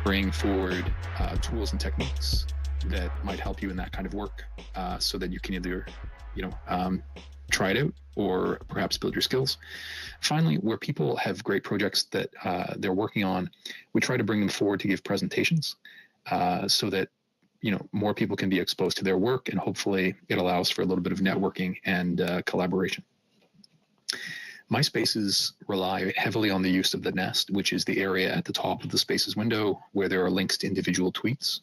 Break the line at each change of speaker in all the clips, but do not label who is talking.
bring forward tools and techniques that might help you in that kind of work, so that you can either, try it out or perhaps build your skills. Finally, where people have great projects that they're working on, we try to bring them forward to give presentations, so that more people can be exposed to their work, and hopefully it allows for a little bit of networking and collaboration. My spaces rely heavily on the use of the nest, which is the area at the top of the spaces window where there are links to individual tweets.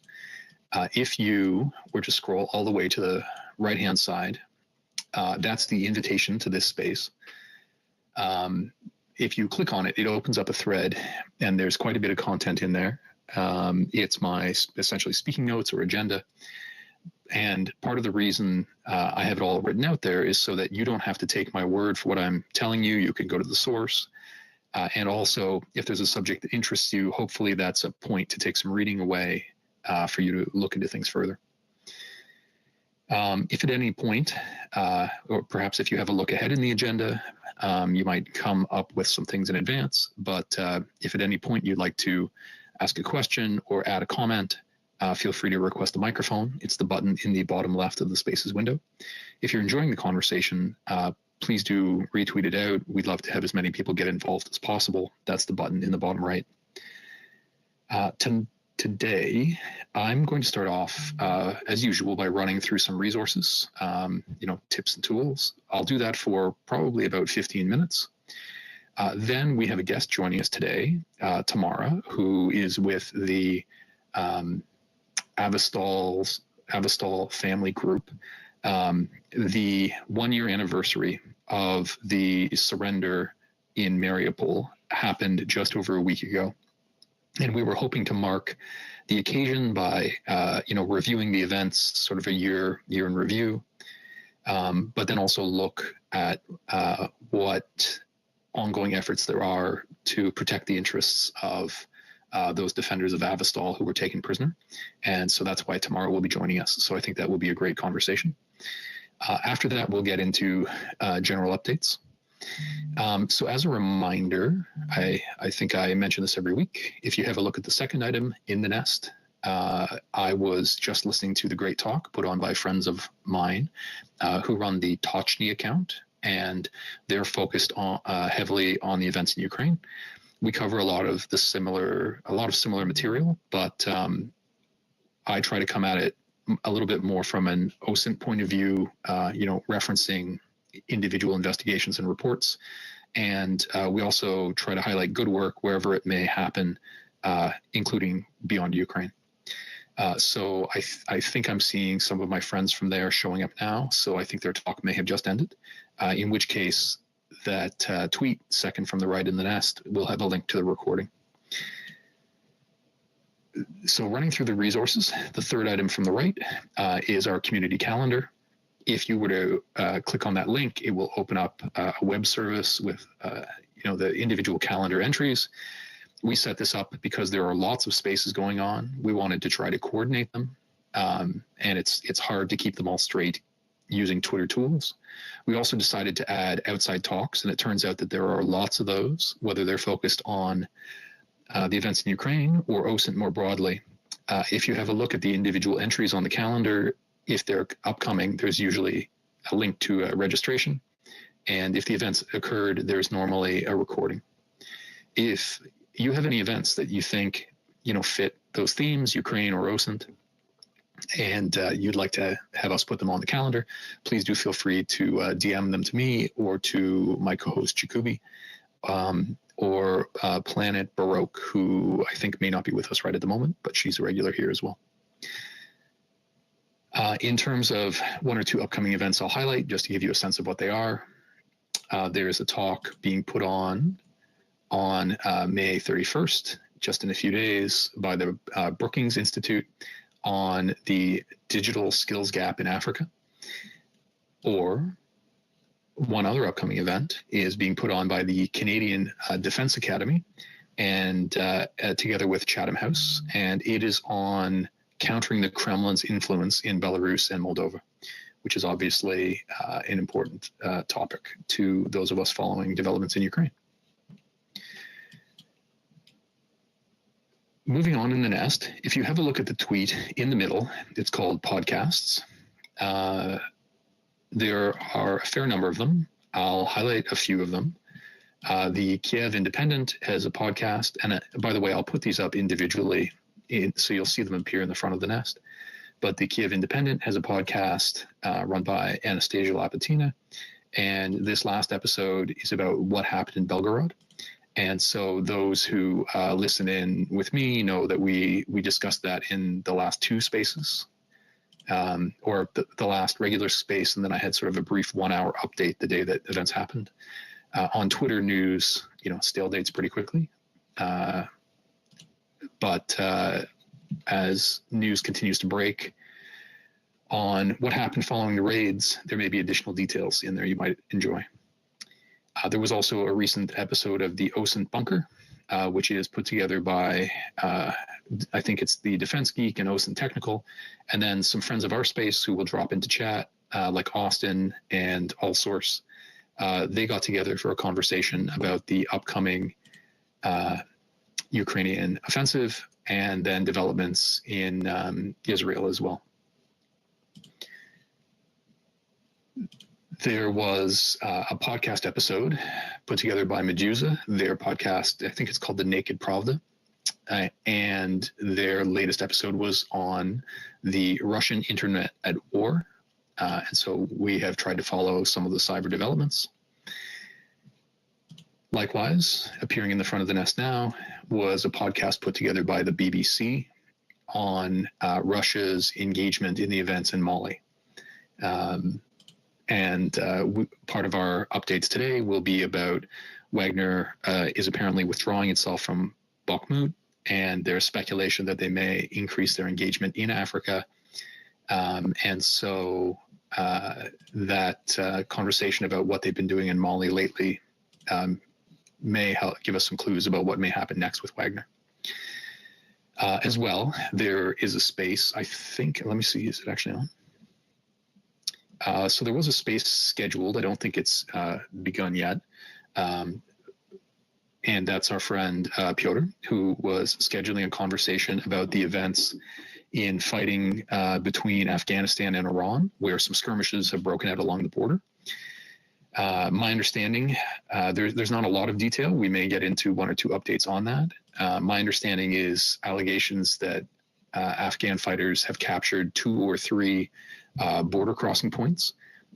If you were to scroll all the way to the right-hand side, that's the invitation to this space. If you click on it, it opens up a thread, and there's quite a bit of content in there. It's my essentially speaking notes or agenda. And part of the reason I have it all written out there is so that you don't have to take my word for what I'm telling you. You can go to the source. And also, if there's a subject that interests you, hopefully that's a point to take some reading away for you to look into things further. If at any point, or perhaps if you have a look ahead in the agenda, you might come up with some things in advance. But if at any point you'd like to ask a question or add a comment, feel free to request a microphone. It's the button in the bottom left of the Spaces window. If you're enjoying the conversation, please do retweet it out. We'd love to have as many people get involved as possible. That's the button in the bottom right. Today, I'm going to start off, as usual, by running through some resources, tips and tools. I'll do that for probably about 15 minutes. Then we have a guest joining us today, Tamara, who is with the Azovstal family group. The 1-year anniversary of the surrender in Mariupol happened just over a week ago. And we were hoping to mark the occasion by, reviewing the events, sort of a year in review, but then also look at what ongoing efforts there are to protect the interests of those defenders of Azovstal who were taken prisoner. And so that's why Tamara will be joining us. So I think that will be a great conversation. After that, we'll get into general updates. So as a reminder, I think I mention this every week. If you have a look at the second item in the nest, I was just listening to the great talk put on by friends of mine who run the Tochny account, and they're focused on heavily on the events in Ukraine. We cover a lot of similar material, but I try to come at it a little bit more from an OSINT point of view, referencing individual investigations and reports. And we also try to highlight good work wherever it may happen, including beyond Ukraine. So I think I'm seeing some of my friends from there showing up now. So I think their talk may have just ended, in which case that tweet second from the right in the nest will have a link to the recording. So running through the resources, the third item from the right is our community calendar. If you were to click on that link, it will open up a web service with the individual calendar entries. We set this up because there are lots of spaces going on. We wanted to try to coordinate them, and it's hard to keep them all straight using Twitter tools. We also decided to add outside talks, and it turns out that there are lots of those, whether they're focused on the events in Ukraine or OSINT more broadly. If you have a look at the individual entries on the calendar, if they're upcoming, there's usually a link to a registration. And if the events occurred, there's normally a recording. If you have any events that you think, fit those themes, Ukraine or OSINT, and you'd like to have us put them on the calendar, please do feel free to DM them to me or to my co-host Jacoby, or Planet Baroque, who I think may not be with us right at the moment, but she's a regular here as well. In terms of one or two upcoming events I'll highlight, just to give you a sense of what they are. There is a talk being put on May 31st, just in a few days, by the Brookings Institute on the digital skills gap in Africa. Or one other upcoming event is being put on by the Canadian Defense Academy and together with Chatham House, and it is on countering the Kremlin's influence in Belarus and Moldova, which is obviously an important topic to those of us following developments in Ukraine. Moving on in the nest, if you have a look at the tweet in the middle, it's called podcasts. There are a fair number of them. I'll highlight a few of them. The Kiev Independent has a podcast, and by the way, I'll put these up individually so you'll see them appear in the front of the nest. But the Kiev Independent has a podcast run by Anastasia Lapatina, and this last episode is about what happened in Belgorod. And so those who listen in with me know that we discussed that in the last two spaces, or the last regular space, and then I had sort of a brief 1 hour update the day that events happened. On Twitter news, stale dates pretty quickly. But as news continues to break on what happened following the raids, there may be additional details in there you might enjoy. There was also a recent episode of the OSINT Bunker, which is put together by, I think it's the Defense Geek and OSINT Technical, and then some friends of our space who will drop into chat, like Austin and AllSource. They got together for a conversation about the upcoming Ukrainian offensive and then developments in Israel as well. There was a podcast episode put together by Medusa. Their podcast, I think it's called The Naked Pravda. And their latest episode was on the Russian internet at war. And so we have tried to follow some of the cyber developments. Likewise, appearing in the front of the nest now was a podcast put together by the BBC on Russia's engagement in the events in Mali. Part of our updates today will be about Wagner is apparently withdrawing itself from Bakhmut, and there's speculation that they may increase their engagement in Africa. That conversation about what they've been doing in Mali lately may help give us some clues about what may happen next with Wagner. As well, there is a space, I think, let me see, is it actually on? So there was a space scheduled. I don't think it's begun yet. And that's our friend Pyotr, who was scheduling a conversation about the events in fighting between Afghanistan and Iran, where some skirmishes have broken out along the border. My understanding, there's not a lot of detail. We may get into one or two updates on that. My understanding is allegations that Afghan fighters have captured 2 or 3 border crossing points,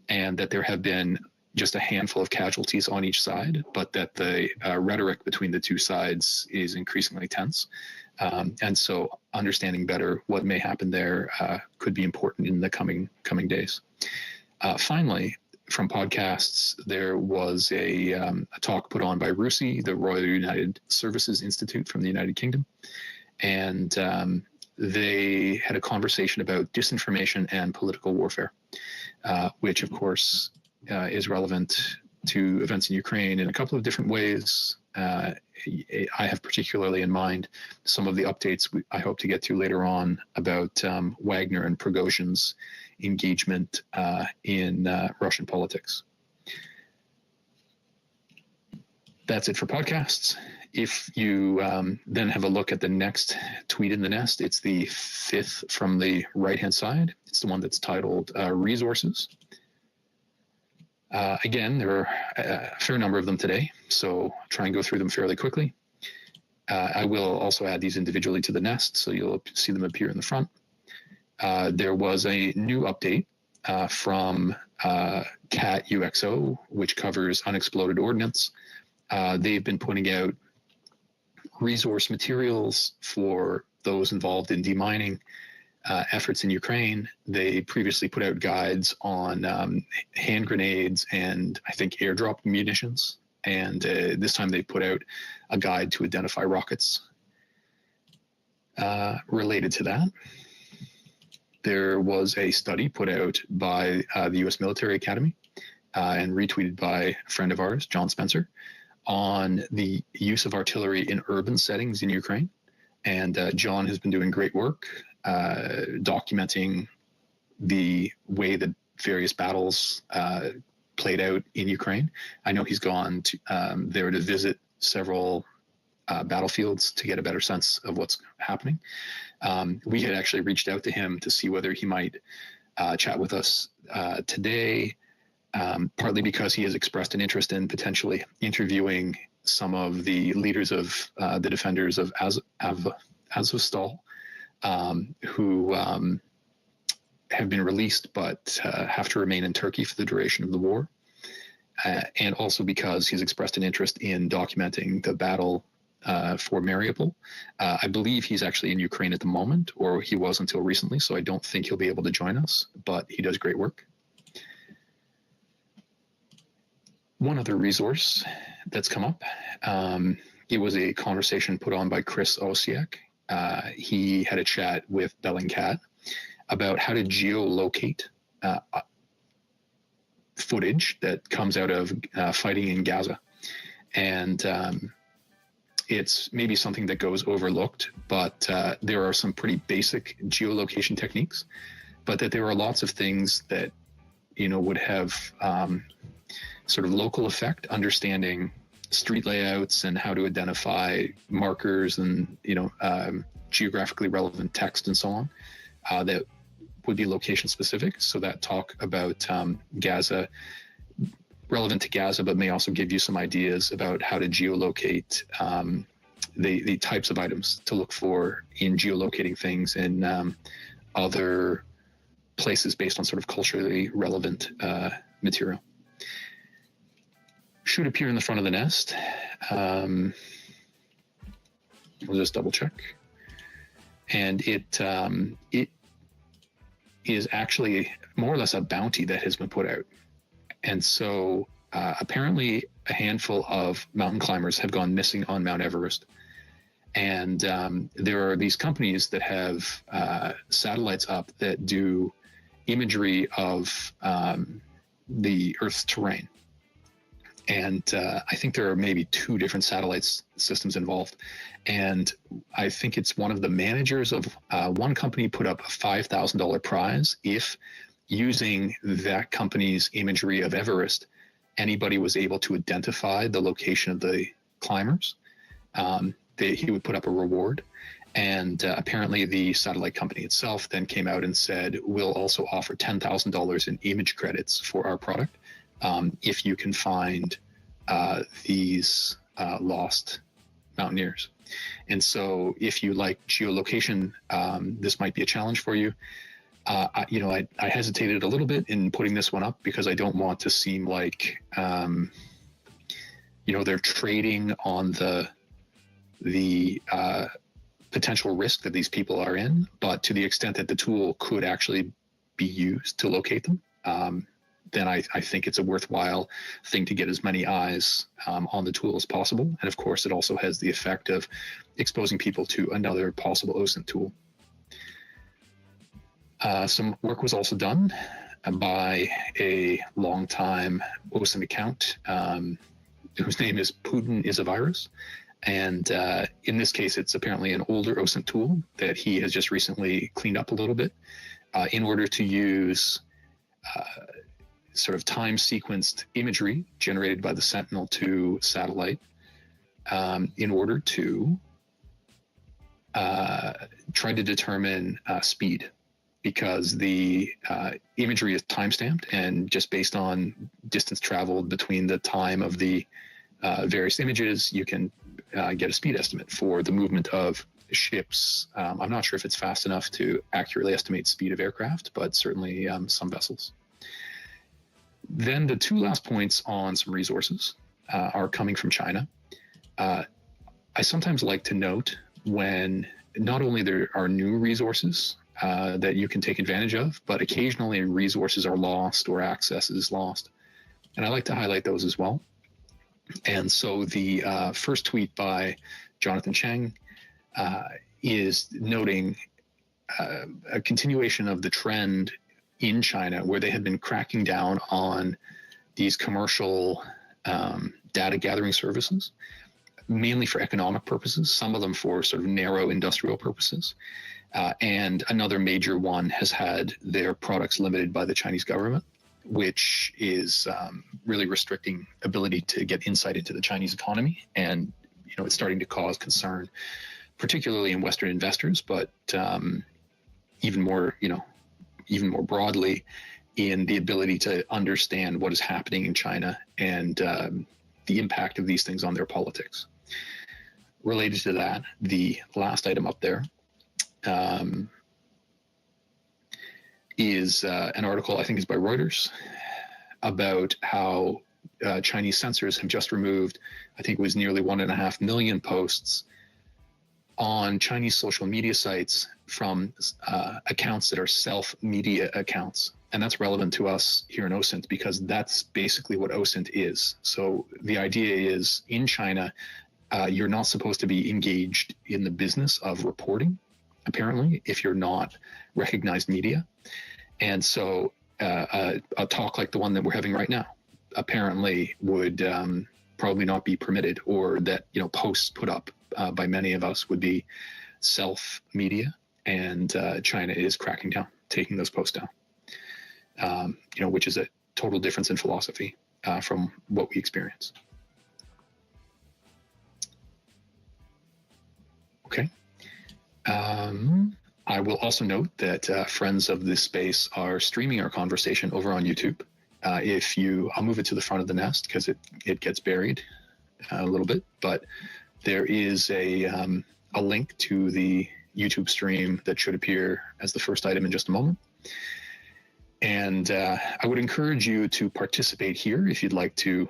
and that there have been just a handful of casualties on each side, but that the rhetoric between the two sides is increasingly tense. And so understanding better what may happen there could be important in the coming days. Finally, from podcasts, there was a talk put on by RUSI, the Royal United Services Institute from the United Kingdom, and they had a conversation about disinformation and political warfare, which of course is relevant to events in Ukraine in a couple of different ways. I have particularly in mind some of the updates I hope to get to later on about Wagner and Prigozhin's engagement in Russian politics. That's it for podcasts. If you then have a look at the next tweet in the nest, it's the 5th from the right-hand side. It's the one that's titled Resources. Again, there are a fair number of them today, so I'll try and go through them fairly quickly. I will also add these individually to the nest, so you'll see them appear in the front. There was a new update from CAT UXO, which covers unexploded ordnance. They've been putting out resource materials for those involved in demining efforts in Ukraine. They previously put out guides on hand grenades and I think airdrop munitions. And this time they put out a guide to identify rockets. Related to that, there was a study put out by the U.S. Military Academy and retweeted by a friend of ours, John Spencer, on the use of artillery in urban settings in Ukraine. And John has been doing great work documenting the way that various battles played out in Ukraine. I know he's gone to, there to visit several battlefields to get a better sense of what's happening. We had actually reached out to him to see whether he might chat with us today, partly because he has expressed an interest in potentially interviewing some of the leaders of the defenders of Azovstal, who have been released but have to remain in Turkey for the duration of the war. And also because he's expressed an interest in documenting the battle for Mariupol. I believe he's actually in Ukraine at the moment, or he was until recently, so I don't think he'll be able to join us, but he does great work. One other resource that's come up, it was a conversation put on by Chris Osiak. He had a chat with Bellingcat about how to geolocate footage that comes out of fighting in Gaza. And it's maybe something that goes overlooked, but there are some pretty basic geolocation techniques, but that there are lots of things that, would have sort of local effect, understanding street layouts and how to identify markers and, geographically relevant text and so on, that would be location specific. So that talk about Gaza, relevant to Gaza, but may also give you some ideas about how to geolocate the types of items to look for in geolocating things in other places based on sort of culturally relevant material. Should appear in the front of the nest. We'll just double check. And it is actually more or less a bounty that has been put out. And so apparently a handful of mountain climbers have gone missing on Mount Everest. And there are these companies that have satellites up that do imagery of the Earth's terrain. And I think there are maybe 2 different satellite systems involved. And I think it's one of the managers of one company put up a $5,000 prize if, using that company's imagery of Everest, anybody was able to identify the location of the climbers. He would put up a reward. And apparently the satellite company itself then came out and said, we'll also offer $10,000 in image credits for our product if you can find these lost mountaineers. And so if you like geolocation, this might be a challenge for you. I hesitated a little bit in putting this one up because I don't want to seem like, they're trading on the potential risk that these people are in, but to the extent that the tool could actually be used to locate them, then I think it's a worthwhile thing to get as many eyes on the tool as possible. And of course, it also has the effect of exposing people to another possible OSINT tool. Some work was also done by a longtime OSINT account whose name is Putin is a Virus. And in this case, it's apparently an older OSINT tool that he has just recently cleaned up a little bit in order to use sort of time-sequenced imagery generated by the Sentinel-2 satellite in order to try to determine speed, because the imagery is time-stamped and just based on distance traveled between the time of the various images, you can get a speed estimate for the movement of ships. I'm not sure if it's fast enough to accurately estimate speed of aircraft, but certainly some vessels. Then the 2 last points on some resources are coming from China. I sometimes like to note when not only there are new resources that you can take advantage of, but occasionally resources are lost or access is lost. And I like to highlight those as well. And so the first tweet by Jonathan Cheng is noting a continuation of the trend in China where they had been cracking down on these commercial data gathering services, mainly for economic purposes, some of them for sort of narrow industrial purposes. And another major one has had their products limited by the Chinese government, which is really restricting ability to get insight into the Chinese economy and it's starting to cause concern, particularly in Western investors, but even more broadly in the ability to understand what is happening in China and the impact of these things on their politics. Related to that, the last item up there is an article, I think is by Reuters, about how Chinese censors have just removed, I think it was nearly 1.5 million posts on Chinese social media sites from accounts that are self-media accounts. And that's relevant to us here in OSINT because that's basically what OSINT is. So the idea is in China, you're not supposed to be engaged in the business of reporting, apparently, if you're not recognized media. And so a talk like the one that we're having right now apparently would probably not be permitted, or that posts put up by many of us would be self-media, and China is cracking down, taking those posts down, which is a total difference in philosophy from what we experience. Okay. I will also note that friends of this space are streaming our conversation over on YouTube. I'll move it to the front of the nest because it gets buried a little bit, but there is a link to the YouTube stream that should appear as the first item in just a moment. And I would encourage you to participate here if you'd like to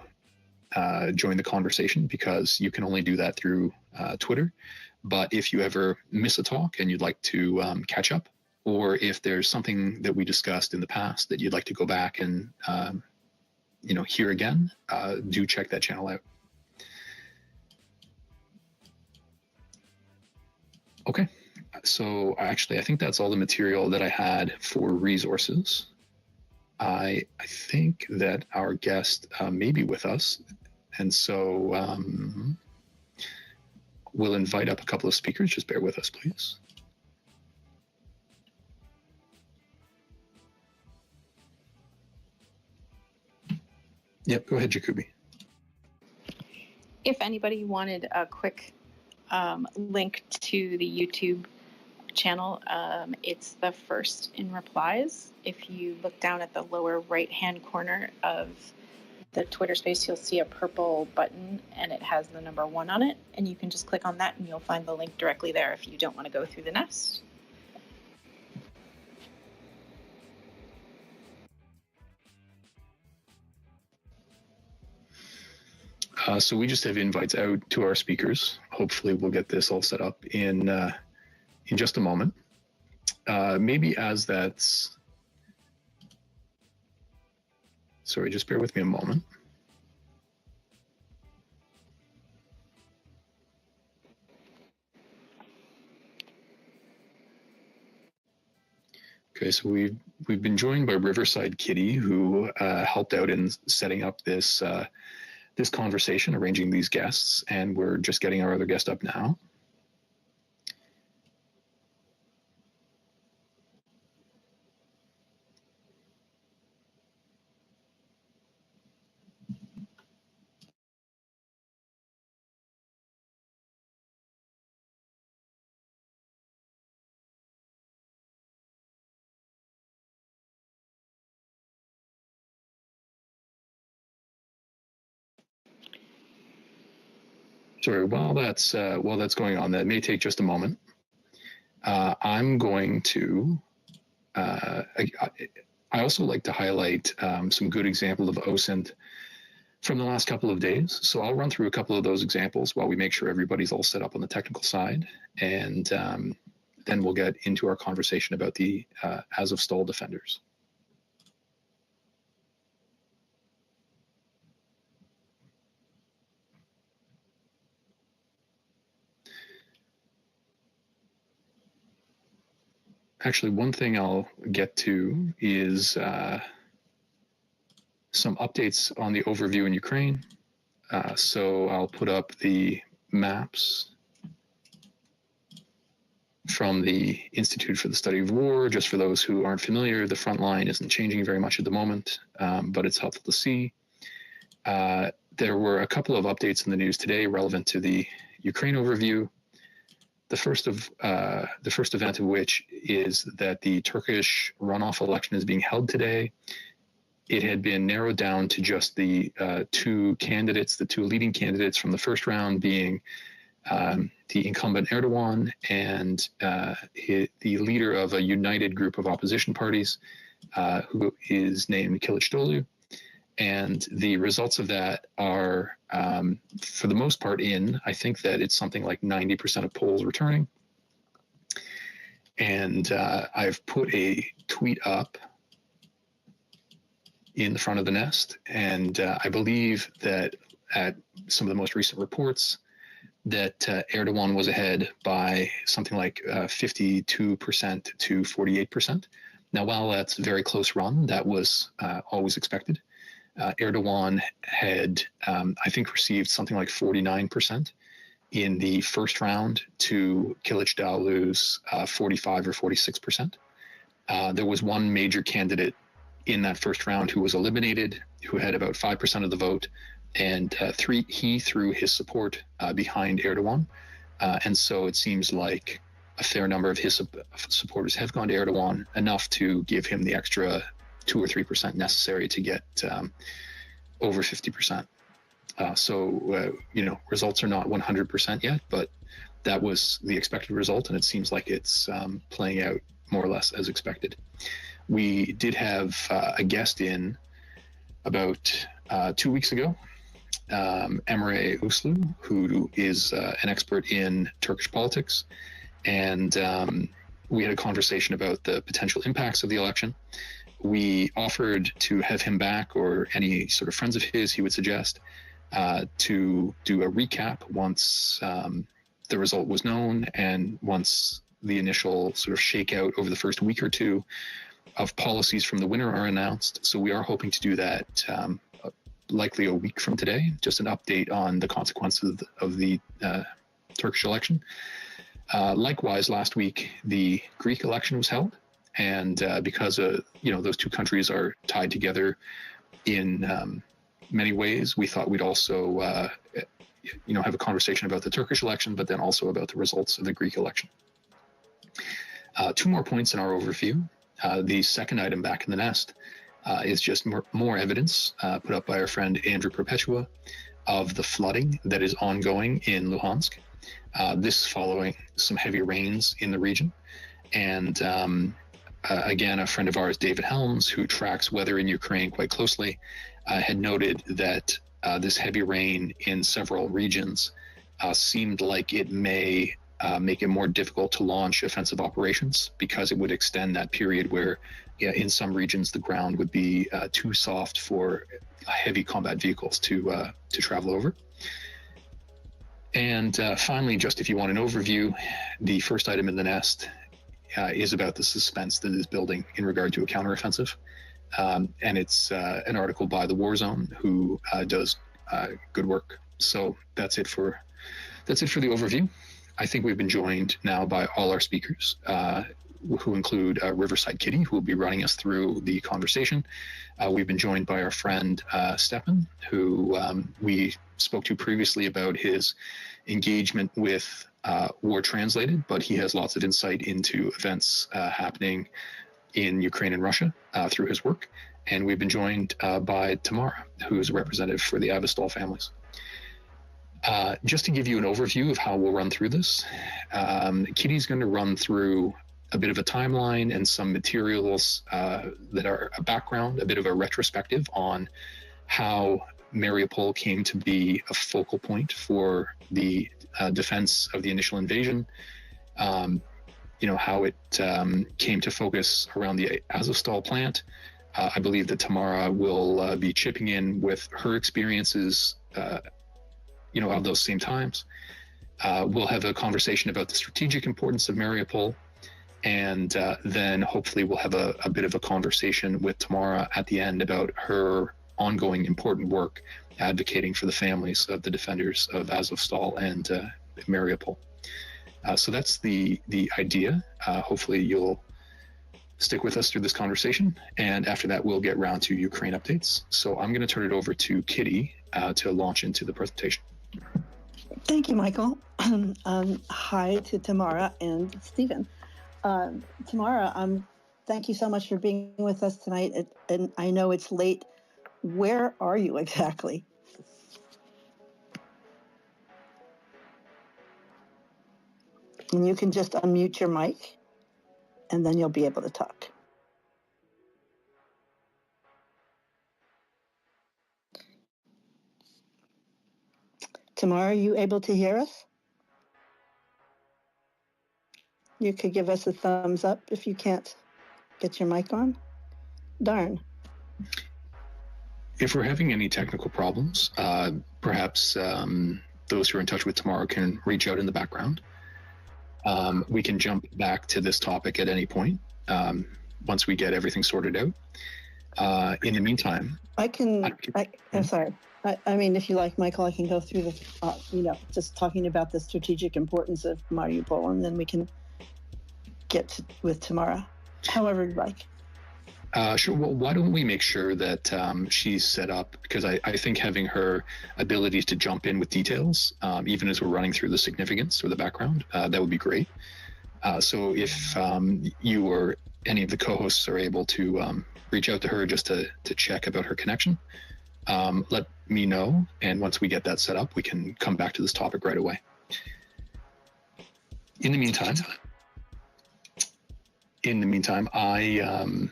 join the conversation, because you can only do that through Twitter. But if you ever miss a talk and you'd like to catch up, or if there's something that we discussed in the past that you'd like to go back and hear again, do check that channel out. Okay, so actually I think that's all the material that I had for resources. I think that our guest may be with us, and so we'll invite up a couple of speakers. Just bear with us, please. Yep, go ahead, Jacoby.
If anybody wanted a quick link to the YouTube channel, it's the first in replies. If you look down at the lower right-hand corner of the Twitter space, you'll see a purple button and it has the number 1 on it. And you can just click on that and you'll find the link directly there if you don't want to go through the nest.
So we just have invites out to our speakers. Hopefully we'll get this all set up in just a moment. Maybe as that's... Sorry, just bear with me a moment. Okay, so we've been joined by Riverside Kitty, who helped out in setting up this this conversation, arranging these guests, and we're just getting our other guest up now. Sorry, while that's going on, that may take just a moment. I'm going to. I also like to highlight some good examples of OSINT from the last couple of days. So I'll run through a couple of those examples while we make sure everybody's all set up on the technical side, and then we'll get into our conversation about the Azovstal defenders. Actually, one thing I'll get to is some updates on the overview in Ukraine. So I'll put up the maps from the Institute for the Study of War. Just for those who aren't familiar, the front line isn't changing very much at the moment, but it's helpful to see. There were a couple of updates in the news today relevant to the Ukraine overview. The first event of which is that the Turkish runoff election is being held today. It had been narrowed down to just the two leading candidates from the first round, being the incumbent Erdogan and the leader of a united group of opposition parties, who is named Kılıçdaroğlu. And the results of that are, for the most part, in. I think that it's something like 90% of polls returning. And I've put a tweet up in the front of the nest. And I believe that at some of the most recent reports, that Erdogan was ahead by something like 52% to 48%. Now, while that's a very close run, that was always expected. Erdogan had, I think, received something like 49% in the first round to Kılıçdaroğlu's 45 or 46%. There was one major candidate in that first round who was eliminated, who had about 5% of the vote, and he threw his support behind Erdogan. And so it seems like a fair number of his supporters have gone to Erdogan, enough to give him the extra 2 or 3% necessary to get over 50%. Results are not 100% yet, but that was the expected result, and it seems like it's playing out more or less as expected. We did have a guest in about 2 weeks ago, Emre Uslu, who is an expert in Turkish politics, and we had a conversation about the potential impacts of the election. We offered to have him back, or any sort of friends of his he would suggest, to do a recap once the result was known, and once the initial sort of shakeout over the first week or two of policies from the winner are announced. So we are hoping to do that likely a week from today, just an update on the consequences of the Turkish election. Likewise, last week, the Greek election was held. And because those two countries are tied together in many ways, we thought we'd also have a conversation about the Turkish election, but then also about the results of the Greek election. 2 more points in our overview. The second item back in the nest is just more evidence put up by our friend Andrew Perpetua of the flooding that is ongoing in Luhansk. This following some heavy rains in the region. And again, a friend of ours, David Helms, who tracks weather in Ukraine quite closely, had noted that this heavy rain in several regions seemed like it may make it more difficult to launch offensive operations, because it would extend that period where in some regions the ground would be too soft for heavy combat vehicles to travel over. And finally, just if you want an overview, the first item in the nest is about the suspense that is building in regard to a counteroffensive. And it's an article by The War Zone, who does good work. So that's it for the overview. I think we've been joined now by all our speakers, who include Riverside Kitty, who will be running us through the conversation. We've been joined by our friend Stepan, who we spoke to previously about his engagement with War Translated, but he has lots of insight into events happening in Ukraine and Russia through his work. And we've been joined by Tamara, who is a representative for the Azovstal families. Just to give you an overview of how we'll run through this, Kitty's going to run through a bit of a timeline and some materials that are a background, a bit of a retrospective on how Mariupol came to be a focal point for the defense of the initial invasion, how it came to focus around the Azovstal plant. I believe that Tamara will be chipping in with her experiences of those same times. We'll have a conversation about the strategic importance of Mariupol, and then hopefully we'll have a bit of a conversation with Tamara at the end about her ongoing important work advocating for the families of the defenders of Azovstal and Mariupol. So that's the idea. Hopefully you'll stick with us through this conversation, and after that we'll get round to Ukraine updates. So I'm going to turn it over to Kitty to launch into the presentation.
Thank you, Michael. Hi to Tamara and Stephen. Tamara, thank you so much for being with us tonight. And I know it's late. Where are you exactly? And you can just unmute your mic, and then you'll be able to talk. Tamara, are you able to hear us? You could give us a thumbs up if you can't get your mic on. Darn.
If we're having any technical problems, perhaps those who are in touch with Tamara can reach out in the background. We can jump back to this topic at any point once we get everything sorted out. In the meantime,
I'm sorry. I mean, if you like, Michael, I can go through the, just talking about the strategic importance of Mariupol, and then we can get with Tamara, however you'd like.
Sure. Well, why don't we make sure that she's set up? Because I think having her ability to jump in with details, even as we're running through the significance or the background, that would be great. So if you or any of the co-hosts are able to reach out to her just to check about her connection, let me know. And once we get that set up, we can come back to this topic right away. In the meantime, I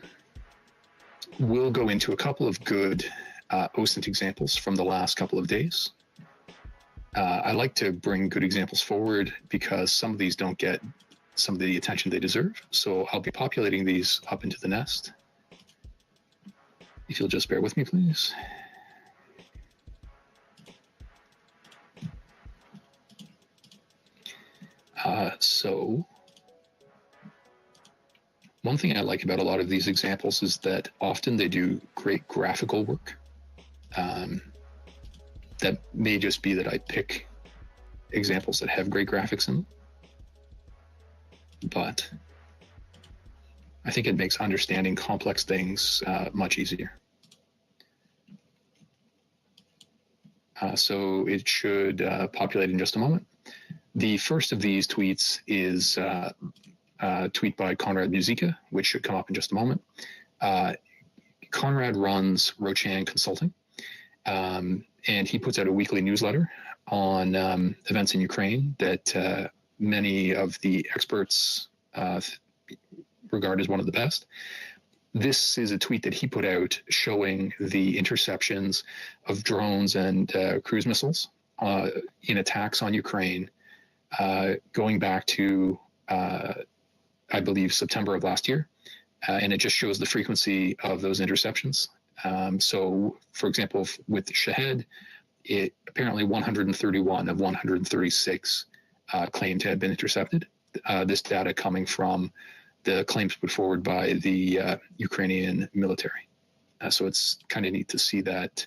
will go into a couple of good OSINT examples from the last couple of days. I like to bring good examples forward because some of these don't get some of the attention they deserve. So I'll be populating these up into the nest. If you'll just bear with me, please. So one thing I like about a lot of these examples is that often they do great graphical work. That may just be that I pick examples that have great graphics in them, but I think it makes understanding complex things much easier. So it should populate in just a moment. The first of these tweets is a tweet by Konrad Muzyka, which should come up in just a moment. Konrad runs Rochan Consulting, and he puts out a weekly newsletter on events in Ukraine that many of the experts regard as one of the best. This is a tweet that he put out showing the interceptions of drones and cruise missiles in attacks on Ukraine going back to, I believe, September of last year. And it just shows the frequency of those interceptions. So, for example, with Shahed, it apparently 131 of 136 claimed to have been intercepted. This data coming from the claims put forward by the Ukrainian military. So it's kind of neat to see that,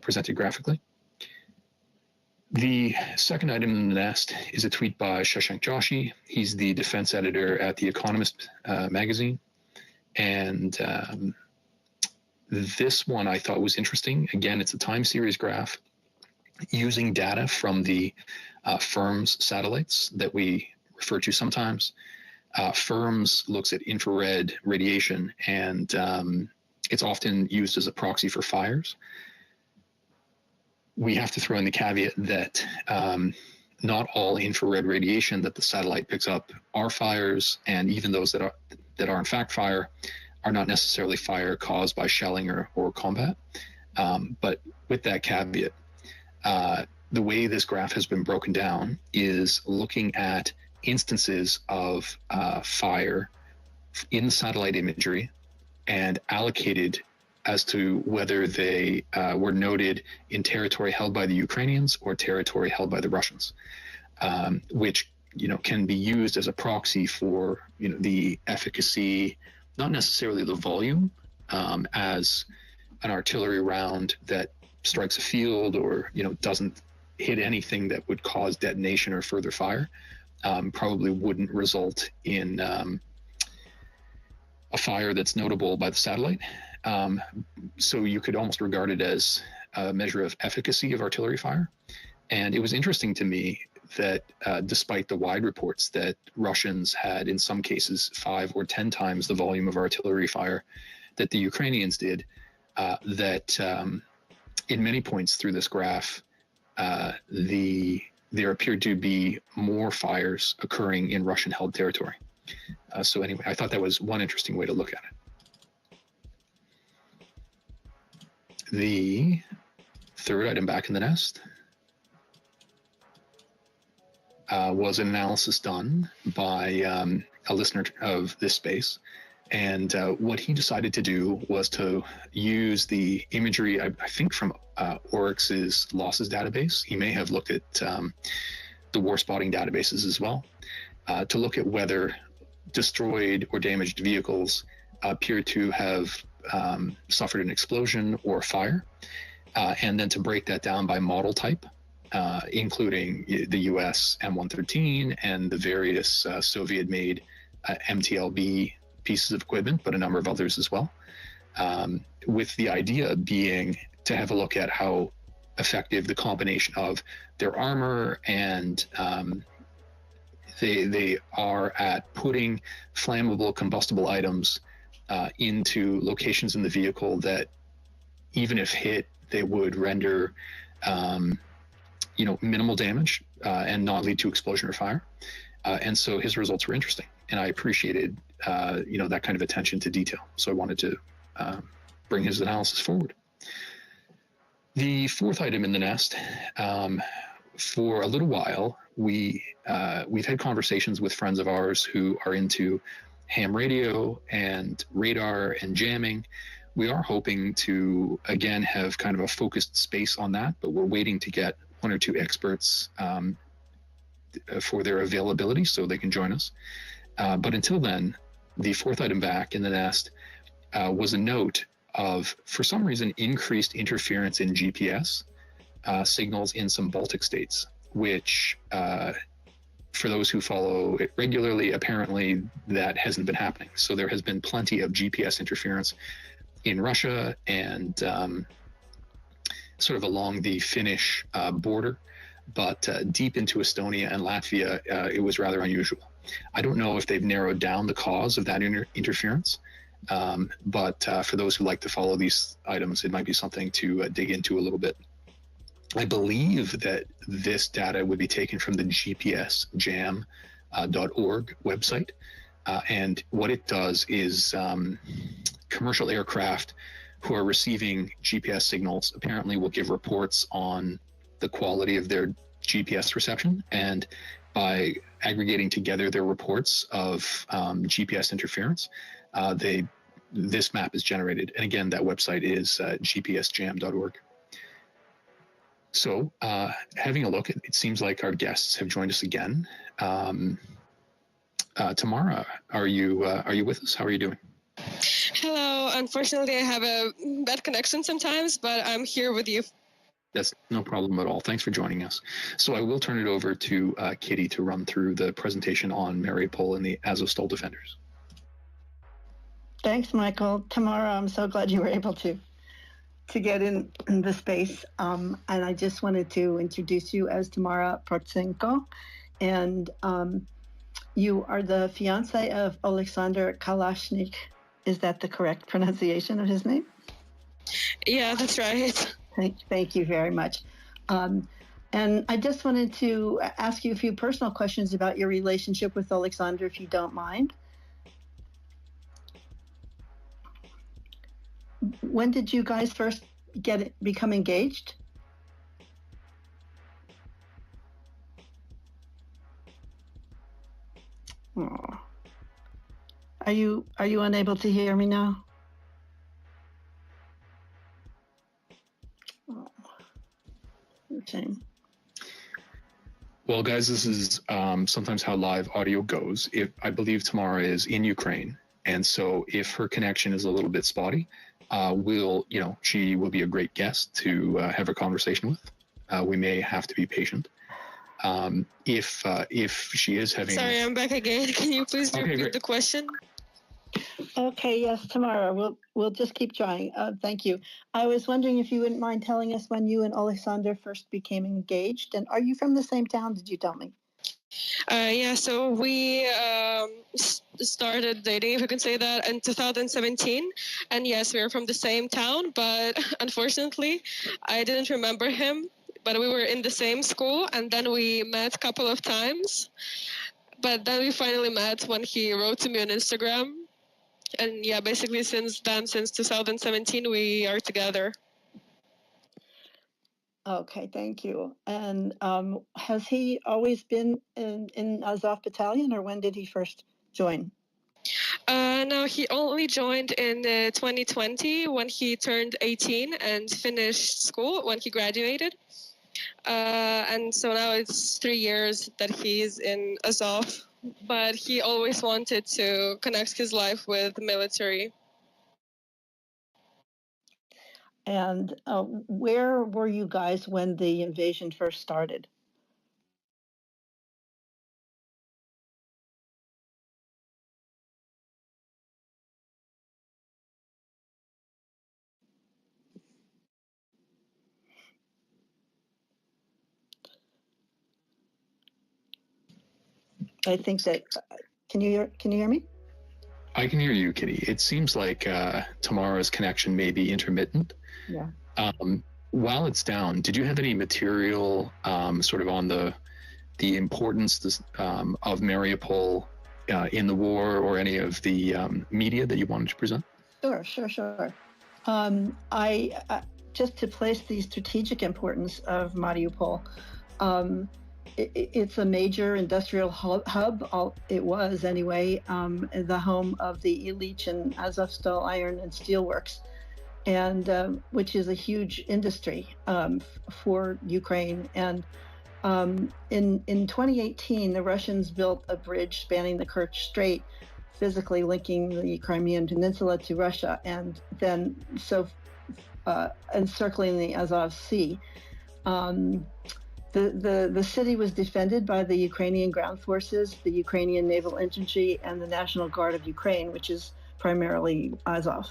presented graphically. The second item in the nest is a tweet by Shashank Joshi. He's the defense editor at The Economist magazine. And this one I thought was interesting. Again, it's a time series graph using data from the FIRMS satellites that we refer to sometimes. FIRMS looks at infrared radiation, and it's often used as a proxy for fires. We have to throw in the caveat that not all infrared radiation that the satellite picks up are fires, and even those that are in fact fire are not necessarily fire caused by shelling or combat. But with that caveat, the way this graph has been broken down is looking at instances of fire in satellite imagery and allocated as to whether they were noted in territory held by the Ukrainians or territory held by the Russians, which can be used as a proxy for the efficacy, not necessarily the volume, as an artillery round that strikes a field or doesn't hit anything that would cause detonation or further fire, probably wouldn't result in a fire that's notable by the satellite. So you could almost regard it as a measure of efficacy of artillery fire. And it was interesting to me that despite the wide reports that Russians had, in some cases, 5 or 10 times the volume of artillery fire that the Ukrainians did, that in many points through this graph, there appeared to be more fires occurring in Russian-held territory. So anyway, I thought that was one interesting way to look at it. The third item back in the nest was an analysis done by a listener of this space. And what he decided to do was to use the imagery, I think, from Oryx's losses database. He may have looked at the war spotting databases as well, to look at whether destroyed or damaged vehicles appear to have suffered an explosion or fire, and then to break that down by model type, including the US M113 and the various Soviet-made MTLB pieces of equipment, but a number of others as well, with the idea being to have a look at how effective the combination of their armor and they are at putting flammable combustible items into locations in the vehicle that, even if hit, they would render minimal damage and not lead to explosion or fire. And so his results were interesting, and I appreciated that kind of attention to detail. So I wanted to bring his analysis forward. The fourth item in the nest, for a little while, we've had conversations with friends of ours who are into ham radio and radar and jamming. We are hoping to, again, have kind of a focused space on that, but we're waiting to get one or two experts for their availability so they can join us. But until then, the fourth item back in the nest was a note of, for some reason, increased interference in GPS signals in some Baltic states, which, for those who follow it regularly, apparently that hasn't been happening. So there has been plenty of GPS interference in Russia and sort of along the Finnish border, but deep into Estonia and Latvia, it was rather unusual. I don't know if they've narrowed down the cause of that interference, but for those who like to follow these items, it might be something to dig into a little bit. I believe that this data would be taken from the GPSjam.org website. And what it does is commercial aircraft who are receiving GPS signals apparently will give reports on the quality of their GPS reception. And by aggregating together their reports of GPS interference, this map is generated. And again, that website is gpsjam.org. So having a look, it seems like our guests have joined us again. Tamara, are you with us? How are you doing?
Hello. Unfortunately, I have a bad connection sometimes, but I'm here with you.
That's no problem at all. Thanks for joining us. So I will turn it over to Kitty to run through the presentation on Mariupol and the Azovstal defenders.
Thanks, Michael. Tamara, I'm so glad you were able to get in the space. And I just wanted to introduce you as Tamara Protsenko. And you are the fiance of Alexander Kalashnik. Is that the correct pronunciation of his name?
Yeah, that's right.
Thank you very much. And I just wanted to ask you a few personal questions about your relationship with Alexander, if you don't mind. When did you guys first become engaged? Oh. Are you unable to hear me now? Oh. Shame.
Well, guys, this is sometimes how live audio goes. I believe Tamara is in Ukraine, and so if her connection is a little bit spotty, she will be a great guest to have a conversation with. We may have to be patient. If she is having...
Sorry, I'm back again. Can you please repeat the question?
Okay, yes, Tamara, we'll just keep trying. Thank you. I was wondering if you wouldn't mind telling us when you and Alexander first became engaged, and are you from the same town? Did you tell me?
Yeah, so we started dating, if you can say that, in 2017. And yes, we are from the same town, but unfortunately, I didn't remember him. But we were in the same school, and then we met a couple of times. But then we finally met when he wrote to me on Instagram. And yeah, basically since then, since 2017, we are together.
Okay, thank you. And has he always been in Azov Battalion, or when did he first join?
No, he only joined in 2020 when he turned 18 and finished school when he graduated. And so now it's 3 years that he's in Azov, but he always wanted to connect his life with the military.
And where were you guys when the invasion first started? I think that, can you hear me?
I can hear you, Kitty. It seems like Tamara's connection may be intermittent.
Yeah.
While it's down, did you have any material sort of on the importance of Mariupol in the war, or any of the media that you wanted to present?
Sure. I just to place the strategic importance of Mariupol, it's a major industrial hub. It was anyway, the home of the Ilyich and Azovstal iron and steel works, and which is a huge industry for Ukraine. And in 2018, the Russians built a bridge spanning the Kerch Strait, physically linking the Crimean Peninsula to Russia, and then encircling the Azov Sea. The city was defended by the Ukrainian ground forces, the Ukrainian naval infantry, and the National Guard of Ukraine, which is primarily Azov.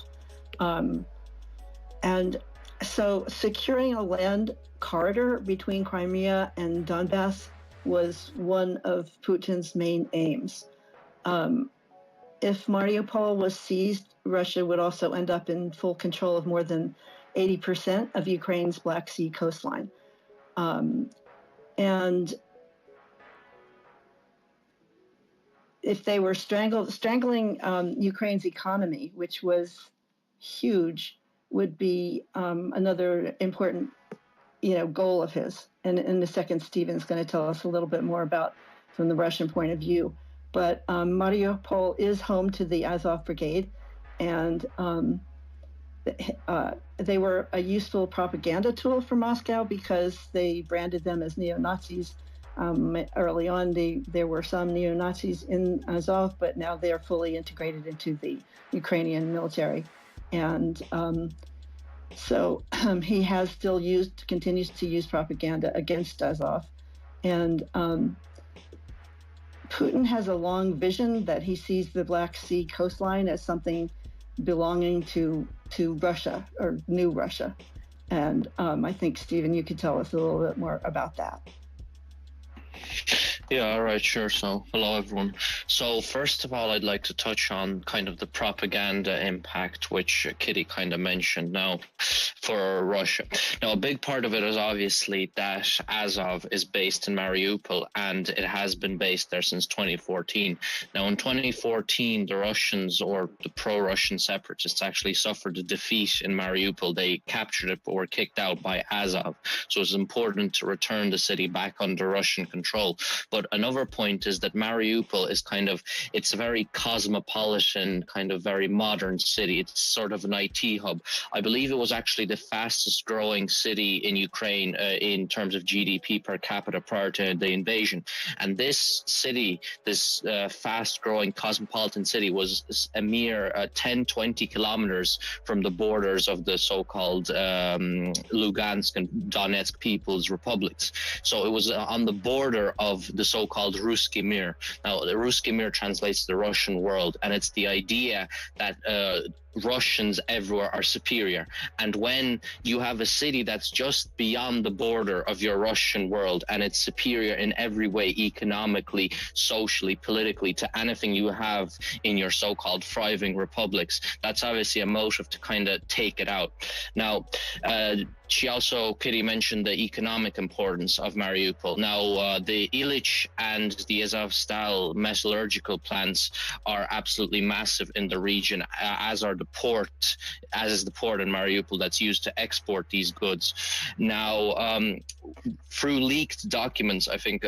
And so securing a land corridor between Crimea and Donbass was one of Putin's main aims. If Mariupol was seized, Russia would also end up in full control of more than 80% of Ukraine's Black Sea coastline. And if they were strangling Ukraine's economy, which was huge, would be another important, goal of his. And in a second, Stephen's going to tell us a little bit more about from the Russian point of view. But Mariupol is home to the Azov Brigade, and they were a useful propaganda tool for Moscow because they branded them as neo-Nazis. Early on, there were some neo-Nazis in Azov, but now they are fully integrated into the Ukrainian military. And so he has continues to use propaganda against Azov. And Putin has a long vision that he sees the Black Sea coastline as something belonging to Russia, or new Russia. And I think, Stephen, you could tell us a little bit more about that.
Yeah, all right, sure. So, hello, everyone. So, first of all, I'd like to touch on kind of the propaganda impact, which Kitty kind of mentioned now for Russia. Now, a big part of it is obviously that Azov is based in Mariupol, and it has been based there since 2014. Now, in 2014, the Russians, or the pro-Russian separatists, actually suffered a defeat in Mariupol. They captured it, but were kicked out by Azov. So it's important to return the city back under Russian control. But another point is that Mariupol is it's a very cosmopolitan, kind of very modern city. It's sort of an IT hub. I believe it was actually the fastest growing city in Ukraine in terms of GDP per capita prior to the invasion. And this city, this fast growing cosmopolitan city, was a mere 10, 20 kilometers from the borders of the so-called Lugansk and Donetsk People's Republics. So it was on the border of the the so-called Ruski Mir. Now, the Ruski Mir translates to the Russian world, and it's the idea that Russians everywhere are superior. And when you have a city that's just beyond the border of your Russian world, and it's superior in every way, economically, socially, politically, to anything you have in your so-called thriving republics, that's obviously a motive to kind of take it out. Now, Kitty mentioned the economic importance of Mariupol. Now, the Ilich and the Azovstal metallurgical plants are absolutely massive in the region, as is the port in Mariupol that's used to export these goods. Now, through leaked documents, I think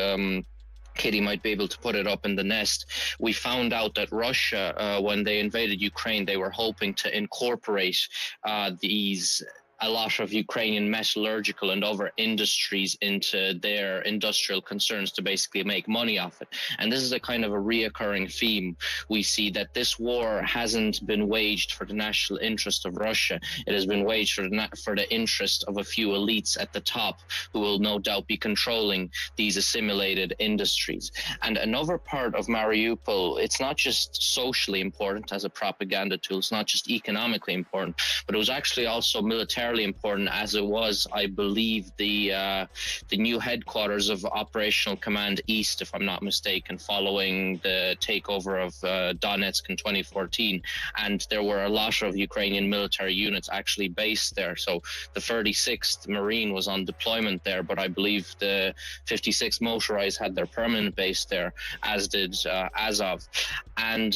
Kitty might be able to put it up in the nest, we found out that Russia, when they invaded Ukraine, they were hoping to incorporate a lot of Ukrainian metallurgical and other industries into their industrial concerns to basically make money off it. And this is a kind of a reoccurring theme. We see that this war hasn't been waged for the national interest of Russia. It has been waged for the interest of a few elites at the top who will no doubt be controlling these assimilated industries. And another part of Mariupol, it's not just socially important as a propaganda tool, it's not just economically important, but it was actually also militarily important, as it was, I believe, the new headquarters of Operational Command East, if I'm not mistaken, following the takeover of Donetsk in 2014. And there were a lot of Ukrainian military units actually based there. So the 36th Marine was on deployment there, but I believe the 56th Motorized had their permanent base there, as did Azov. And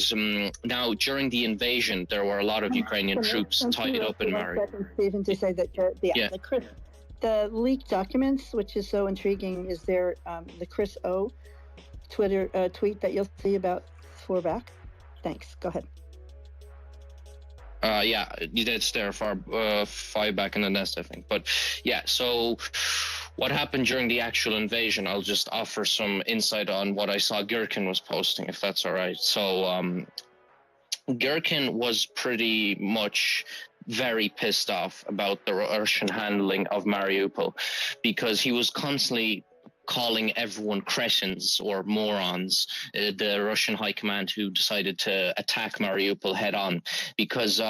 now, during the invasion, there were a lot of Ukrainian troops tied up in Mariupol.
To say that the leaked documents, which is so intriguing, is there the Chris O Twitter tweet that you'll see about 4 back? Thanks. Go ahead.
Yeah, it's there far 5 back in the nest, I think. But yeah, so what happened during the actual invasion, I'll just offer some insight on what I saw Gherkin was posting, if that's all right. So Gherkin was pretty much very pissed off about the Russian handling of Mariupol, because he was constantly calling everyone cretins or morons, the Russian high command who decided to attack Mariupol head on, because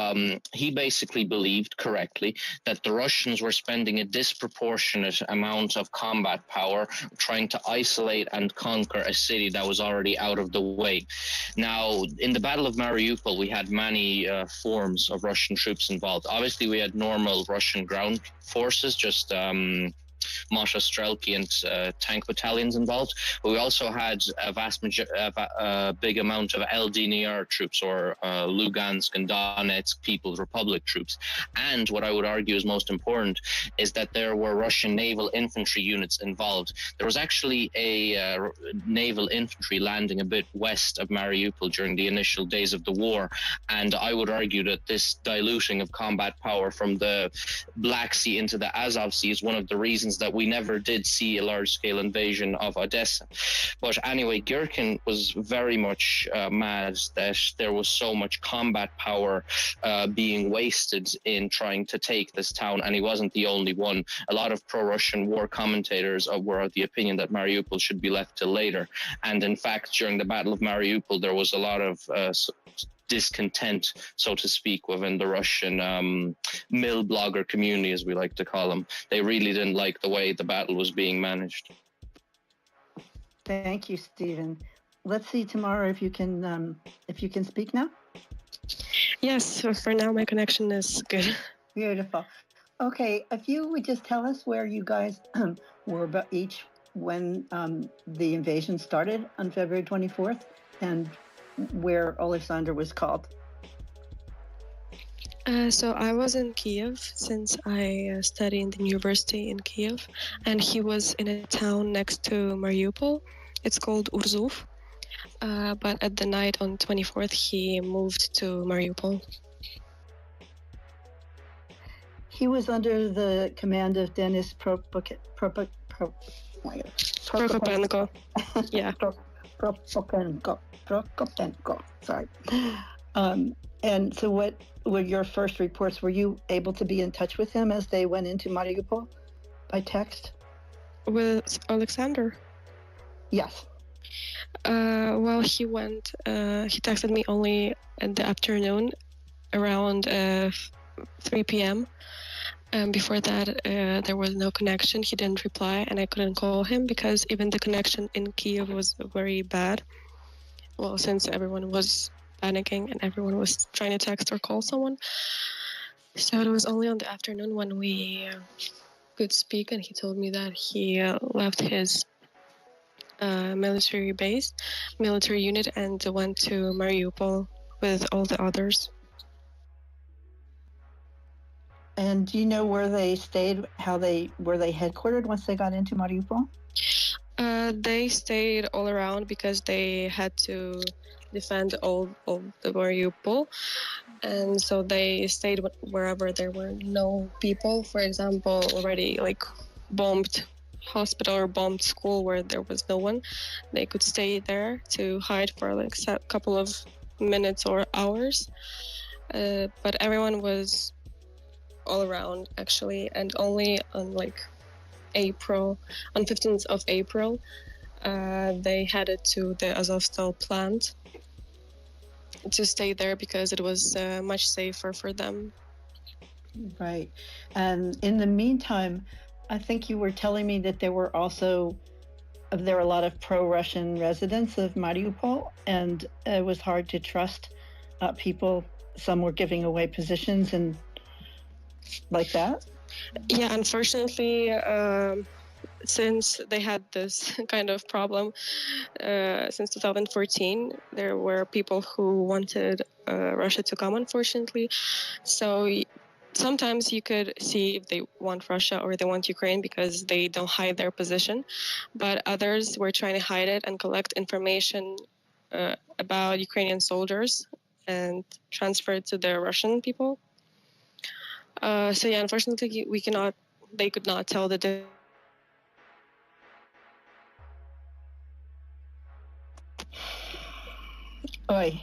he basically believed correctly that the Russians were spending a disproportionate amount of combat power trying to isolate and conquer a city that was already out of the way. Now, in the Battle of Mariupol, we had many forms of Russian troops involved. Obviously, we had normal Russian ground forces, just Masha Strelki and tank battalions involved, but we also had a big amount of LDNR troops, or Lugansk and Donetsk People's Republic troops. And what I would argue is most important is that there were Russian naval infantry units involved. There was actually a naval infantry landing a bit west of Mariupol during the initial days of the war, and I would argue that this diluting of combat power from the Black Sea into the Azov Sea is one of the reasons that we never did see a large-scale invasion of Odessa. But anyway, Gherkin was very much mad that there was so much combat power being wasted in trying to take this town, and he wasn't the only one. A lot of pro-Russian war commentators were of the opinion that Mariupol should be left till later. And in fact, during the Battle of Mariupol, there was a lot of discontent, so to speak, within the Russian mill blogger community, as we like to call them. They really didn't like the way the battle was being managed.
Thank you, Stephen. Let's see, Tamara, if you can speak now.
Yes, so for now my connection is good.
Beautiful. Okay, if you would just tell us where you guys were about each when the invasion started on February 24th, and where Alexander was called.
So I was in Kiev, since I study in the university in Kiev, and he was in a town next to Mariupol. It's called Urzów. But at the night on 24th, he moved to Mariupol.
He was under the command of Denis Protsenko.
Yeah.
Protsenko. Sorry. And so what were your first reports? Were you able to be in touch with him as they went into Mariupol by text?
With Alexander?
Yes.
Well, he went. He texted me only in the afternoon, around 3 p.m. Before that, there was no connection. He didn't reply, and I couldn't call him because even the connection in Kiev was very bad. Well, since everyone was panicking and everyone was trying to text or call someone. So it was only on the afternoon when we could speak, and he told me that he left his military unit, and went to Mariupol with all the others.
And do you know where they stayed? Were they headquartered once they got into Mariupol?
They stayed all around because they had to defend all the Mariupol, and so they stayed wherever there were no people. For example, already like bombed hospital or bombed school where there was no one, they could stay there to hide for like a couple of minutes or hours. But everyone was all around actually, and only on like April, on 15th of April, they headed to the Azovstal plant to stay there because it was much safer for them.
Right. And in the meantime, I think you were telling me that there were a lot of pro-Russian residents of Mariupol, and it was hard to trust people. Some were giving away positions and like that.
Yeah, unfortunately, since they had this kind of problem since 2014, there were people who wanted Russia to come, unfortunately. So sometimes you could see if they want Russia or they want Ukraine because they don't hide their position. But others were trying to hide it and collect information about Ukrainian soldiers and transfer it to the Russian people. So yeah, unfortunately, they could not tell the difference.
Oy.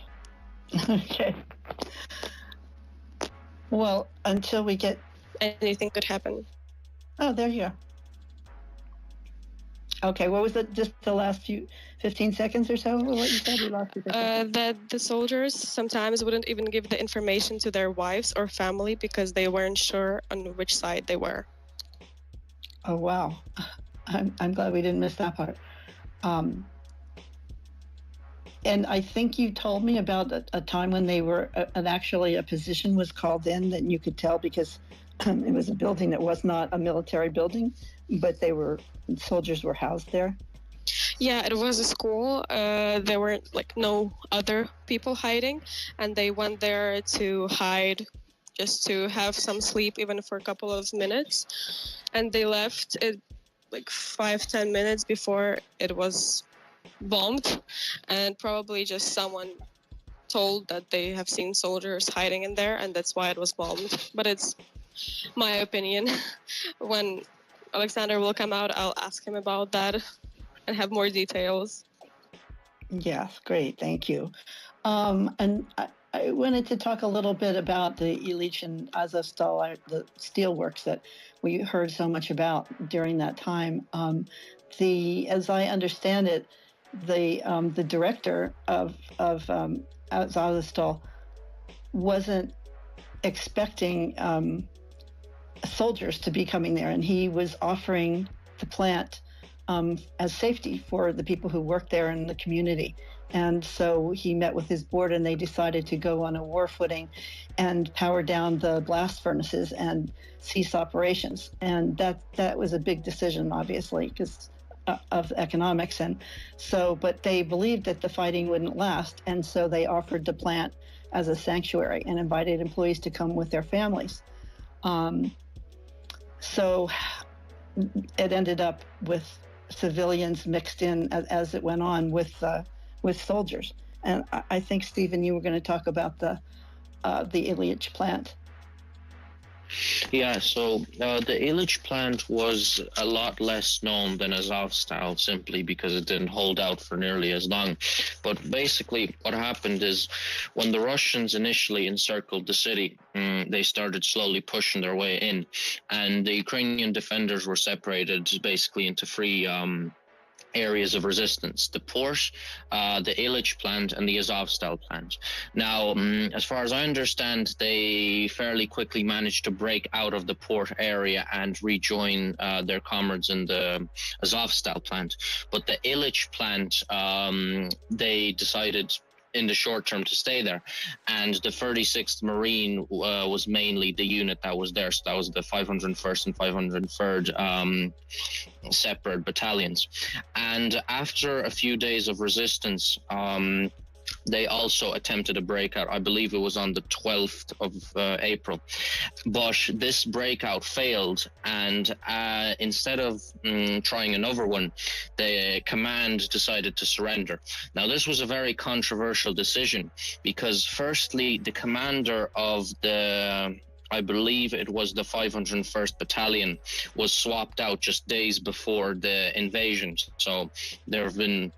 Okay. Well, until we get...
Anything could happen.
Oh, there you are. Okay, what was it? Just the last 15 seconds or so? What you said? We lost you.
That the soldiers sometimes wouldn't even give the information to their wives or family because they weren't sure on which side they were.
Oh, wow. I'm glad we didn't miss that part. And I think you told me about a time when they were, actually a position was called in that you could tell because it was a building that was not a military building, but soldiers were housed there.
Yeah, it was a school. There were like no other people hiding, and they went there to hide, just to have some sleep, even for a couple of minutes. And they left it like 5-10 minutes before it was bombed, and probably just someone told that they have seen soldiers hiding in there, and that's why it was bombed. But it's my opinion. When Alexander will come out, I'll ask him about that and have more details.
Yes, great, thank you. And I wanted to talk a little bit about the Ilyich and Azovstal, the steelworks that we heard so much about during that time. As I understand it, the director of Azovstal wasn't expecting soldiers to be coming there, and he was offering the plant as safety for the people who work there in the community. And so he met with his board, and they decided to go on a war footing and power down the blast furnaces and cease operations. And that was a big decision, obviously, because of economics. And so, but they believed that the fighting wouldn't last, and so they offered the plant as a sanctuary and invited employees to come with their families. So it ended up with civilians mixed in as it went on with soldiers. And I think, Stephen, you were going to talk about the Ilyich plant.
Yeah, so the Ilyich plant was a lot less known than Azovstal simply because it didn't hold out for nearly as long. But basically what happened is when the Russians initially encircled the city, they started slowly pushing their way in, and the Ukrainian defenders were separated basically into three areas of resistance: the port, the Illich plant, and the Azovstal plant. Now, as far as I understand, they fairly quickly managed to break out of the port area and rejoin their comrades in the Azovstal plant. But the Illich plant, they decided in the short term to stay there, and the 36th Marine was mainly the unit that was there. So that was the 501st and 503rd separate battalions. And after a few days of resistance, they also attempted a breakout. I believe it was on the 12th of April. But this breakout failed, and instead of trying another one, the command decided to surrender. Now, this was a very controversial decision because, firstly, the commander of I believe it was the 501st Battalion, was swapped out just days before the invasion. So there have been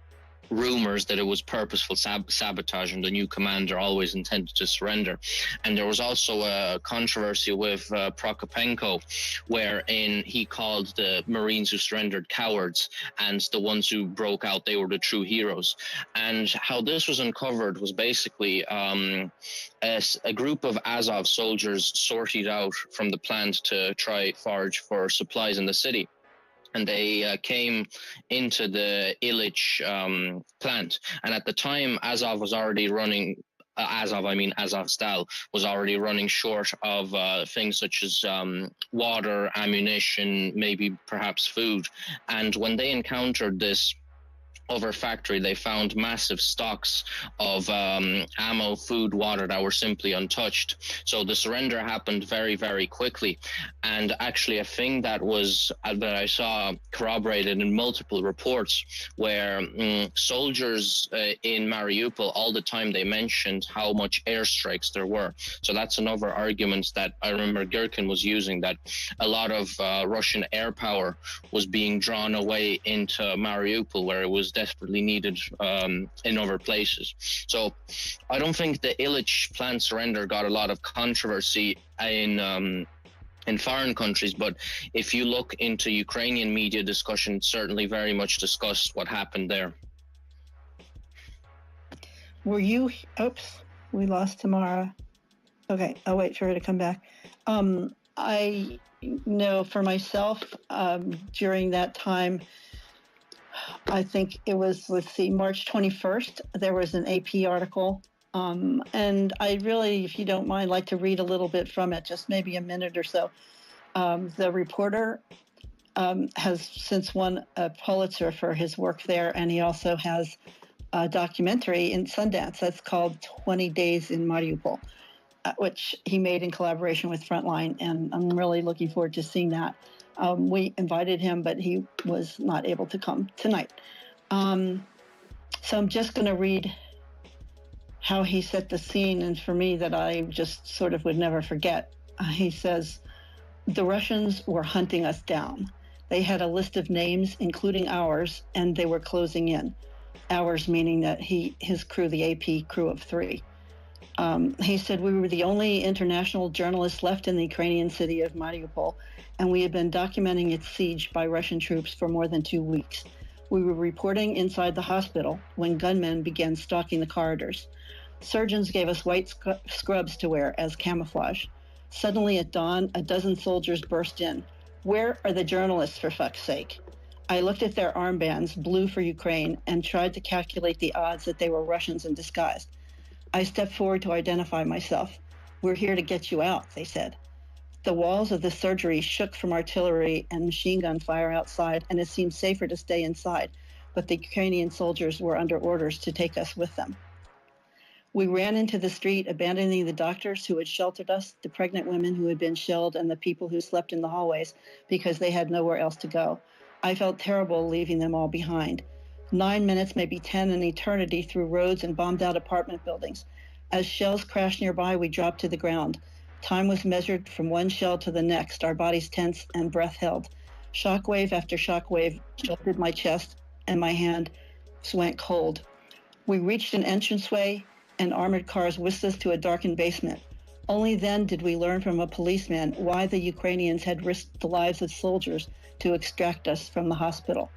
rumors that it was purposeful sabotage, and the new commander always intended to surrender. And there was also a controversy with Protsenko, wherein he called the Marines who surrendered cowards, and the ones who broke out, they were the true heroes. And how this was uncovered was basically a group of Azov soldiers sorted out from the plant to try forage for supplies in the city. And they came into the Illich plant. And at the time, Azov was already running, Azovstal was already running short of things such as water, ammunition, maybe perhaps food. And when they encountered this other factory, they found massive stocks of ammo, food, water that were simply untouched. So the surrender happened very, very quickly. And actually a thing that I saw corroborated in multiple reports, where soldiers in Mariupol, all the time they mentioned how much airstrikes there were. So that's another argument that I remember Gherkin was using, that a lot of Russian air power was being drawn away into Mariupol, where it was desperately needed in other places. So I don't think the Illich plant surrender got a lot of controversy in foreign countries, but if you look into Ukrainian media discussion, it's certainly very much discussed what happened there.
Were you, we lost Tamara. Okay, I'll wait for her to come back. I know for myself, during that time, I think it was, March 21st, there was an AP article. And I really, if you don't mind, like to read a little bit from it, just maybe a minute or so. The reporter has since won a Pulitzer for his work there, and he also has a documentary in Sundance that's called 20 Days in Mariupol, which he made in collaboration with Frontline, and I'm really looking forward to seeing that. We invited him, but he was not able to come tonight. So I'm just going to read how he set the scene, and for me, that I just sort of would never forget. He says, "The Russians were hunting us down. They had a list of names, including ours, and they were closing in." Ours meaning that his crew, the AP crew of 3. He said, "We were the only international journalists left in the Ukrainian city of Mariupol, and we had been documenting its siege by Russian troops for more than 2 weeks. We were reporting inside the hospital when gunmen began stalking the corridors. Surgeons gave us white scrubs to wear as camouflage. Suddenly at dawn, a dozen soldiers burst in. 'Where are the journalists, for fuck's sake?' I looked at their armbands, blue for Ukraine, and tried to calculate the odds that they were Russians in disguise. I stepped forward to identify myself. 'We're here to get you out,' they said. The walls of the surgery shook from artillery and machine gun fire outside, and it seemed safer to stay inside, but the Ukrainian soldiers were under orders to take us with them. We ran into the street, abandoning the doctors who had sheltered us, the pregnant women who had been shelled, and the people who slept in the hallways because they had nowhere else to go. I felt terrible leaving them all behind. 9 minutes, maybe 10, an eternity through roads and bombed-out apartment buildings. As shells crashed nearby, we dropped to the ground. Time was measured from one shell to the next, our bodies tense and breath held. Shockwave after shockwave jolted my chest, and my hand went cold. We reached an entranceway, and armored cars whisked us to a darkened basement. Only then did we learn from a policeman why the Ukrainians had risked the lives of soldiers to extract us from the hospital.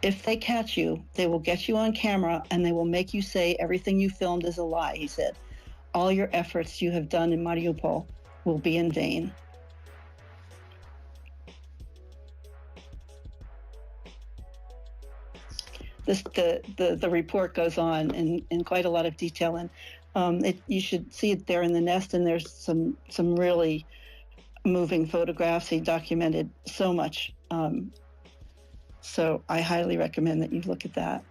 if they catch you, they will get you on camera and they will make you say everything you filmed is a lie, he said. All your efforts you have done in Mariupol will be in vain. The report goes on in quite a lot of detail, and you should see it there in the nest, and there's some really moving photographs. He documented so much. So I highly recommend that you look at that.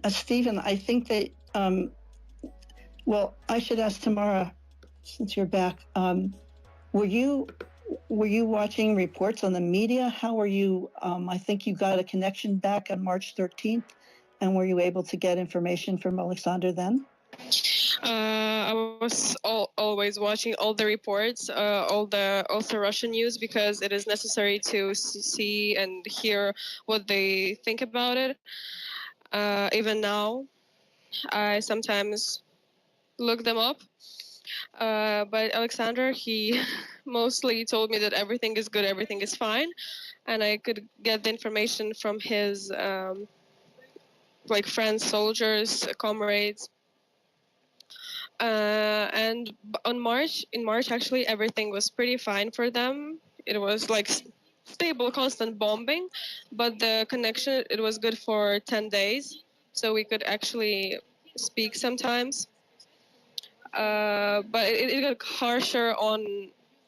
Stephen, I think that, well, I should ask Tamara, since you're back, were you watching reports on the media? How were you, I think you got a connection back on March 13th, and were you able to get information from Alexander then?
I was always watching all the reports, also Russian news, because it is necessary to see and hear what they think about it. Even now, I sometimes look them up. But Alexander, he mostly told me that everything is good, everything is fine, and I could get the information from his like friends, soldiers, comrades. And in March actually everything was pretty fine for them. It was like stable, constant bombing, but the connection, it was good for 10 days, so we could actually speak sometimes. But it got harsher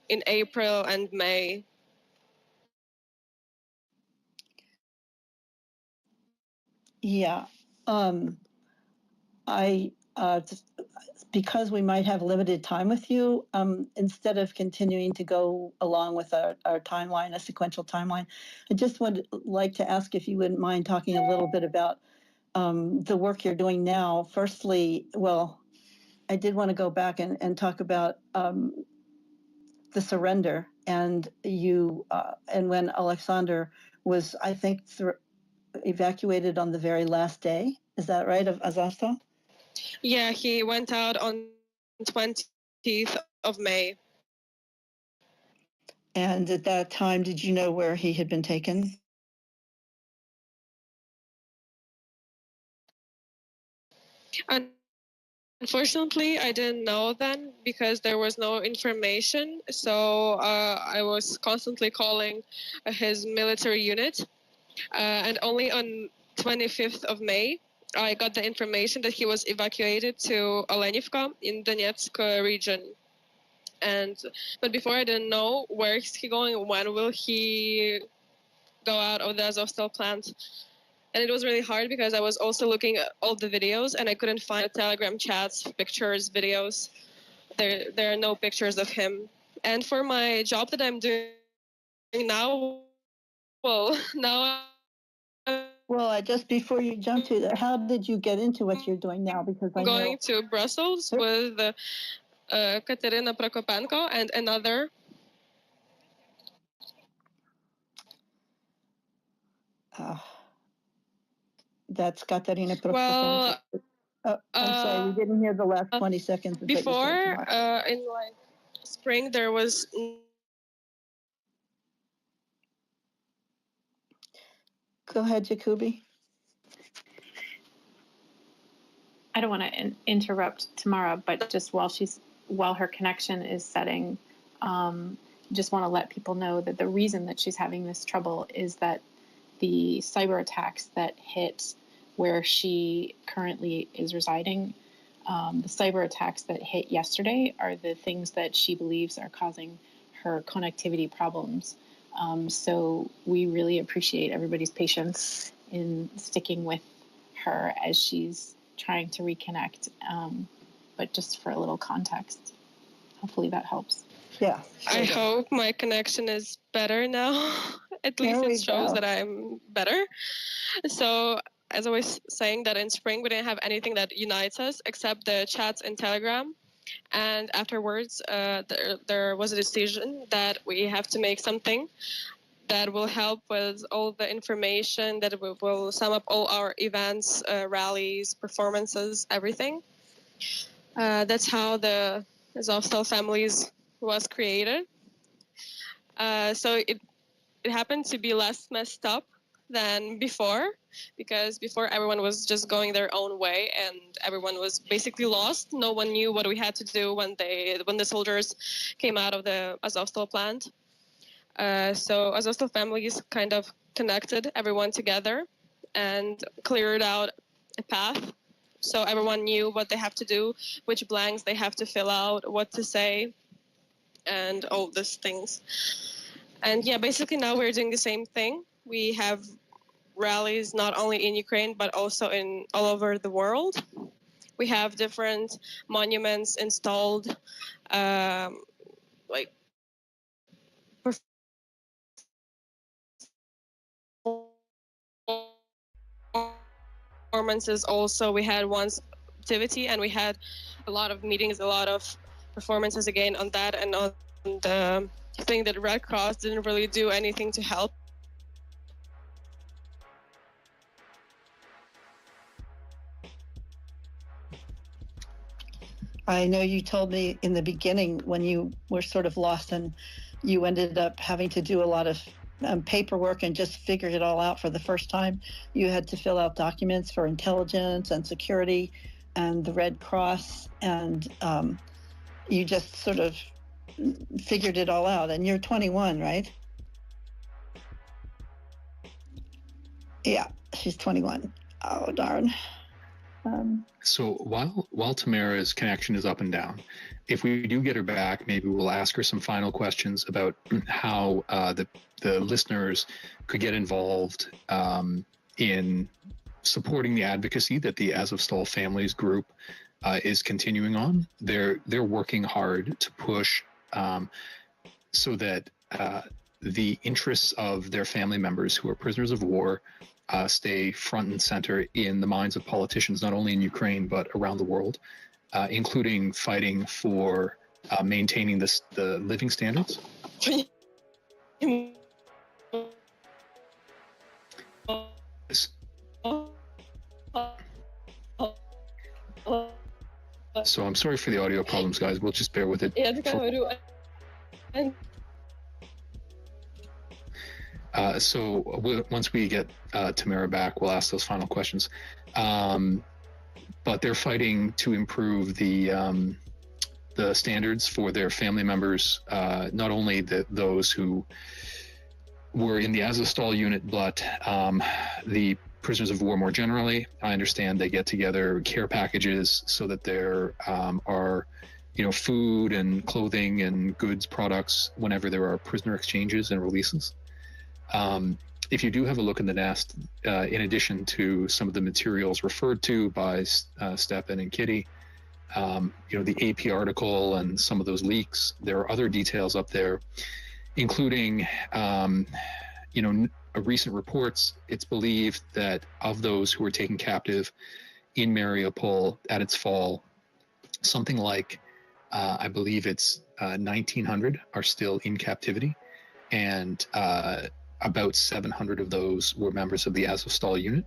in April and May.
Yeah, because we might have limited time with you, instead of continuing to go along with our timeline, a sequential timeline, I just would like to ask if you wouldn't mind talking a little bit about the work you're doing now. Firstly, well, I did want to go back and talk about the surrender, and and when Alexander was, I think, evacuated on the very last day. Is that right, of Azovstal?
Yeah, he went out on 20th of May.
And at that time, did you know where he had been taken?
Unfortunately, I didn't know then because there was no information. So I was constantly calling his military unit. And only on 25th of May, I got the information that he was evacuated to Olenivka in Donetsk region. But before, I didn't know where is he going, when will he go out of the Azovstal plant. And it was really hard because I was also looking at all the videos and I couldn't find Telegram chats, pictures, videos. There are no pictures of him. And for my job that I'm doing now, well, now
Well, just before you jump to that, how did you get into what you're doing now? Because I'm
going to Brussels with Katerina Prokopенko and another.
That's Katerina Prokopenko.
Well,
I'm sorry, we didn't hear the last 20 seconds. Of
before,
what you said,
in like spring, there was.
Go ahead, Jacoby.
I don't want to interrupt Tamara, but just while her connection is setting, just want to let people know that the reason that she's having this trouble is that the cyber attacks that hit where she currently is residing, the cyber attacks that hit yesterday are the things that she believes are causing her connectivity problems. So we really appreciate everybody's patience in sticking with her as she's trying to reconnect. But just for a little context, hopefully that helps.
Yeah.
I hope my connection is better now. At least it shows that I'm better. So, as I was saying, that in spring we didn't have anything that unites us except the chats in Telegram. And afterwards, there was a decision that we have to make something that will help with all the information, that will sum up all our events, rallies, performances, everything. That's how the Azovstal families was created. So it happened to be less messed up than before, because before everyone was just going their own way and everyone was basically lost. No one knew what we had to do when the soldiers came out of the Azovstal plant. So Azovstal families kind of connected everyone together and cleared out a path. So everyone knew what they have to do, which blanks they have to fill out, what to say, and all these things. And yeah, basically now we're doing the same thing. We have rallies not only in Ukraine, but also in all over the world. We have different monuments installed, like performances also. We had one activity and we had a lot of meetings, a lot of performances again on that, and on the thing that Red Cross didn't really do anything to help.
I know you told me in the beginning when you were sort of lost and you ended up having to do a lot of paperwork and just figured it all out for the first time. You had to fill out documents for intelligence and security and the Red Cross, and you just sort of figured it all out. And you're 21, right? Yeah, she's 21. Oh, darn.
So while Tamara's connection is up and down, if we do get her back, maybe we'll ask her some final questions about how the listeners could get involved in supporting the advocacy that the Azovstal Families Group is continuing on. They're working hard to push so that the interests of their family members who are prisoners of war stay front and center in the minds of politicians, not only in Ukraine, but around the world, including fighting for maintaining the living standards. So I'm sorry for the audio problems, guys. We'll just bear with it. So once we get Tamara back, we'll ask those final questions. But they're fighting to improve the standards for their family members, not only those who were in the Azovstal unit, but the prisoners of war more generally. I understand they get together care packages so that there are, food and clothing and goods products whenever there are prisoner exchanges and releases. If you do have a look in the nest, in addition to some of the materials referred to by Stefan and Kitty, the AP article and some of those leaks, there are other details up there, including, recent reports. It's believed that of those who were taken captive in Mariupol at its fall, something like, I believe it's 1,900 are still in captivity, and about 700 of those were members of the Azovstal unit.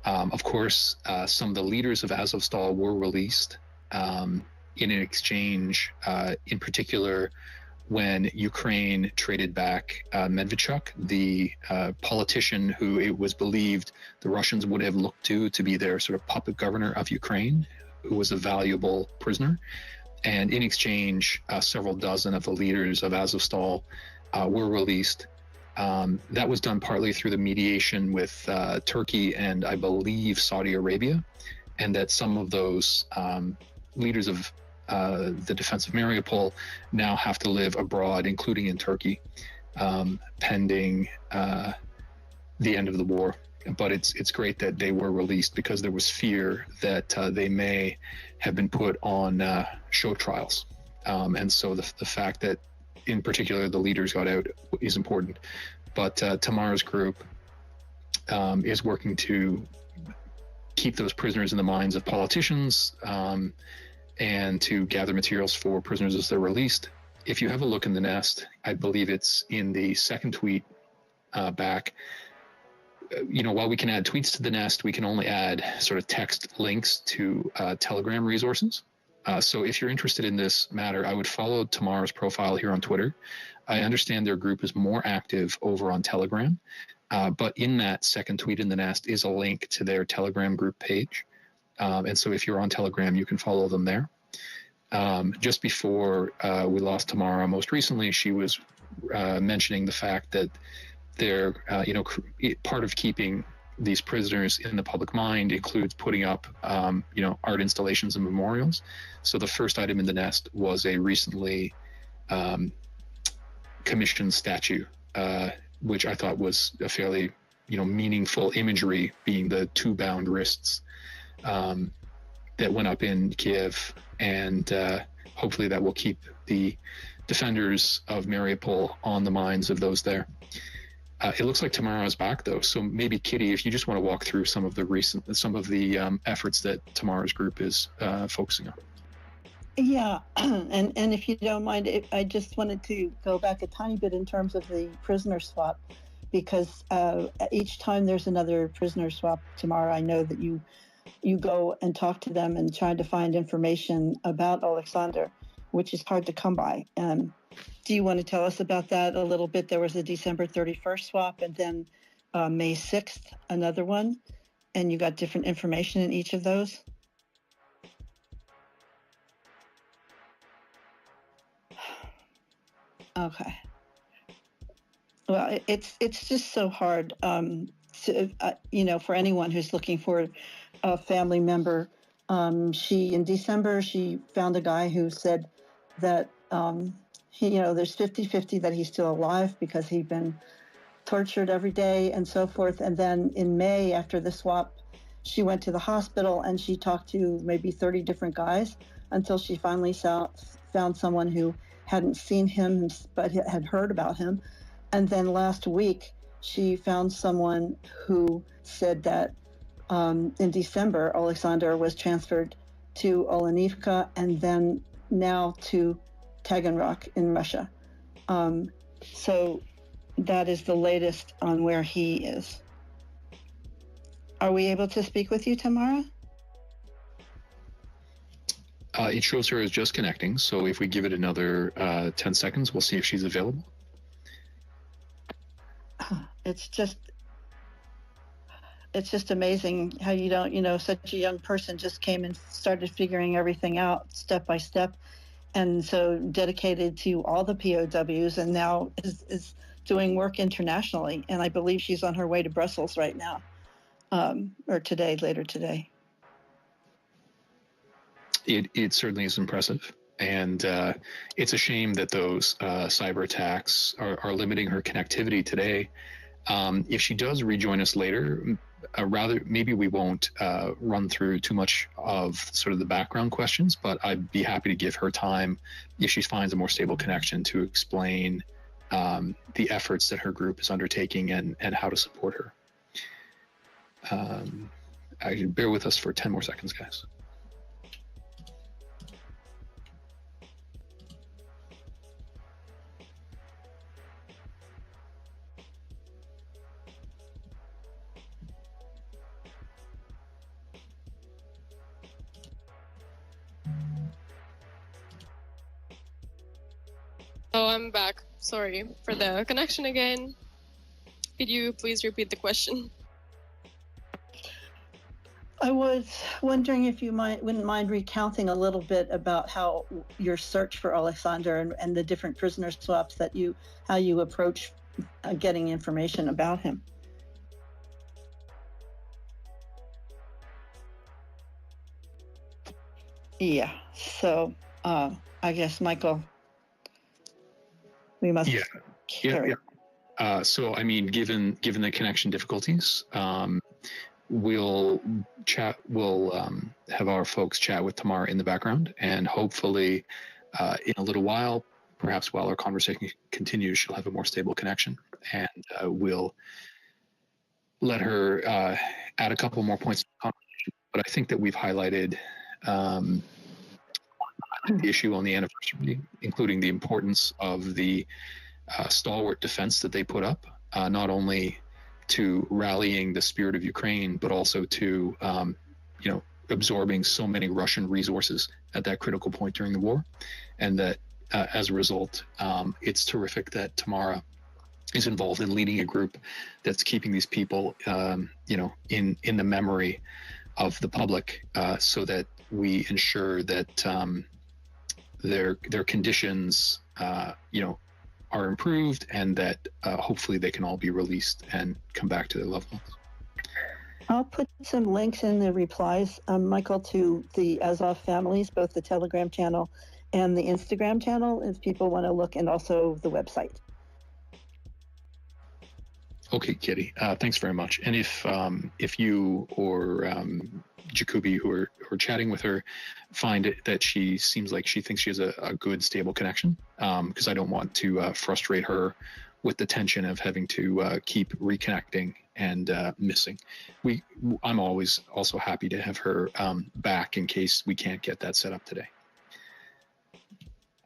Of course, some of the leaders of Azovstal were released in an exchange, in particular, when Ukraine traded back Medvedchuk, the politician who it was believed the Russians would have looked to be their sort of puppet governor of Ukraine, who was a valuable prisoner. And in exchange, several dozen of the leaders of Azovstal were released. That was done partly through the mediation with Turkey and I believe Saudi Arabia, and that some of those leaders of the defense of Mariupol now have to live abroad, including in Turkey, pending the end of the war. But it's great that they were released, because there was fear that they may have been put on show trials. And so the fact that in particular the leaders got out is important. But Tamara's group is working to keep those prisoners in the minds of politicians, and to gather materials for prisoners as they're released. If you have a look in the nest, I believe it's in the second tweet back. While we can add tweets to the nest, we can only add sort of text links to Telegram resources. So if you're interested in this matter, I would follow Tamara's profile here on Twitter. I understand their group is more active over on Telegram. But in that second tweet in the nest is a link to their Telegram group page. And so if you're on Telegram, you can follow them there. Just before we lost Tamara, most recently, she was mentioning the fact that they're, part of keeping these prisoners in the public mind includes putting up, art installations and memorials. So the first item in the nest was a recently commissioned statue, which I thought was a fairly, meaningful imagery, being the two bound wrists that went up in Kiev, and hopefully that will keep the defenders of Mariupol on the minds of those there. It looks like Tamara is back though, so maybe Kitty, if you just want to walk through some of the efforts that Tamara's group is focusing on.
Yeah, and if you don't mind, I just wanted to go back a tiny bit in terms of the prisoner swap, because each time there's another prisoner swap, Tamara, I know that you go and talk to them and try to find information about Alexander, which is hard to come by. Do you want to tell us about that a little bit? There was a December 31st swap, and then May 6th, another one, and you got different information in each of those? Okay. Well, it's just so hard, for anyone who's looking for a family member. In December, she found a guy who said that there's 50-50 that he's still alive because he'd been tortured every day and so forth. And then in May, after the swap, she went to the hospital and she talked to maybe 30 different guys until she finally found someone who hadn't seen him but had heard about him. And then last week, she found someone who said that in December, Alexander was transferred to Olenivka and then now to Taganrog in Russia. So that is the latest on where he is. Are we able to speak with you, Tamara?
It shows her as just connecting, so if we give it another 10 seconds, we'll see if she's available.
It's just amazing how you don't, such a young person just came and started figuring everything out step by step, and so dedicated to all the POWs, and now is doing work internationally. And I believe she's on her way to Brussels right now, or later today.
It certainly is impressive, and it's a shame that those cyber attacks are limiting her connectivity today. If she does rejoin us later, maybe we won't run through too much of sort of the background questions, but I'd be happy to give her time if she finds a more stable connection to explain the efforts that her group is undertaking and how to support her. Bear with us for 10 more seconds, guys.
Oh, I'm back. Sorry for the connection again. Could you please repeat the question?
I was wondering if you wouldn't mind recounting a little bit about how your search for Alexander and the different prisoner swaps how you approach getting information about him. Yeah. So I guess Michael, we must carry.
Yeah. So I mean, given the connection difficulties, we'll have our folks chat with Tamara in the background, and hopefully in a little while, perhaps while our conversation continues, she'll have a more stable connection, and we'll let her add a couple more points to the conversation. But I think that we've highlighted the issue on the anniversary, including the importance of the stalwart defense that they put up, not only to rallying the spirit of Ukraine, but also to, absorbing so many Russian resources at that critical point during the war. And that as a result, it's terrific that Tamara is involved in leading a group that's keeping these people, in the memory of the public, so that we ensure that their conditions, are improved, and that hopefully they can all be released and come back to their loved ones.
I'll put some links in the replies, Michael, to the Azov families, both the Telegram channel and the Instagram channel, if people want to look, and also the website.
Okay, Kitty. Thanks very much. And if you or Jacoby, who are chatting with her, find it that she seems like she thinks she has a good, stable connection, because I don't want to frustrate her with the tension of having to keep reconnecting and missing. I'm always also happy to have her back in case we can't get that set up today.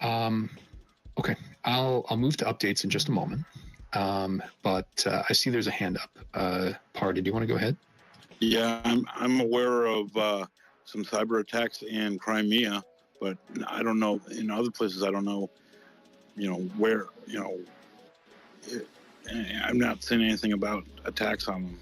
Okay, I'll move to updates in just a moment. But I see there's a hand up. Par, did you want to go ahead?
Yeah, I'm aware of some cyber attacks in Crimea, but I don't know in other places. I don't know, where. I'm not seeing anything about attacks on them.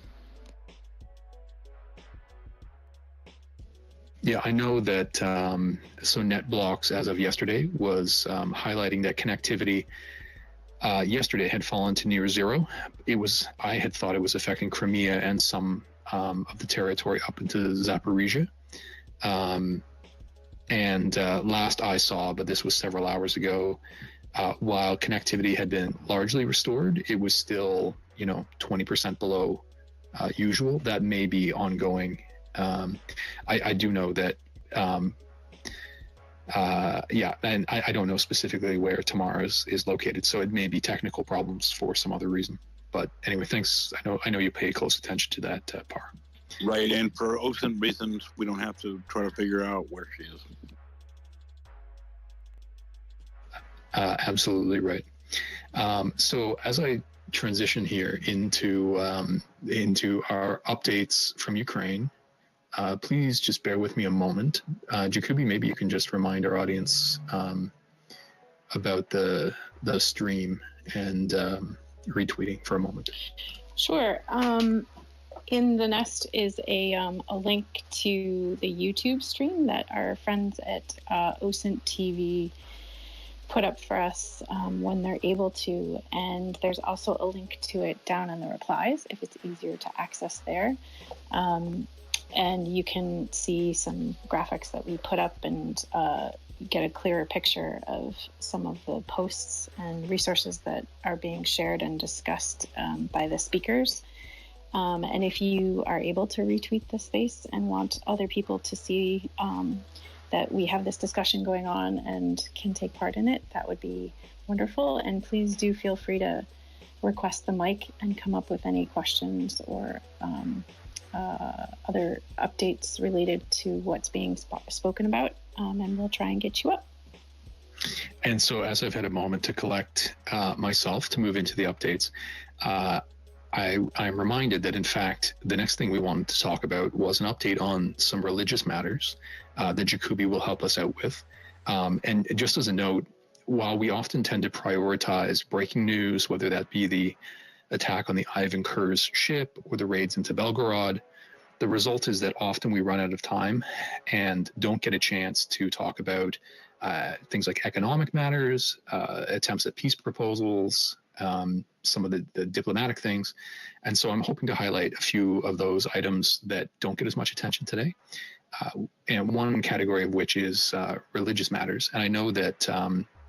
Yeah, I know that. So NetBlocks, as of yesterday, was highlighting that connectivity. Yesterday had fallen to near zero. I had thought it was affecting Crimea and some of the territory up into Zaporizhia. And last I saw, but this was several hours ago, while connectivity had been largely restored, it was still, 20% below usual. That may be ongoing. I do know that. And I don't know specifically where Tamara is located, so it may be technical problems for some other reason. But anyway, thanks. I know you pay close attention to that, Par.
Right, and for OSINT reasons, we don't have to try to figure out where she is.
Absolutely right. So as I transition here into our updates from Ukraine. Please just bear with me a moment. Jacoby, maybe you can just remind our audience about the stream and retweeting for a moment.
Sure. In the Nest is a link to the YouTube stream that our friends at OSINT-TV put up for us when they're able to. And there's also a link to it down in the replies if it's easier to access there. And you can see some graphics that we put up and get a clearer picture of some of the posts and resources that are being shared and discussed by the speakers. And if you are able to retweet the space and want other people to see that we have this discussion going on and can take part in it, that would be wonderful. And please do feel free to request the mic and come up with any questions or other updates related to what's being spoken about, and we'll try and get you up.
And so as I've had a moment to collect myself to move into the updates, I'm reminded that, in fact, the next thing we wanted to talk about was an update on some religious matters that Jacoby will help us out with. And just as a note, while we often tend to prioritize breaking news, whether that be the attack on the Ivan Kur's ship or the raids into Belgorod, the result is that often we run out of time and don't get a chance to talk about things like economic matters, attempts at peace proposals, some of the diplomatic things. And so I'm hoping to highlight a few of those items that don't get as much attention today. And one category of which is religious matters. And I know that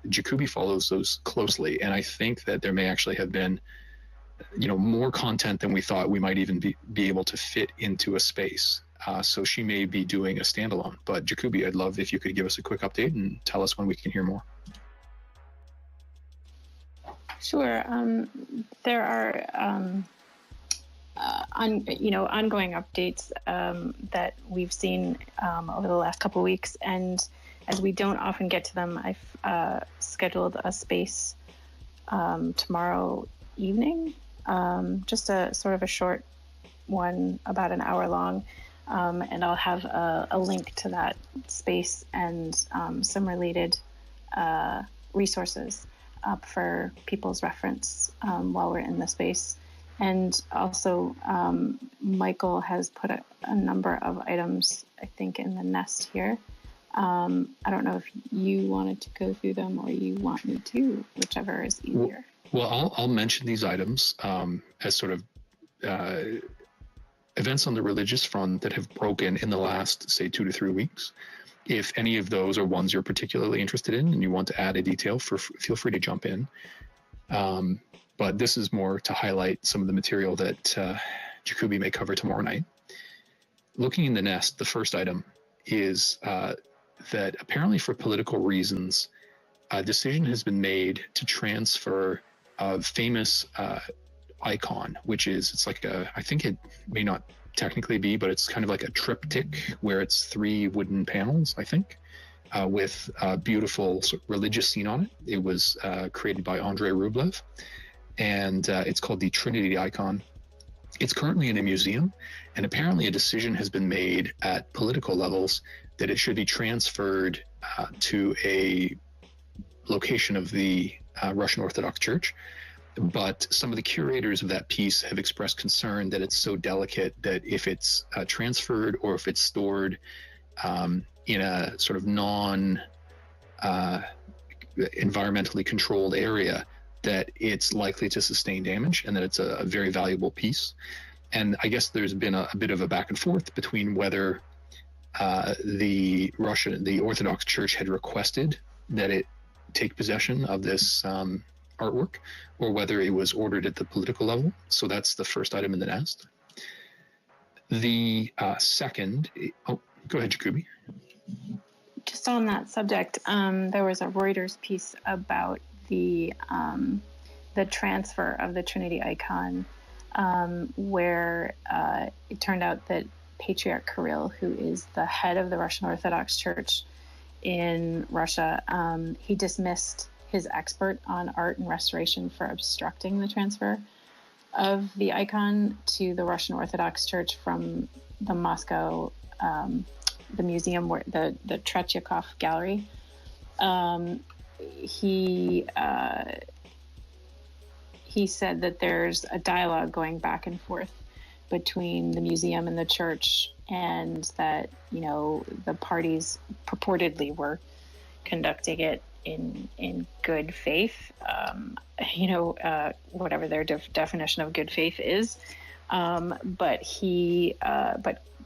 Jacoby follows those closely. And I think that there may actually have been more content than we thought we might even be able to fit into a space. So she may be doing a standalone. But Jacoby, I'd love if you could give us a quick update and tell us when we can hear more.
Sure. There are ongoing updates that we've seen over the last couple of weeks, and as we don't often get to them, I've scheduled a space tomorrow evening, just a sort of a short one, about an hour long, and I'll have a link to that space and some related resources. up for people's reference while we're in the space. And also, Michael has put a number of items, I think, in the nest here. I don't know if you wanted to go through them or you want me to, whichever is easier.
Well, I'll mention these items as sort of events on the religious front that have broken in the last, say, 2 to 3 weeks. If any of those are ones you're particularly interested in and you want to add a detail, feel free to jump in. But this is more to highlight some of the material that Jacoby may cover tomorrow night. Looking in the nest, the first item is that apparently for political reasons, a decision has been made to transfer a famous icon, which is, it's like I think it may not technically be, but it's kind of like a triptych where it's 3 wooden panels, I think, with a beautiful sort of religious scene on it. It was created by Andrei Rublev, and it's called the Trinity icon. It's currently in a museum, and apparently a decision has been made at political levels that it should be transferred to a location of the Russian Orthodox Church. But some of the curators of that piece have expressed concern that it's so delicate that if it's transferred or if it's stored in a sort of non-environmentally controlled area, that it's likely to sustain damage and that it's a very valuable piece. And I guess there's been a bit of a back and forth between whether the Orthodox Church had requested that it take possession of this artwork, or whether it was ordered at the political level. So that's the first item in the nest. The second, go ahead, Jacoby.
Just on that subject, there was a Reuters piece about the transfer of the Trinity icon, where it turned out that Patriarch Kirill, who is the head of the Russian Orthodox Church in Russia, he dismissed his expert on art and restoration for obstructing the transfer of the icon to the Russian Orthodox Church from the Moscow, the museum, where the Tretyakov Gallery. He said that there's a dialogue going back and forth between the museum and the church, and that, you know, the parties purportedly were conducting it in good faith, whatever their definition of good faith is. But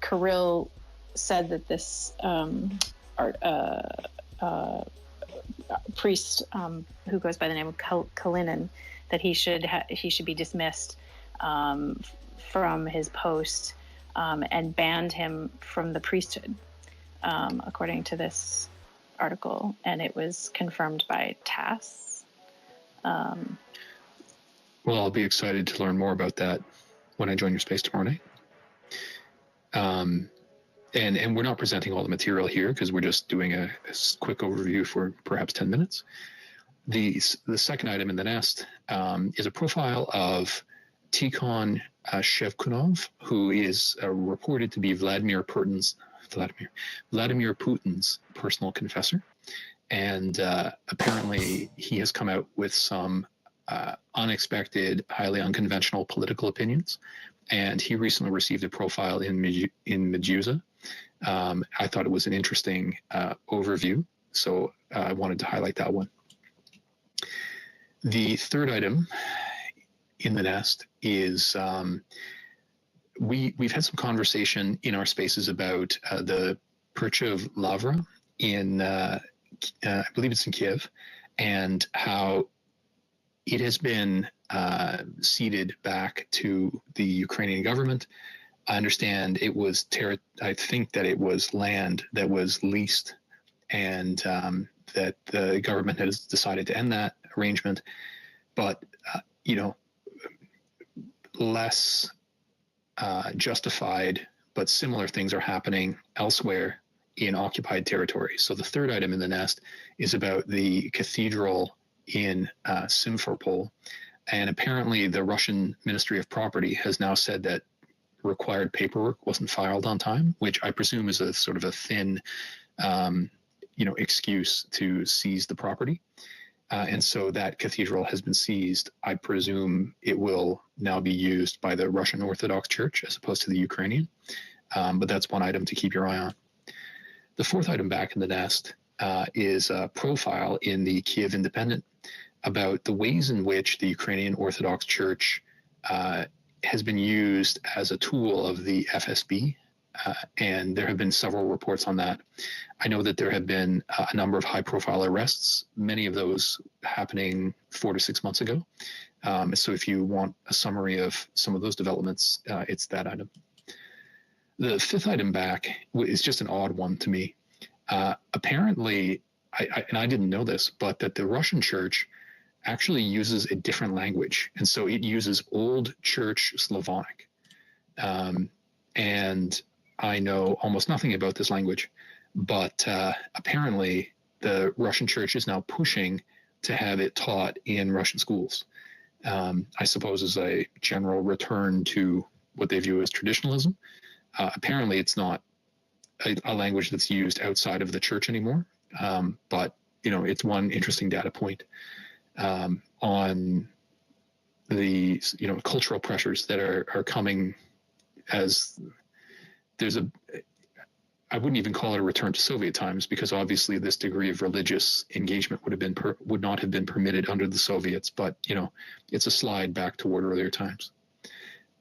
Kirill said that this priest who goes by the name of Kalinin, that he should be dismissed from his post and banned him from the priesthood, according to this article, and it was confirmed by TASS.
Well, I'll be excited to learn more about that when I join your space tomorrow night. And we're not presenting all the material here because we're just doing a quick overview for perhaps 10 minutes. The second item in the nest is a profile of Tikhon Shevkunov, who is reported to be Vladimir Putin's personal confessor. And apparently he has come out with some unexpected, highly unconventional political opinions. And he recently received a profile in Medusa. I thought it was an interesting overview, so I wanted to highlight that one. The third item in the nest is we've had some conversation in our spaces about the Percha of Lavra in, I believe it's in Kiev, and how it has been ceded back to the Ukrainian government. I understand it was I think that it was land that was leased, and that the government has decided to end that arrangement. But less justified, but similar things are happening elsewhere in occupied territory. So the third item in the nest is about the cathedral in Simferopol, and apparently the Russian Ministry of Property has now said that required paperwork wasn't filed on time, which I presume is a sort of a thin, excuse to seize the property. And so that cathedral has been seized. I presume it will now be used by the Russian Orthodox Church as opposed to the Ukrainian. But that's one item to keep your eye on. The fourth item back in the nest is a profile in the Kiev Independent about the ways in which the Ukrainian Orthodox Church has been used as a tool of the FSB. And there have been several reports on that. I know that there have been a number of high-profile arrests, many of those happening 4 to 6 months ago. So if you want a summary of some of those developments, it's that item. The fifth item back is just an odd one to me. Apparently, and I didn't know this, but that the Russian church actually uses a different language. And so it uses Old Church Slavonic. And I know almost nothing about this language, but apparently the Russian church is now pushing to have it taught in Russian schools. I suppose as a general return to what they view as traditionalism. Apparently it's not a language that's used outside of the church anymore, but it's one interesting data point on the cultural pressures that are coming as there's I wouldn't even call it a return to Soviet times, because obviously this degree of religious engagement would not have been permitted under the Soviets, but it's a slide back toward earlier times.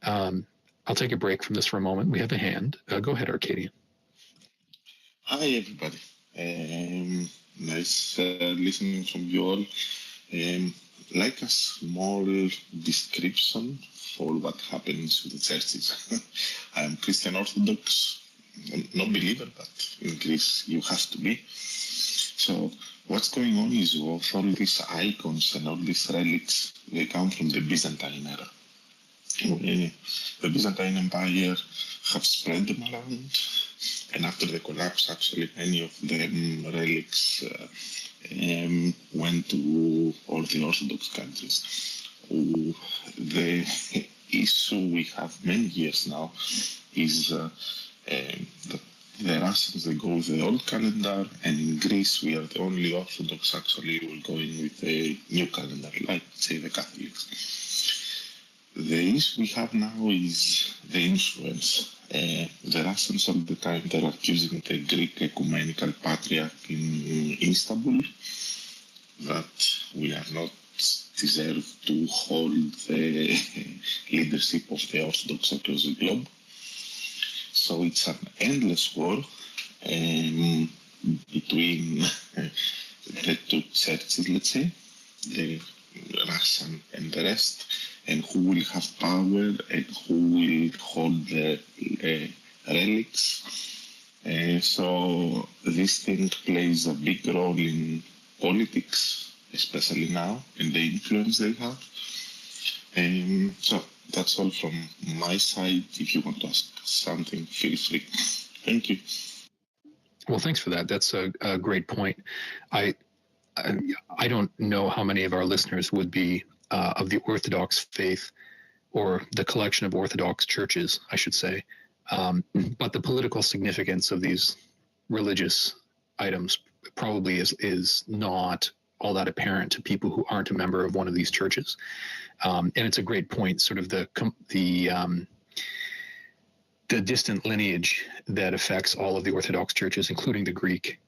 I'll take a break from this for a moment. We have a hand. Go ahead, Arcadian.
Hi, everybody. Nice listening from you all. Like a small description for what happens with the churches. I am Christian Orthodox, not believer, but in Greece you have to be. So what's going on is all these icons and all these relics, they come from the Byzantine era. The Byzantine Empire have spread them around, and after the collapse, actually, many of them relics went to all the Orthodox countries. The issue we have many years now is that the Russians, they go with the old calendar, and in Greece, we are the only Orthodox actually who are going with a new calendar, like, say, the Catholics. The issue we have now is the influence. The Russians all the time, they're accusing the Greek ecumenical patriarch in Istanbul that we are not deserved to hold the leadership of the Orthodox across the globe. So it's an endless war between the two churches, let's say, the Russian and the rest, and who will have power and who will hold the relics. So this thing plays a big role in politics, especially now, and the influence they have. So that's all from my side. If you want to ask something, feel free. Thank you.
Well, thanks for that. That's a great point. I don't know how many of our listeners would be of the Orthodox faith, or the collection of Orthodox churches, I should say. But the political significance of these religious items probably is not all that apparent to people who aren't a member of one of these churches. And it's a great point, sort of the distant lineage that affects all of the Orthodox churches, including the Greek.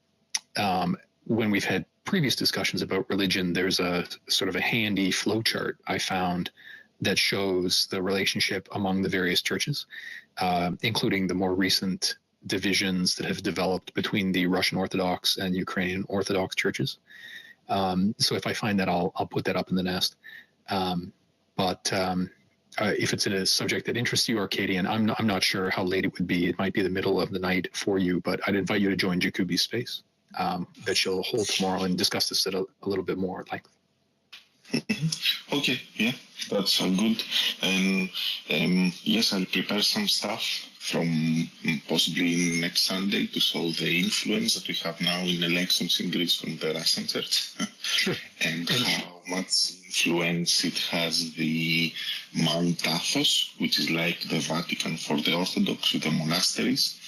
When we've had previous discussions about religion, there's a sort of a handy flowchart I found that shows the relationship among the various churches, including the more recent divisions that have developed between the Russian Orthodox and Ukrainian Orthodox churches. So if I find that, I'll put that up in the nest. But if it's a subject that interests you, Arcadian, I'm not sure how late it would be. It might be the middle of the night for you, but I'd invite you to join Jacobi's space that she'll hold tomorrow and discuss this at a little bit more at length.
Okay, yeah, that's all good. And yes, I'll prepare some stuff from possibly next Sunday to show the influence that we have now in elections in Greece from the Russian Church.
Sure.
And how much influence it has the Mount Athos, which is like the Vatican for the Orthodox with the monasteries,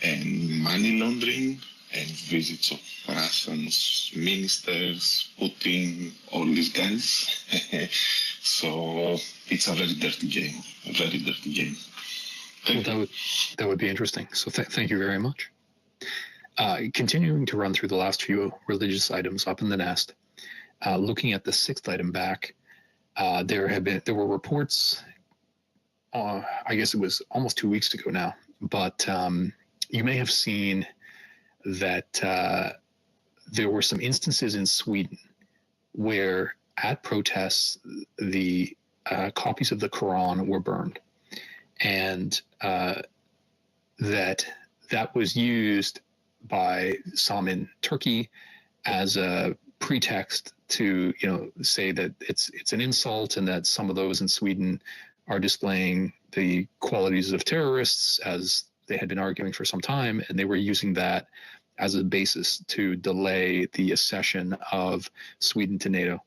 and money laundering, and visits of Russians, ministers, Putin, all these guys. So it's a very dirty game, a very dirty game.
Well, that would be interesting. So thank you very much. Continuing to run through the last few religious items up in the nest, looking at the sixth item back, there were reports. I guess it was almost 2 weeks ago now, but you may have seen that there were some instances in Sweden where at protests the copies of the Quran were burned, and that was used by some in Turkey as a pretext to say that it's an insult, and that some of those in Sweden are displaying the qualities of terrorists, as they had been arguing for some time, and they were using that as a basis to delay the accession of Sweden to NATO.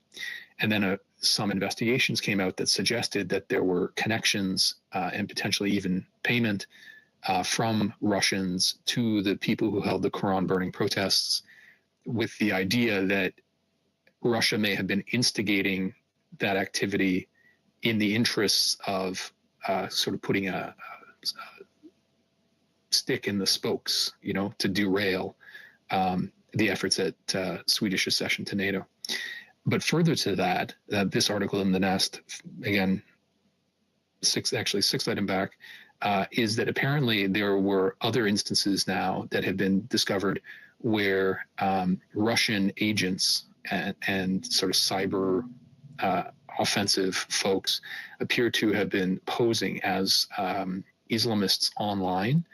And then some investigations came out that suggested that there were connections and potentially even payment from Russians to the people who held the Quran burning protests, with the idea that Russia may have been instigating that activity in the interests of sort of putting a stick in the spokes, to derail the efforts at Swedish accession to NATO. But further to that, this article in the Nest, again, sixth item back, is that apparently there were other instances now that have been discovered where Russian agents and sort of cyber offensive folks appear to have been posing as Islamists online,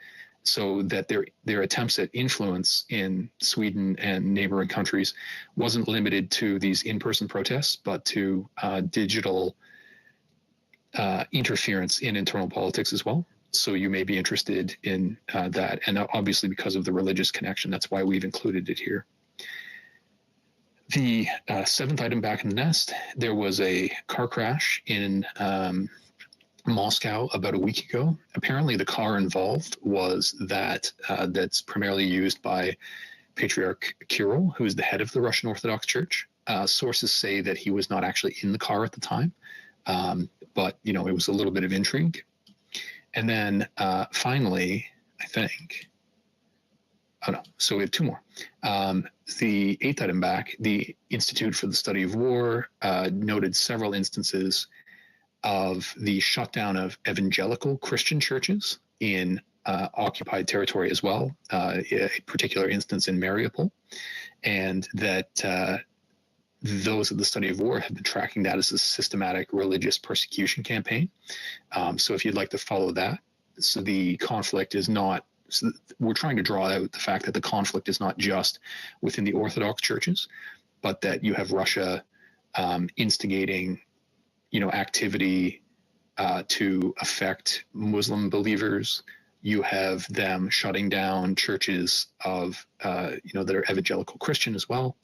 so that their attempts at influence in Sweden and neighboring countries wasn't limited to these in-person protests, but to digital interference in internal politics as well. So you may be interested in that. And obviously, because of the religious connection, that's why we've included it here. The seventh item back in the nest, there was a car crash in Moscow about a week ago. Apparently, the car involved was that's primarily used by Patriarch Kirill, who is the head of the Russian Orthodox Church. Sources say that he was not actually in the car at the time, but it was a little bit of intrigue. And then finally, I think, so we have two more. The eighth item back, the Institute for the Study of War noted several instances of the shutdown of evangelical Christian churches in occupied territory as well, a particular instance in Mariupol, and that those of the Study of War have been tracking that as a systematic religious persecution campaign. So if you'd like to follow that, so the conflict is not, so we're trying to draw out the fact that the conflict is not just within the Orthodox churches, but that you have Russia instigating activity to affect Muslim believers. You have them shutting down churches of that are evangelical Christian as well.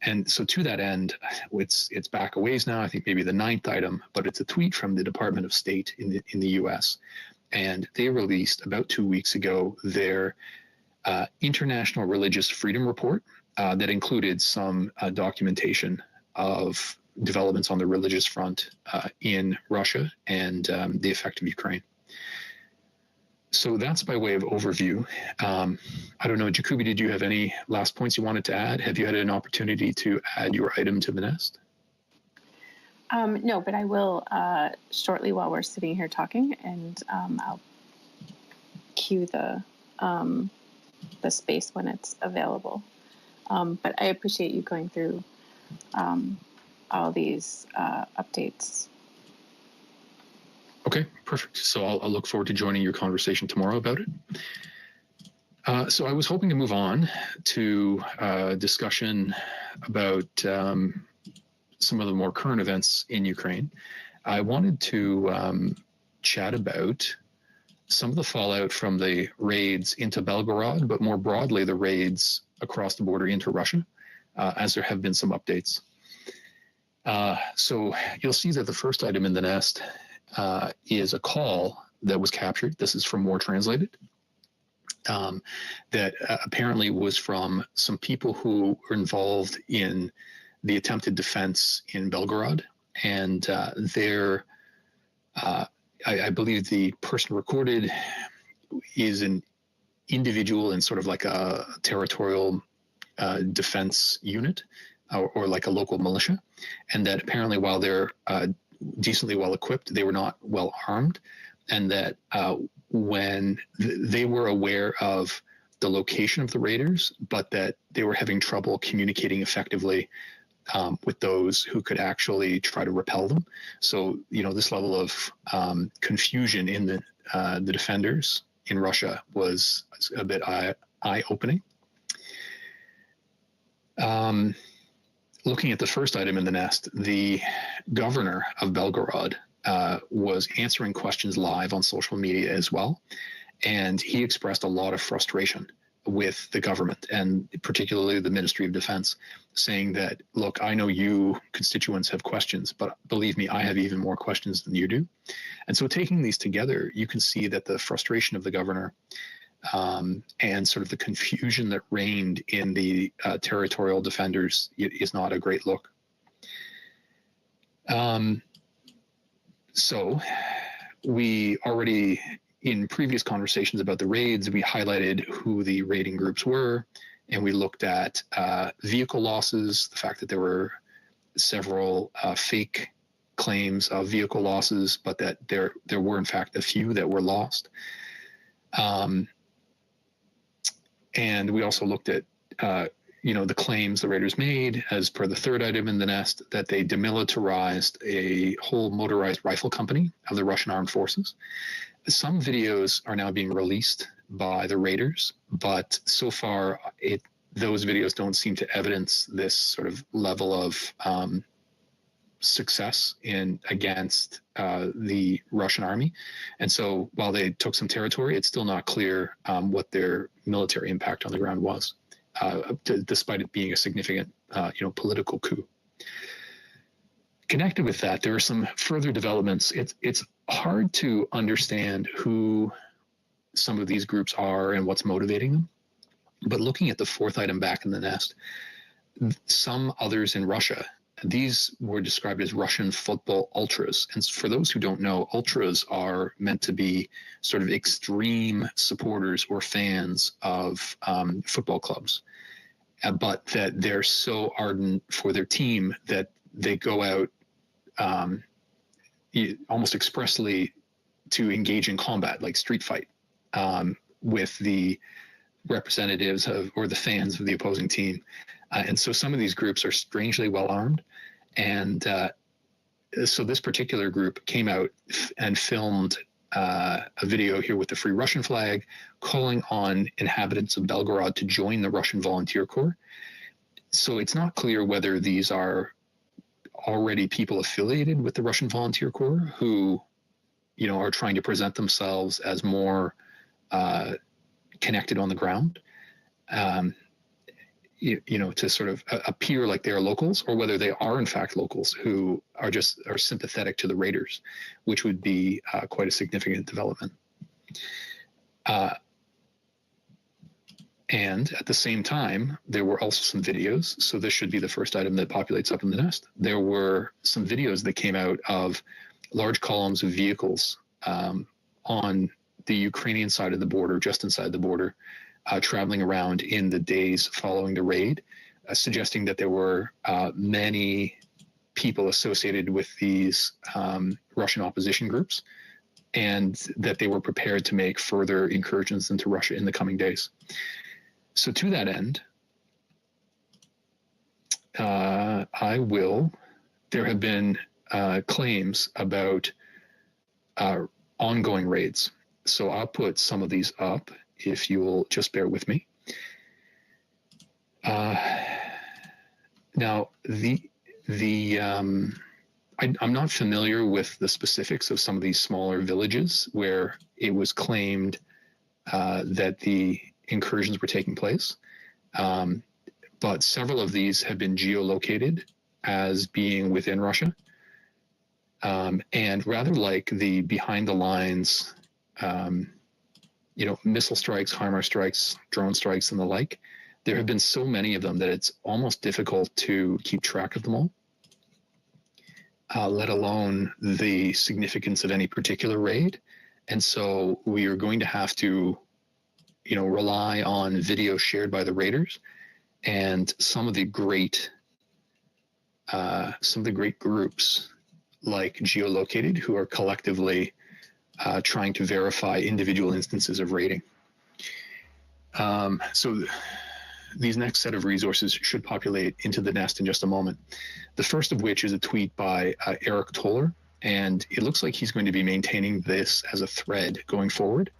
And so to that end, it's back a ways now, I think maybe the ninth item, but it's a tweet from the Department of State in the US. And they released about 2 weeks ago their International Religious Freedom Report that included some documentation of developments on the religious front in Russia and the effect of Ukraine. So that's by way of overview. I don't know, Jacoby, did you have any last points you wanted to add? Have you had an opportunity to add your item to the nest?
No, but I will shortly while we're sitting here talking, and I'll cue the space when it's available. But I appreciate you going through all these updates.
Okay, perfect. So I'll look forward to joining your conversation tomorrow about it. So I was hoping to move on to discussion about some of the more current events in Ukraine. I wanted to chat about some of the fallout from the raids into Belgorod, but more broadly, the raids across the border into Russia, as there have been some updates. So you'll see that the first item in the nest is a call that was captured. This is from War Translated. that apparently was from some people who were involved in the attempted defense in Belgorod. And I believe the person recorded is an individual in sort of like a territorial defense unit or like a local militia. And that apparently while they're decently well equipped, they were not well armed. And that when they were aware of the location of the raiders, but that they were having trouble communicating effectively with those who could actually try to repel them. So, this level of confusion in the defenders in Russia was a bit eye-opening. Looking at the first item in the nest, the governor of Belgorod was answering questions live on social media as well. And he expressed a lot of frustration with the government and particularly the Ministry of Defense, saying that, look, I know you constituents have questions, but believe me, I have even more questions than you do. And so taking these together, you can see that the frustration of the governor and sort of the confusion that reigned in the territorial defenders is not a great look. So we already, in previous conversations about the raids, we highlighted who the raiding groups were, and we looked at vehicle losses, the fact that there were several fake claims of vehicle losses, but that there were in fact a few that were lost. And we also looked at, the claims the raiders made, as per the third item in the nest, that they demilitarized a whole motorized rifle company of the Russian armed forces. Some videos are now being released by the raiders, but so far those videos don't seem to evidence this sort of level of success against the Russian army. And so while they took some territory, it's still not clear what their military impact on the ground was, despite it being a significant political coup. Connected with that, there are some further developments. It's hard to understand who some of these groups are and what's motivating them. But looking at the fourth item back in the nest, some others in Russia, these were described as Russian football ultras. And for those who don't know, ultras are meant to be sort of extreme supporters or fans of football clubs, but that they're so ardent for their team that they go out almost expressly to engage in combat, like street fight, with the representatives or the fans of the opposing team. And so some of these groups are strangely well armed. And so this particular group came out and filmed a video here with the Free Russian flag, calling on inhabitants of Belgorod to join the Russian Volunteer Corps. So it's not clear whether these are already people affiliated with the Russian Volunteer Corps who, are trying to present themselves as more connected on the ground, to sort of appear like they are locals, or whether they are in fact locals who are sympathetic to the raiders, which would be quite a significant development. And at the same time, there were also some videos. So this should be the first item that populates up in the nest. There were some videos that came out of large columns of vehicles on the Ukrainian side of the border, just inside the border, traveling around in the days following the raid, suggesting that there were many people associated with these Russian opposition groups, and that they were prepared to make further incursions into Russia in the coming days. So to that end, there have been claims about ongoing raids. So I'll put some of these up if you will just bear with me. Now, I'm not familiar with the specifics of some of these smaller villages where it was claimed that the incursions were taking place. But several of these have been geolocated as being within Russia. And rather like the behind the lines missile strikes, HIMARS strikes, drone strikes, and the like. There have been so many of them that it's almost difficult to keep track of them all, let alone the significance of any particular raid. And so we are going to have to, rely on video shared by the raiders and some of the great groups like Geo-Located, who are collectively trying to verify individual instances of raiding. So these next set of resources should populate into the nest in just a moment. The first of which is a tweet by Eric Toller, and it looks like he's going to be maintaining this as a thread going forward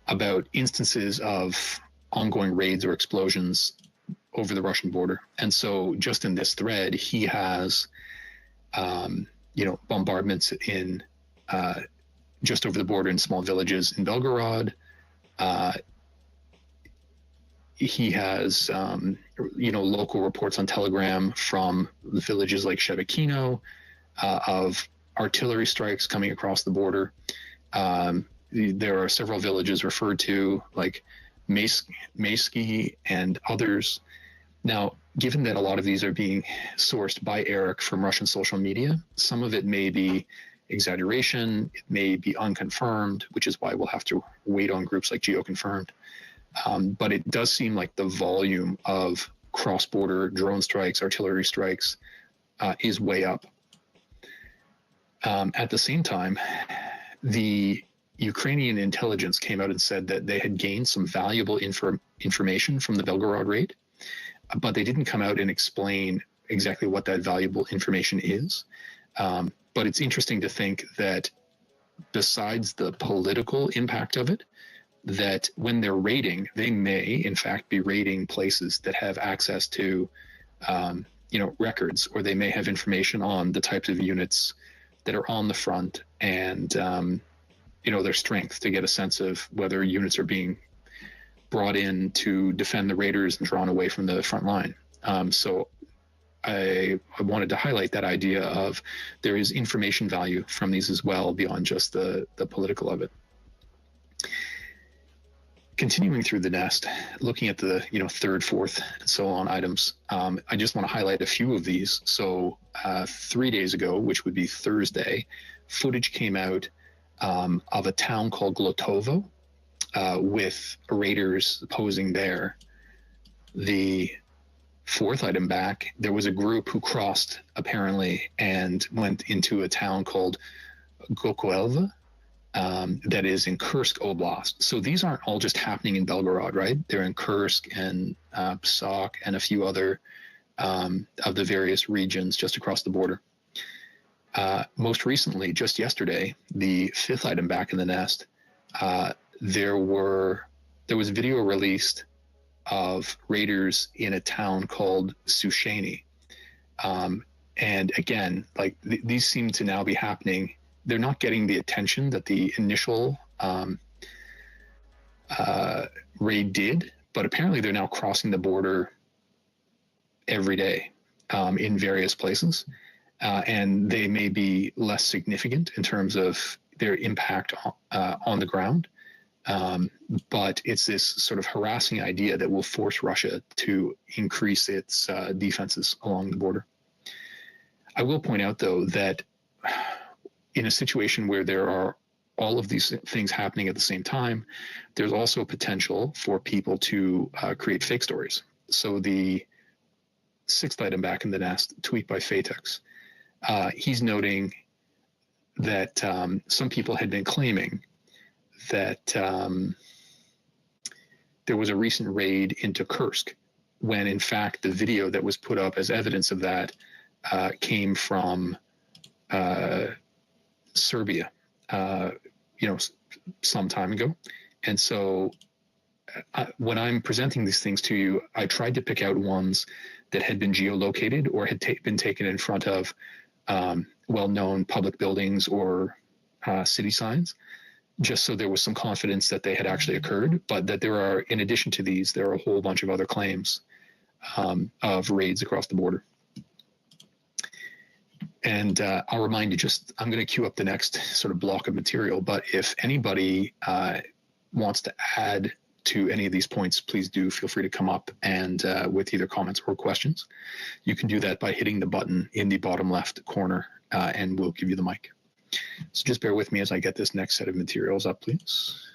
about instances of ongoing raids or explosions over the Russian border. And so just in this thread, he has, bombardments in just over the border in small villages in Belgorod. He has, local reports on Telegram from the villages like Shebekino of artillery strikes coming across the border. There are several villages referred to like Maysky and others. Now, given that a lot of these are being sourced by Eric from Russian social media, some of it may be exaggeration, it may be unconfirmed, which is why we'll have to wait on groups like GeoConfirmed. But it does seem like the volume of cross-border drone strikes, artillery strikes is way up. At the same time, the Ukrainian intelligence came out and said that they had gained some valuable information from the Belgorod raid, but they didn't come out and explain exactly what that valuable information is. But it's interesting to think that besides the political impact of it, that when they're raiding, they may in fact be raiding places that have access to, records, or they may have information on the types of units that are on the front and, their strength, to get a sense of whether units are being brought in to defend the raiders and drawn away from the front line. So I wanted to highlight that idea of there is information value from these as well, beyond just the political of it. Continuing through the nest, looking at the third, fourth, and so on items, I just want to highlight a few of these. So 3 days ago, which would be Thursday, footage came out of a town called Glotovo with raiders posing there. The fourth item back, there was a group who crossed apparently and went into a town called Gokoelva. That is in Kursk Oblast. So these aren't all just happening in Belgorod, right? They're in Kursk and Pskov and a few other of the various regions just across the border. Most recently, just yesterday, the fifth item back in the nest, there was video released of raiders in a town called Sushani. And again, like these seem to now be happening. They're not getting the attention that the initial raid did, but apparently they're now crossing the border every day in various places. And they may be less significant in terms of their impact on the ground. But it's this sort of harassing idea that will force Russia to increase its defenses along the border. I will point out, though, that in a situation where there are all of these things happening at the same time, there's also potential for people to create fake stories. So the sixth item back in the nest, tweet by Fatex, he's noting that some people had been claiming that there was a recent raid into Kursk, when in fact the video that was put up as evidence of that came from Serbia, some time ago. And so when I'm presenting these things to you, I tried to pick out ones that had been geolocated or had been taken in front of well-known public buildings or city signs, just so there was some confidence that they had actually occurred, but that there are, in addition to these, there are a whole bunch of other claims of raids across the border. And I'll remind you, I'm going to queue up the next sort of block of material, but if anybody wants to add to any of these points, please do feel free to come up and with either comments or questions. You can do that by hitting the button in the bottom left corner and we'll give you the mic. So just bear with me as I get this next set of materials up, please.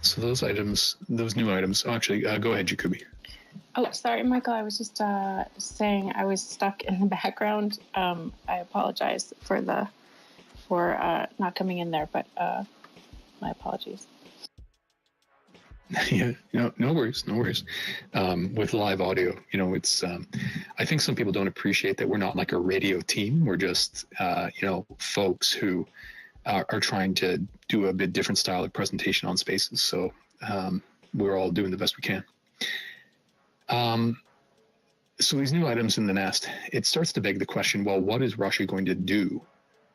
So those items, those new items, actually, go ahead, Jacoby.
Oh, sorry, Michael. I was just saying I was stuck in the background. I apologize for not coming in there, but my apologies.
Yeah, no worries, no worries. With live audio, it's, I think some people don't appreciate that we're not like a radio team. We're just, folks who are trying to do a bit different style of presentation on Spaces. So we're all doing the best we can. So these new items in the nest, it starts to beg the question, well, what is Russia going to do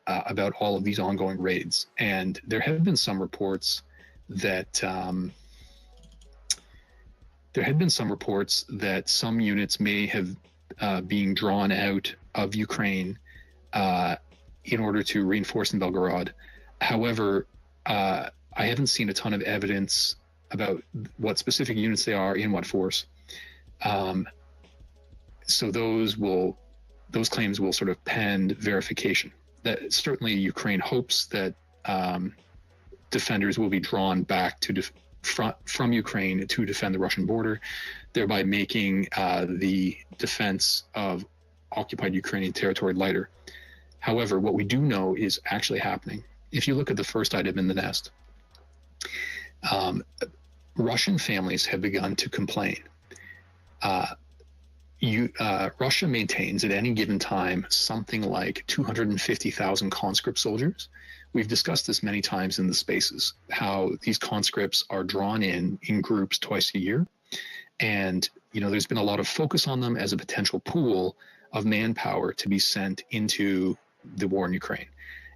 about all of these ongoing raids? And there have been some reports that some units may have being drawn out of Ukraine in order to reinforce in Belgorod. However, I haven't seen a ton of evidence about what specific units they are in what force. So those claims will sort of pend verification. That certainly Ukraine hopes that defenders will be drawn back to from Ukraine to defend the Russian border, thereby making the defense of occupied Ukrainian territory lighter. However, what we do know is actually happening. If you look at the first item in the nest, Russian families have begun to complain. Russia maintains at any given time something like 250,000 conscript soldiers. We've discussed this many times in the Spaces, how these conscripts are drawn in groups twice a year. And, there's been a lot of focus on them as a potential pool of manpower to be sent into the war in Ukraine.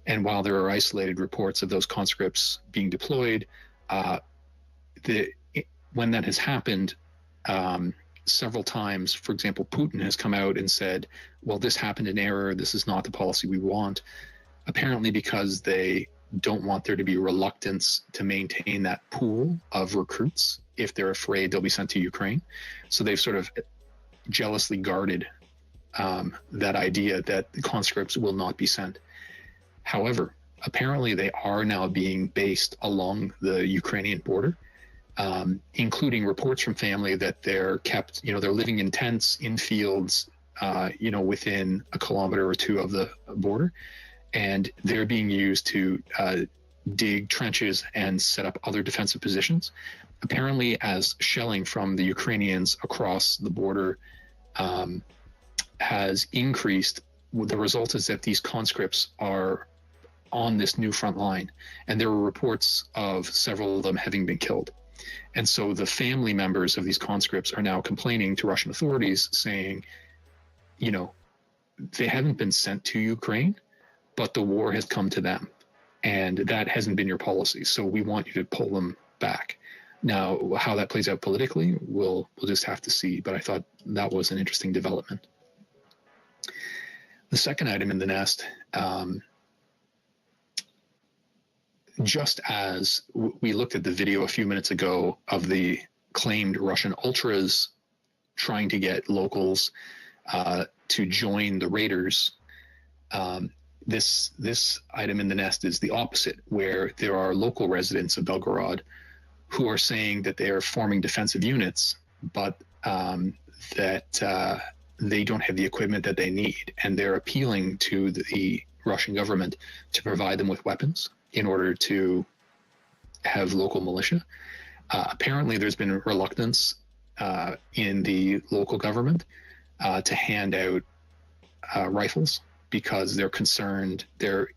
And while there are isolated reports of those conscripts being deployed, when that has happened, several times, for example, Putin has come out and said, well, this happened in error. This is not the policy we want. Apparently because they don't want there to be reluctance to maintain that pool of recruits if they're afraid they'll be sent to Ukraine. So they've sort of jealously guarded that idea that the conscripts will not be sent. However, apparently they are now being based along the Ukrainian border, including reports from family that they're kept, they're living in tents in fields, within a kilometer or two of the border. And they're being used to dig trenches and set up other defensive positions. Apparently, as shelling from the Ukrainians across the border has increased, the result is that these conscripts are on this new front line. And there were reports of several of them having been killed. And so the family members of these conscripts are now complaining to Russian authorities saying, they haven't been sent to Ukraine, but the war has come to them, and that hasn't been your policy. So we want you to pull them back. Now, how that plays out politically, we'll just have to see. But I thought that was an interesting development. The second item in the nest, just as we looked at the video a few minutes ago of the claimed Russian ultras trying to get locals to join the raiders, this item in the nest is the opposite, where there are local residents of Belgorod who are saying that they are forming defensive units, but that they don't have the equipment that they need. And they're appealing to the Russian government to provide them with weapons in order to have local militia. Apparently there's been reluctance in the local government to hand out rifles because they're concerned there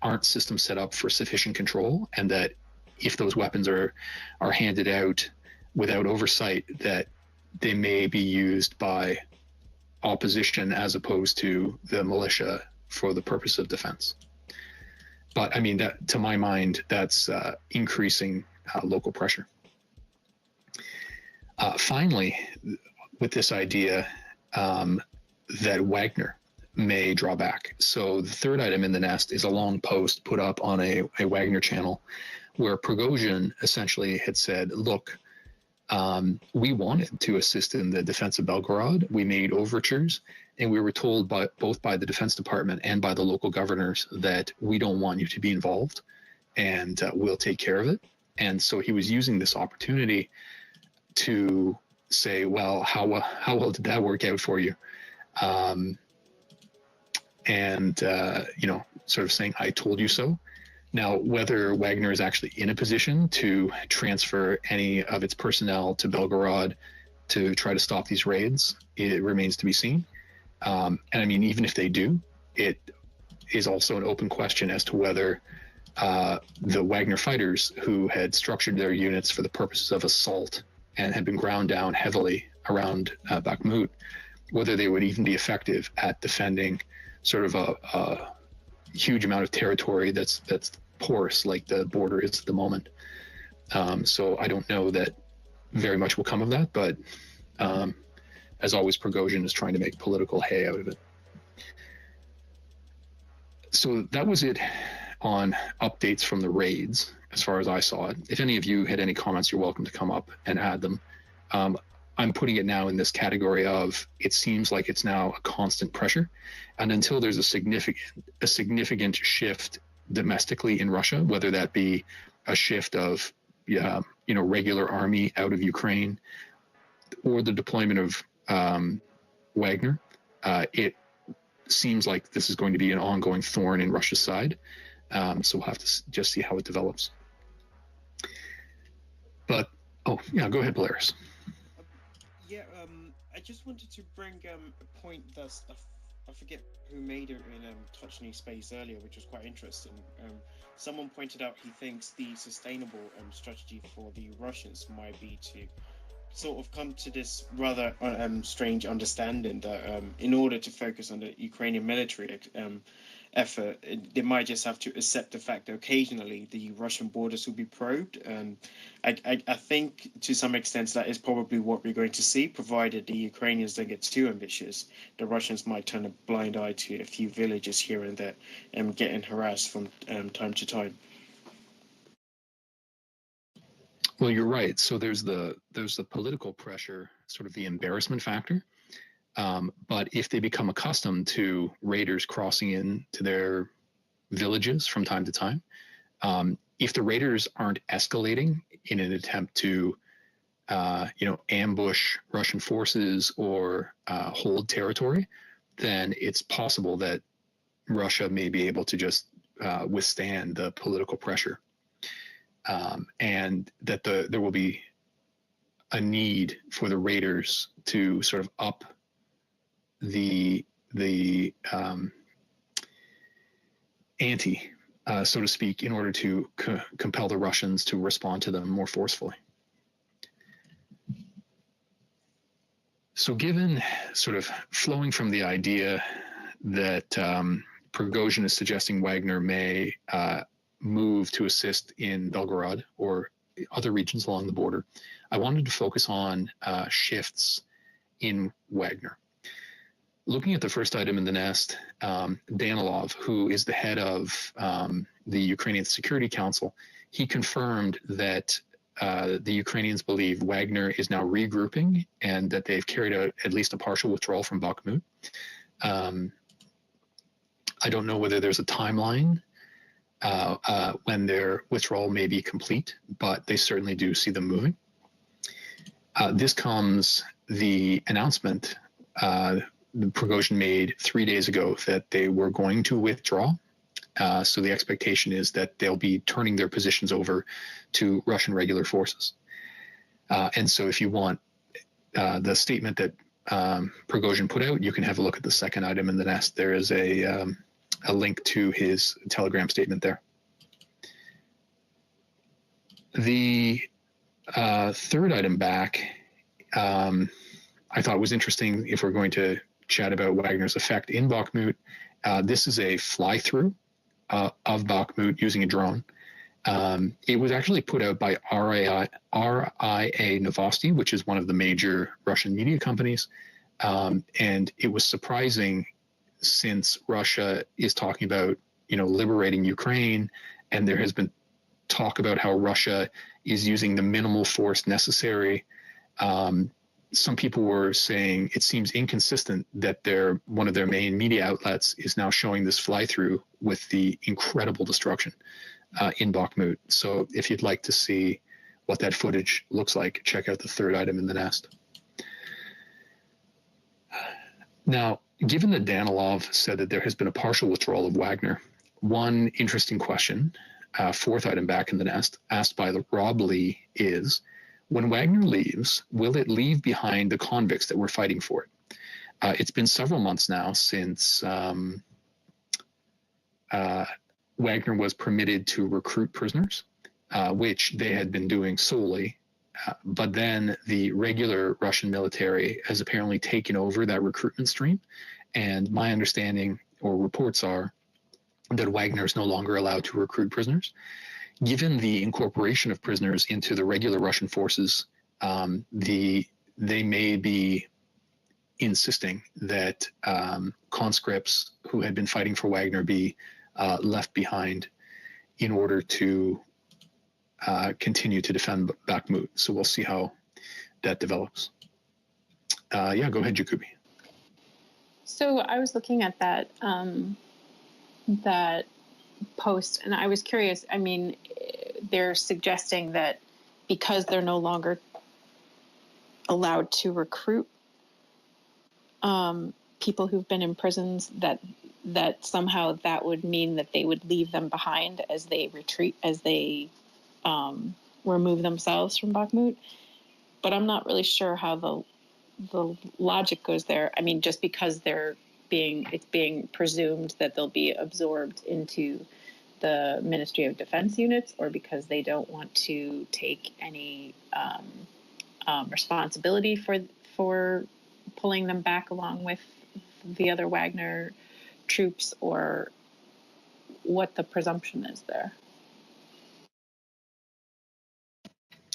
aren't systems set up for sufficient control, and that if those weapons are handed out without oversight, that they may be used by opposition as opposed to the militia for the purpose of defense. But I mean, that, to my mind, that's increasing local pressure. Finally, with this idea that Wagner may draw back. So the third item in the nest is a long post put up on a Wagner channel where Prigozhin essentially had said, look, we wanted to assist in the defense of Belgorod. We made overtures, and we were told both by the Defense Department and by the local governors that we don't want you to be involved, and we'll take care of it. And so he was using this opportunity to say, well, how well did that work out for you? Sort of saying, I told you so. Now, whether Wagner is actually in a position to transfer any of its personnel to Belgorod to try to stop these raids, it remains to be seen. And I mean, even if they do, it is also an open question as to whether the Wagner fighters who had structured their units for the purposes of assault and had been ground down heavily around Bakhmut, whether they would even be effective at defending sort of a huge amount of territory that's porous like the border is at the moment. So I don't know that very much will come of that, but as always, Prigozhin is trying to make political hay out of it. So that was it on updates from the raids, as far as I saw it. If any of you had any comments, you're welcome to come up and add them. I'm putting it now in this category of, it seems like it's now a constant pressure, and until there's a significant shift domestically in Russia, whether that be a shift of regular army out of Ukraine or the deployment of Wagner, it seems like this is going to be an ongoing thorn in Russia's side. So we'll have to just see how it develops. But go ahead, Polaris.
I just wanted to bring a point that I forget who made it in Touch New Space earlier, which was quite interesting. Someone pointed out he thinks the sustainable strategy for the Russians might be to sort of come to this rather strange understanding that in order to focus on the Ukrainian military effort, they might just have to accept the fact that occasionally the Russian borders will be probed. I think to some extent that is probably what we're going to see, provided the Ukrainians don't get too ambitious. The Russians might turn a blind eye to a few villages here and there and getting harassed from time to time.
Well, you're right. So there's the political pressure, sort of the embarrassment factor. But if they become accustomed to raiders crossing into their villages from time to time, if the raiders aren't escalating in an attempt to, ambush Russian forces or hold territory, then it's possible that Russia may be able to just withstand the political pressure, and that there will be a need for the raiders to sort of up the ante, so to speak, in order to compel the Russians to respond to them more forcefully. So given sort of flowing from the idea that Prigozhin is suggesting Wagner may move to assist in Belgorod or other regions along the border, I wanted to focus on shifts in Wagner. Looking at the first item in the nest, Danilov, who is the head of the Ukrainian Security Council, he confirmed that the Ukrainians believe Wagner is now regrouping and that they've carried out at least a partial withdrawal from Bakhmut. I don't know whether there's a timeline when their withdrawal may be complete, but they certainly do see them moving. This comes the announcement Prigozhin made 3 days ago that they were going to withdraw. So the expectation is that they'll be turning their positions over to Russian regular forces. And so if you want the statement that Prigozhin put out, you can have a look at the second item in the nest. There is a link to his Telegram statement there. The third item back, I thought was interesting if we're going to chat about Wagner's effect in Bakhmut. This is a fly-through of Bakhmut using a drone. It was actually put out by RIA Novosti, which is one of the major Russian media companies. And it was surprising since Russia is talking about, liberating Ukraine, and there has been talk about how Russia is using the minimal force necessary. Some people were saying it seems inconsistent that one of their main media outlets is now showing this fly-through with the incredible destruction in Bakhmut. So if you'd like to see what that footage looks like, check out the third item in the nest. Now, given that Danilov said that there has been a partial withdrawal of Wagner, one interesting question, fourth item back in the nest, asked by Rob Lee is, when Wagner leaves, will it leave behind the convicts that we're fighting for it? It's been several months now since Wagner was permitted to recruit prisoners, which they had been doing solely. But then the regular Russian military has apparently taken over that recruitment stream. And my understanding or reports are that Wagner is no longer allowed to recruit prisoners. Given the incorporation of prisoners into the regular Russian forces, they may be insisting that conscripts who had been fighting for Wagner be left behind in order to continue to defend Bakhmut. So we'll see how that develops. Yeah, go ahead, Jacoby.
So I was looking at that that post, and I was curious. I mean, they're suggesting that because they're no longer allowed to recruit people who've been in prisons, that somehow that would mean that they would leave them behind as they retreat, as they remove themselves from Bakhmut. But I'm not really sure how the logic goes there. I mean, just because it's being presumed that they'll be absorbed into the Ministry of Defense units, or because they don't want to take any responsibility for pulling them back along with the other Wagner troops, or what the presumption is there.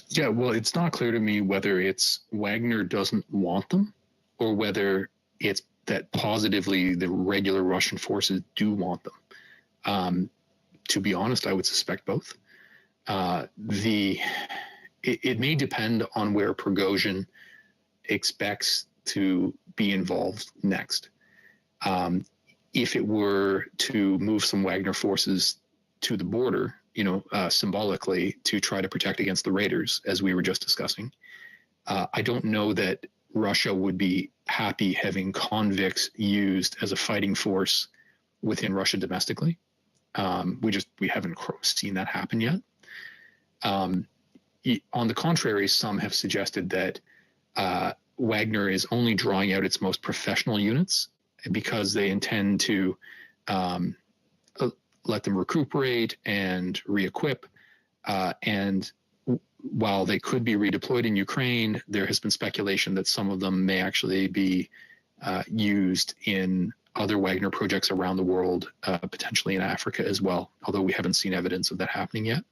Yeah, well, it's not clear to me whether it's Wagner doesn't want them or whether it's that positively the regular Russian forces do want them. To be honest, I would suspect both. It may depend on where Prigozhin expects to be involved next. If it were to move some Wagner forces to the border, symbolically to try to protect against the raiders, as we were just discussing, I don't know that Russia would be happy having convicts used as a fighting force within Russia domestically. We haven't seen that happen yet. On the contrary, some have suggested that Wagner is only drawing out its most professional units because they intend to let them recuperate and re-equip. And while they could be redeployed in Ukraine, there has been speculation that some of them may actually be used in other Wagner projects around the world, potentially in Africa as well, although we haven't seen evidence of that happening yet.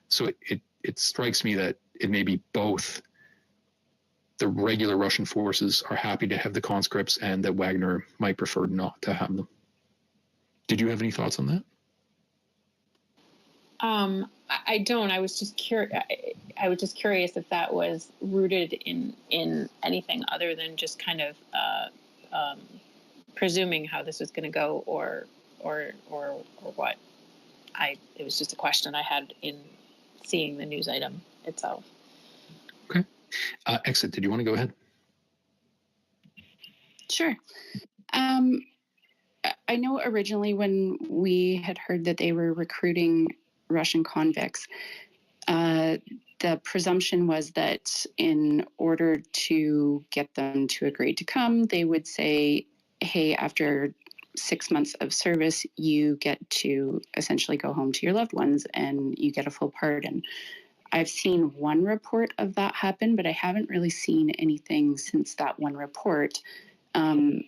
So it strikes me that it may be both the regular Russian forces are happy to have the conscripts and that Wagner might prefer not to have them. Did you have any thoughts on that?
I don't. I was just curious. I was just curious if that was rooted in anything other than just kind of presuming how this was going to go, or what. It was just a question I had in seeing the news item itself.
Okay. Exit. Did you want to go ahead?
Sure. I know originally when we had heard that they were recruiting Russian convicts, the presumption was that in order to get them to agree to come, they would say, hey, after 6 months of service, you get to essentially go home to your loved ones and you get a full pardon. I've seen one report of that happen, but I haven't really seen anything since that one report. And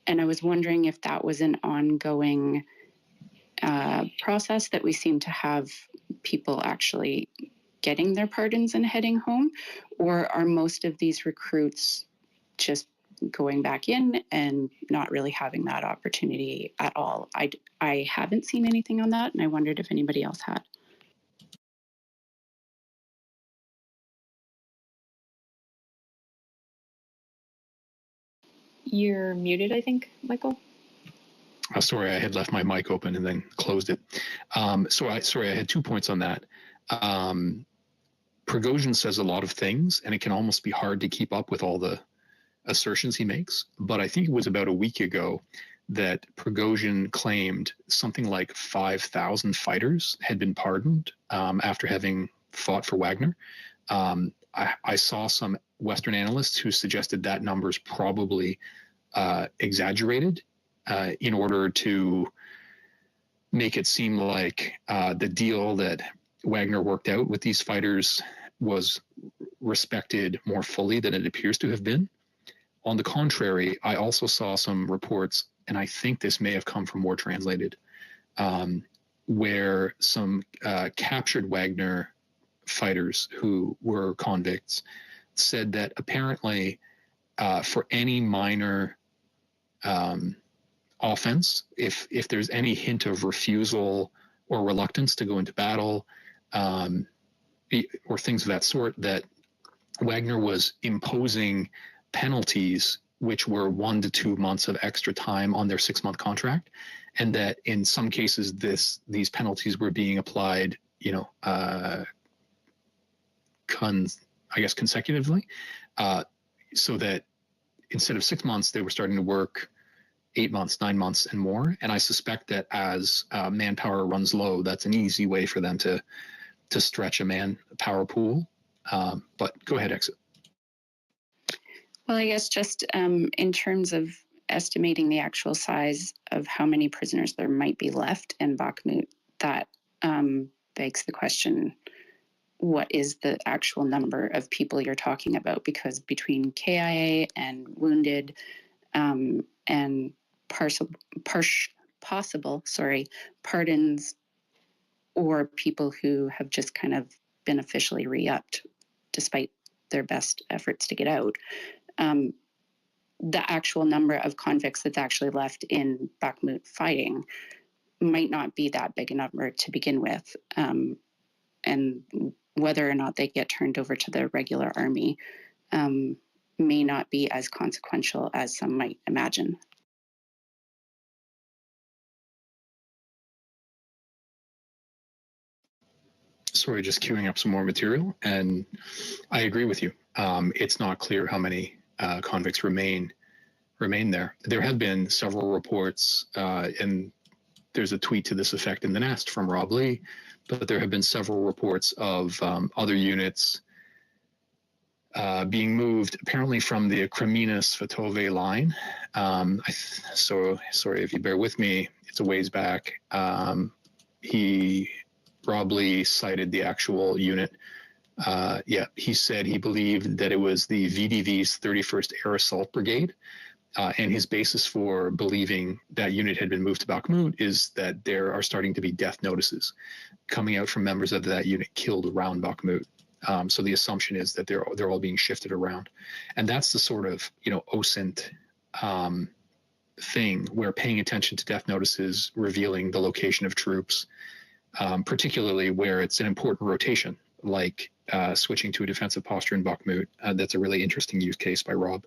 I was wondering if that was an ongoing process, that we seem to have people actually getting their pardons and heading home, or are most of these recruits just going back in and not really having that opportunity at all? I haven't seen anything on that, and I wondered if anybody else had.
You're muted, I think, Michael.
Sorry, I had left my mic open and then closed it. I had 2 points on that. Prigozhin says a lot of things, and it can almost be hard to keep up with all the assertions he makes. But I think it was about a week ago that Prigozhin claimed something like 5,000 fighters had been pardoned after having fought for Wagner. I saw some Western analysts who suggested that number is probably exaggerated in order to make it seem like the deal that Wagner worked out with these fighters was respected more fully than it appears to have been. On the contrary, I also saw some reports, and I think this may have come from War Translated, where some captured Wagner fighters who were convicts said that apparently for any minor offense, if there's any hint of refusal or reluctance to go into battle, or things of that sort, that Wagner was imposing penalties which were 1 to 2 months of extra time on their 6-month contract, and that in some cases these penalties were being applied, consecutively, so that instead of 6 months, they were starting to work 8 months, 9 months, and more. And I suspect that as manpower runs low, that's an easy way for them to stretch a manpower pool. But go ahead, Exit.
Well, I guess just in terms of estimating the actual size of how many prisoners there might be left in Bakhmut, that begs the question, what is the actual number of people you're talking about? Because between KIA and wounded and possible pardons, or people who have just kind of been officially re-upped despite their best efforts to get out, the actual number of convicts that's actually left in Bakhmut fighting might not be that big a number to begin with. And whether or not they get turned over to the regular army may not be as consequential as some might imagine.
Sorry, just queuing up some more material, and I agree with you. It's not clear how many convicts remain there. There have been several reports, and there's a tweet to this effect in the Nest from Rob Lee, but there have been several reports of other units being moved, apparently from the Kremina-Svatove line. So sorry if you bear with me, it's a ways back. Rob Lee cited the actual unit. He said he believed that it was the VDV's 31st Air Assault Brigade. And his basis for believing that unit had been moved to Bakhmut is that there are starting to be death notices coming out from members of that unit killed around Bakhmut. So the assumption is that they're all being shifted around. And that's the sort of, OSINT thing where paying attention to death notices revealing the location of troops, particularly where it's an important rotation, like switching to a defensive posture in Bakhmut. That's a really interesting use case by Rob.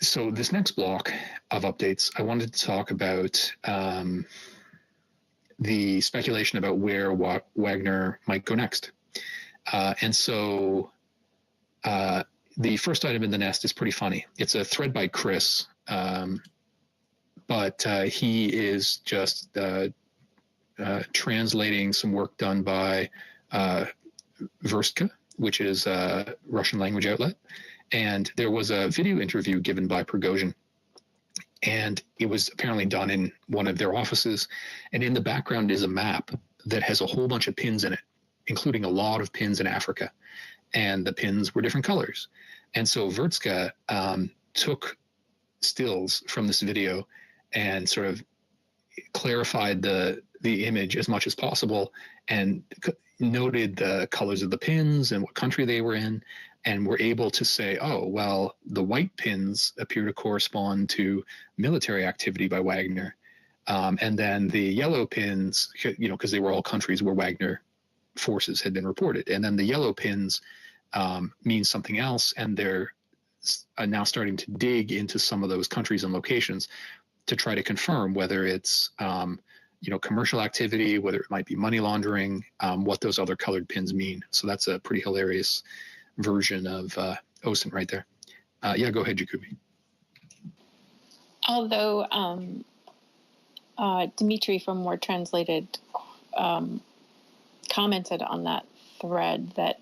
So this next block of updates, I wanted to talk about the speculation about where Wagner might go next. And so the first item in the Nest is pretty funny. It's a thread by Chris, but he is just translating some work done by Verstka, which is a Russian language outlet. And there was a video interview given by Prigozhin. And it was apparently done in one of their offices. And in the background is a map that has a whole bunch of pins in it, including a lot of pins in Africa. And the pins were different colors. And so Verstka took stills from this video and sort of clarified the image as much as possible and noted the colors of the pins and what country they were in, and were able to say, oh, well, the white pins appear to correspond to military activity by Wagner. And then the yellow pins, because they were all countries where Wagner forces had been reported. And then the yellow pins mean something else, and they're now starting to dig into some of those countries and locations to try to confirm whether it's commercial activity, whether it might be money laundering, what those other colored pins mean. So that's a pretty hilarious version of OSINT right there. Yeah, go ahead, Jacoby.
Although Dmitry from More Translated commented on that thread that,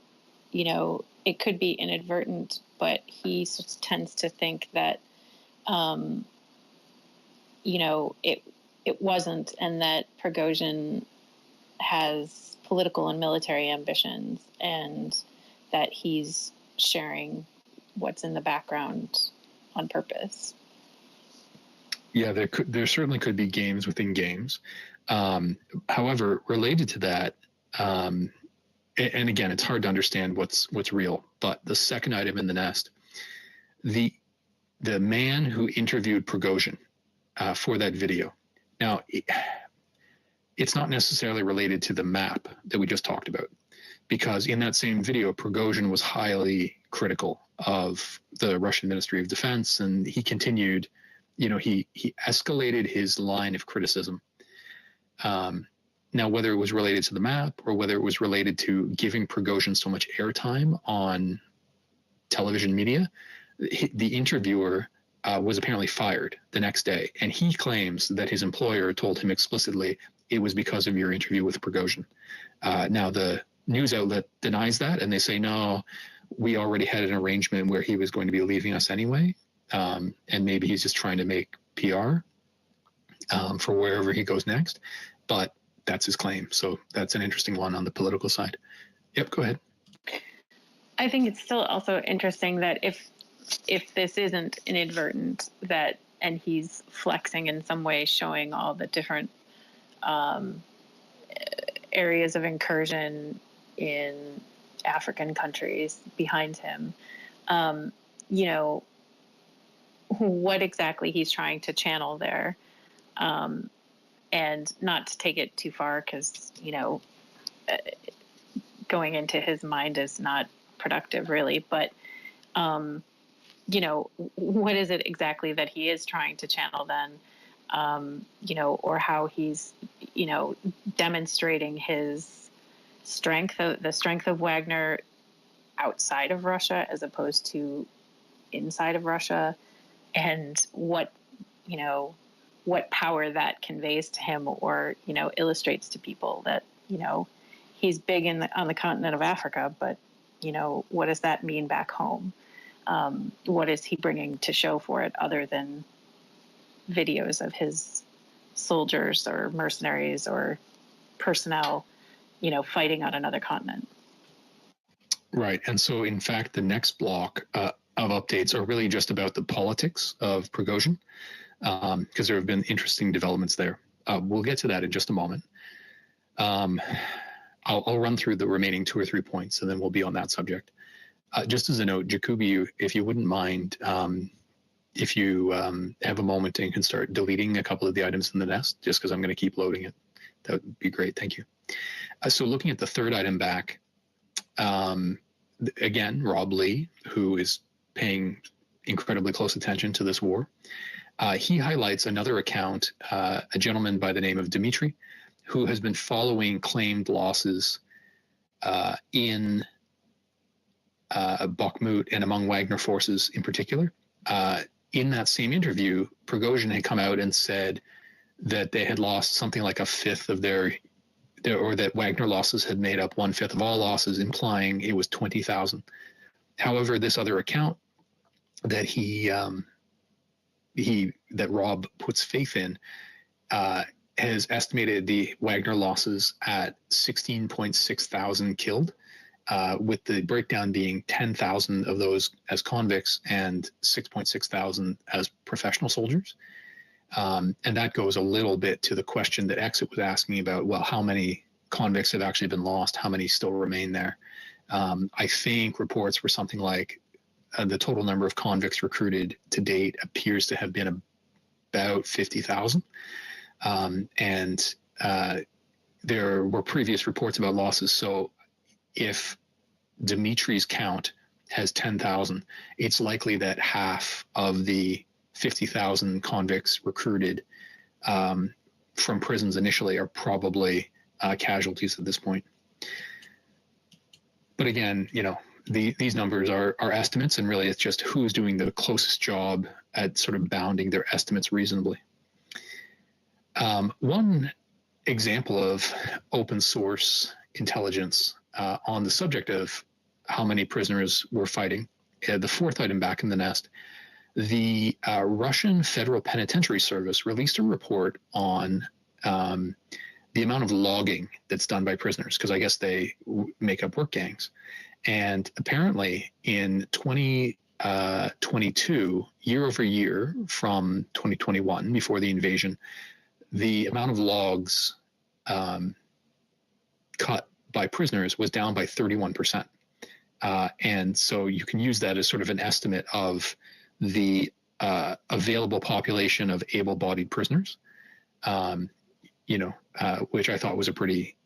it could be inadvertent, but he tends to think that, it wasn't, and that Prigozhin has political and military ambitions, and that he's sharing what's in the background on purpose.
Yeah, there certainly could be games within games. However, related to that, and again, it's hard to understand what's real, but the second item in the nest, the man who interviewed Prigozhin for that video. Now, it's not necessarily related to the map that we just talked about, because in that same video, Prigozhin was highly critical of the Russian Ministry of Defense, and he continued, he escalated his line of criticism. Now, whether it was related to the map or whether it was related to giving Prigozhin so much airtime on television media, the interviewer was apparently fired the next day. And he claims that his employer told him explicitly, it was because of your interview with Prigozhin. Now, the news outlet denies that, and they say, no, we already had an arrangement where he was going to be leaving us anyway. And maybe he's just trying to make PR for wherever he goes next. But that's his claim. So that's an interesting one on the political side. Yep, go ahead.
I think it's still also interesting that if this isn't inadvertent, and he's flexing in some way, showing all the different areas of incursion in African countries behind him, what exactly he's trying to channel there. And not to take it too far, because, going into his mind is not productive, really. But, what is it exactly that he is trying to channel then, or how he's, demonstrating his strength, the strength of Wagner outside of Russia as opposed to inside of Russia, and what power that conveys to him, or, illustrates to people that, he's big on the continent of Africa, but, what does that mean back home? What is he bringing to show for it other than videos of his soldiers or mercenaries or personnel, fighting on another continent?
Right. And so, in fact, the next block of updates are really just about the politics of Prigozhin, because there have been interesting developments there. We'll get to that in just a moment. I'll run through the remaining 2 or 3 points, and then we'll be on that subject. Just as a note, Jacoby, if you wouldn't mind, if you have a moment and can start deleting a couple of the items in the nest, just because I'm going to keep loading it, that would be great. Thank you. So looking at the third item back, again, Rob Lee, who is paying incredibly close attention to this war, he highlights another account, a gentleman by the name of Dmitry, who has been following claimed losses in Bakhmut and among Wagner forces in particular. In that same interview, Prigozhin had come out and said that they had lost something like a fifth of their or that Wagner losses had made up 1/5 of all losses, implying it was 20,000. However, this other account that that Rob puts faith in has estimated the Wagner losses at 16.6 thousand killed, with the breakdown being 10,000 of those as convicts and 6.6 thousand as professional soldiers. And that goes a little bit to the question that Exit was asking about, well, how many convicts have actually been lost? How many still remain there? I think reports were something like the total number of convicts recruited to date appears to have been about 50,000. And there were previous reports about losses. So if Dimitri's count has 10,000, it's likely that half of the 50,000 convicts recruited from prisons initially are probably casualties at this point. But again, these numbers are estimates, and really it's just who's doing the closest job at sort of bounding their estimates reasonably. One example of open source intelligence on the subject of how many prisoners were fighting, the fourth item back in the nest, the Russian Federal Penitentiary Service released a report on the amount of logging that's done by prisoners, because I guess they make up work gangs. And apparently in 2022, year over year from 2021, before the invasion, the amount of logs cut by prisoners was down by 31%. And so you can use that as sort of an estimate of the available population of able-bodied prisoners, which I thought was a pretty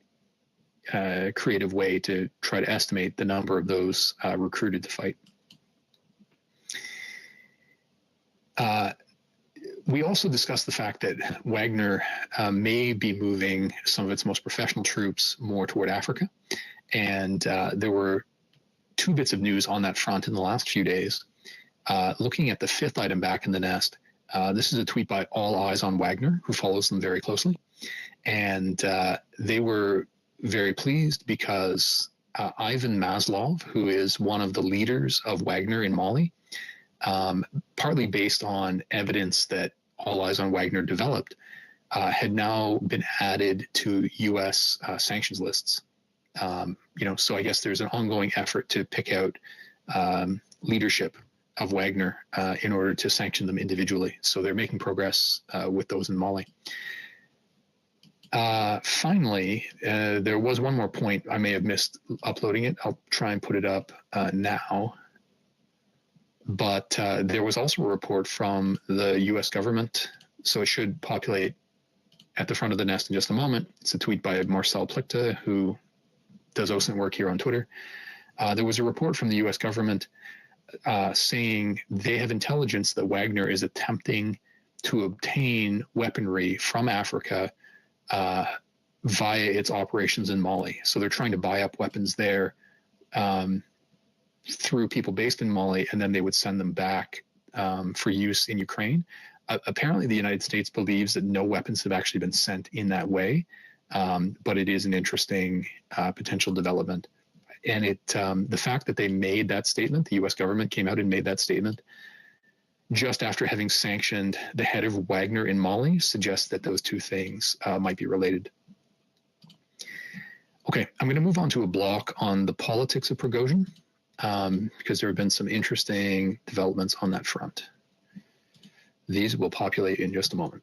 creative way to try to estimate the number of those recruited to fight. We also discussed the fact that Wagner may be moving some of its most professional troops more toward Africa. And there were two bits of news on that front in the last few days. Looking at the fifth item back in the nest, this is a tweet by All Eyes on Wagner, who follows them very closely. And they were very pleased because Ivan Maslov, who is one of the leaders of Wagner in Mali, partly based on evidence that All Eyes on Wagner developed, had now been added to U.S. sanctions lists. So I guess there's an ongoing effort to pick out leadership of Wagner in order to sanction them individually. So they're making progress with those in Mali. Finally, there was one more point. I may have missed uploading it. I'll try and put it up now. But there was also a report from the U.S. government, so it should populate at the front of the nest in just a moment. It's a tweet by Marcel Plichta, who does OSINT work here on Twitter. There was a report from the U.S. government saying they have intelligence that Wagner is attempting to obtain weaponry from Africa via its operations in Mali. So they're trying to buy up weapons there through people based in Mali, and then they would send them back for use in Ukraine. Apparently, the United States believes that no weapons have actually been sent in that way, but it is an interesting potential development. And the fact that they made that statement, the U.S. government came out and made that statement just after having sanctioned the head of Wagner in Mali, suggests that those two things might be related. Okay, I'm going to move on to a block on the politics of Prigozhin, because there have been some interesting developments on that front. These will populate in just a moment.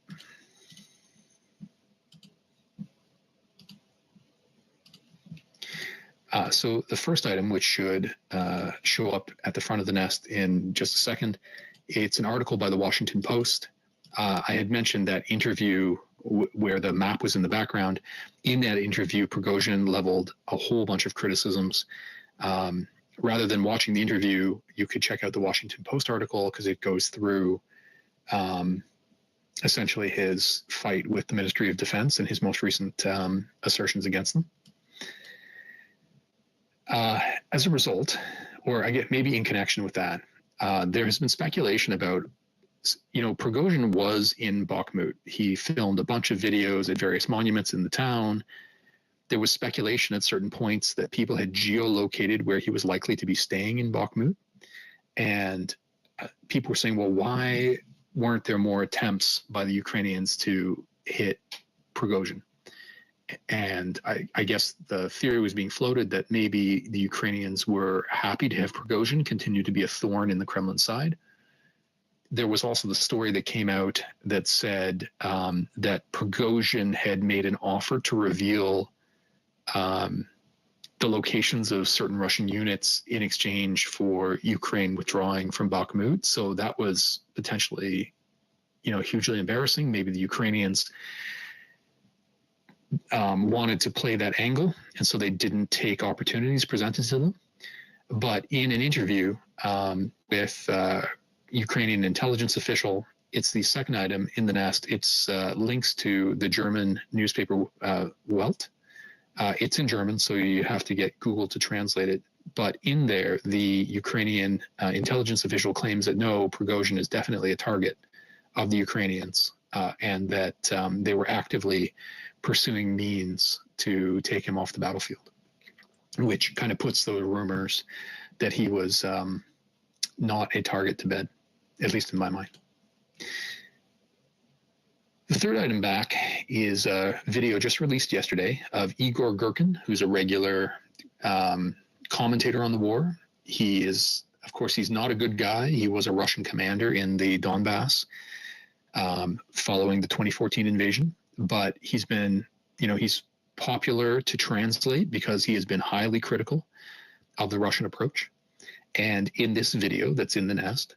So the first item, which should show up at the front of the nest in just a second, it's an article by the Washington Post. I had mentioned that interview where the map was in the background. In that interview, Prigozhin leveled a whole bunch of criticisms. Rather than watching the interview, you could check out the Washington Post article, because it goes through essentially his fight with the Ministry of Defense and his most recent assertions against them. As a result, or I get maybe in connection with that, there has been speculation about Prigozhin was in Bakhmut. He filmed a bunch of videos at various monuments in the town. There was speculation at certain points that people had geolocated where he was likely to be staying in Bakhmut. And people were saying, well, why weren't there more attempts by the Ukrainians to hit Prigozhin? And I guess the theory was being floated that maybe the Ukrainians were happy to have Prigozhin continue to be a thorn in the Kremlin side. There was also the story that came out that said that Prigozhin had made an offer to reveal the locations of certain Russian units in exchange for Ukraine withdrawing from Bakhmut. So that was potentially, hugely embarrassing. Maybe the Ukrainians wanted to play that angle, and so they didn't take opportunities presented to them. But in an interview with Ukrainian intelligence official, it's the second item in the nest. It's links to the German newspaper Welt. It's in German, so you have to get Google to translate it. But in there, the Ukrainian intelligence official claims that no, Prigozhin is definitely a target of the Ukrainians, and that they were actively pursuing means to take him off the battlefield, which kind of puts those rumors that he was not a target to bed, at least in my mind. The third item back is a video just released yesterday of Igor Girkin, who's a regular commentator on the war. He is, of course, he's not a good guy. He was a Russian commander in the Donbass following the 2014 invasion, but he's been, he's popular to translate because he has been highly critical of the Russian approach. And in this video that's in the nest,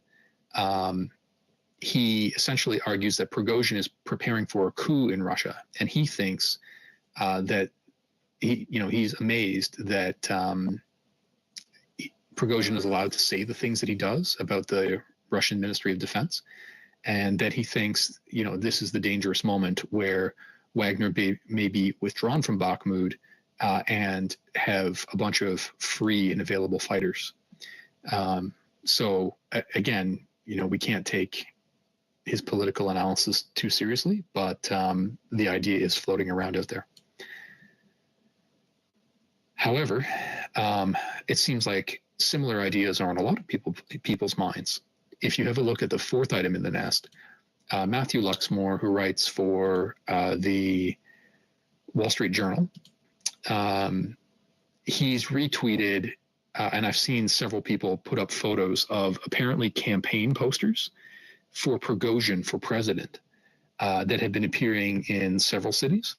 he essentially argues that Prigozhin is preparing for a coup in Russia, and he thinks that he's amazed that Prigozhin is allowed to say the things that he does about the Russian Ministry of Defense, and that he thinks this is the dangerous moment where Wagner may be withdrawn from Bakhmut and have a bunch of free and available fighters. So again, we can't take his political analysis too seriously, but the idea is floating around out there. However, it seems like similar ideas are on a lot of people's minds. If you have a look at the fourth item in the nest, Matthew Luxmore, who writes for the Wall Street Journal, he's retweeted, and I've seen several people put up photos of apparently campaign posters for Prigozhin for president that have been appearing in several cities.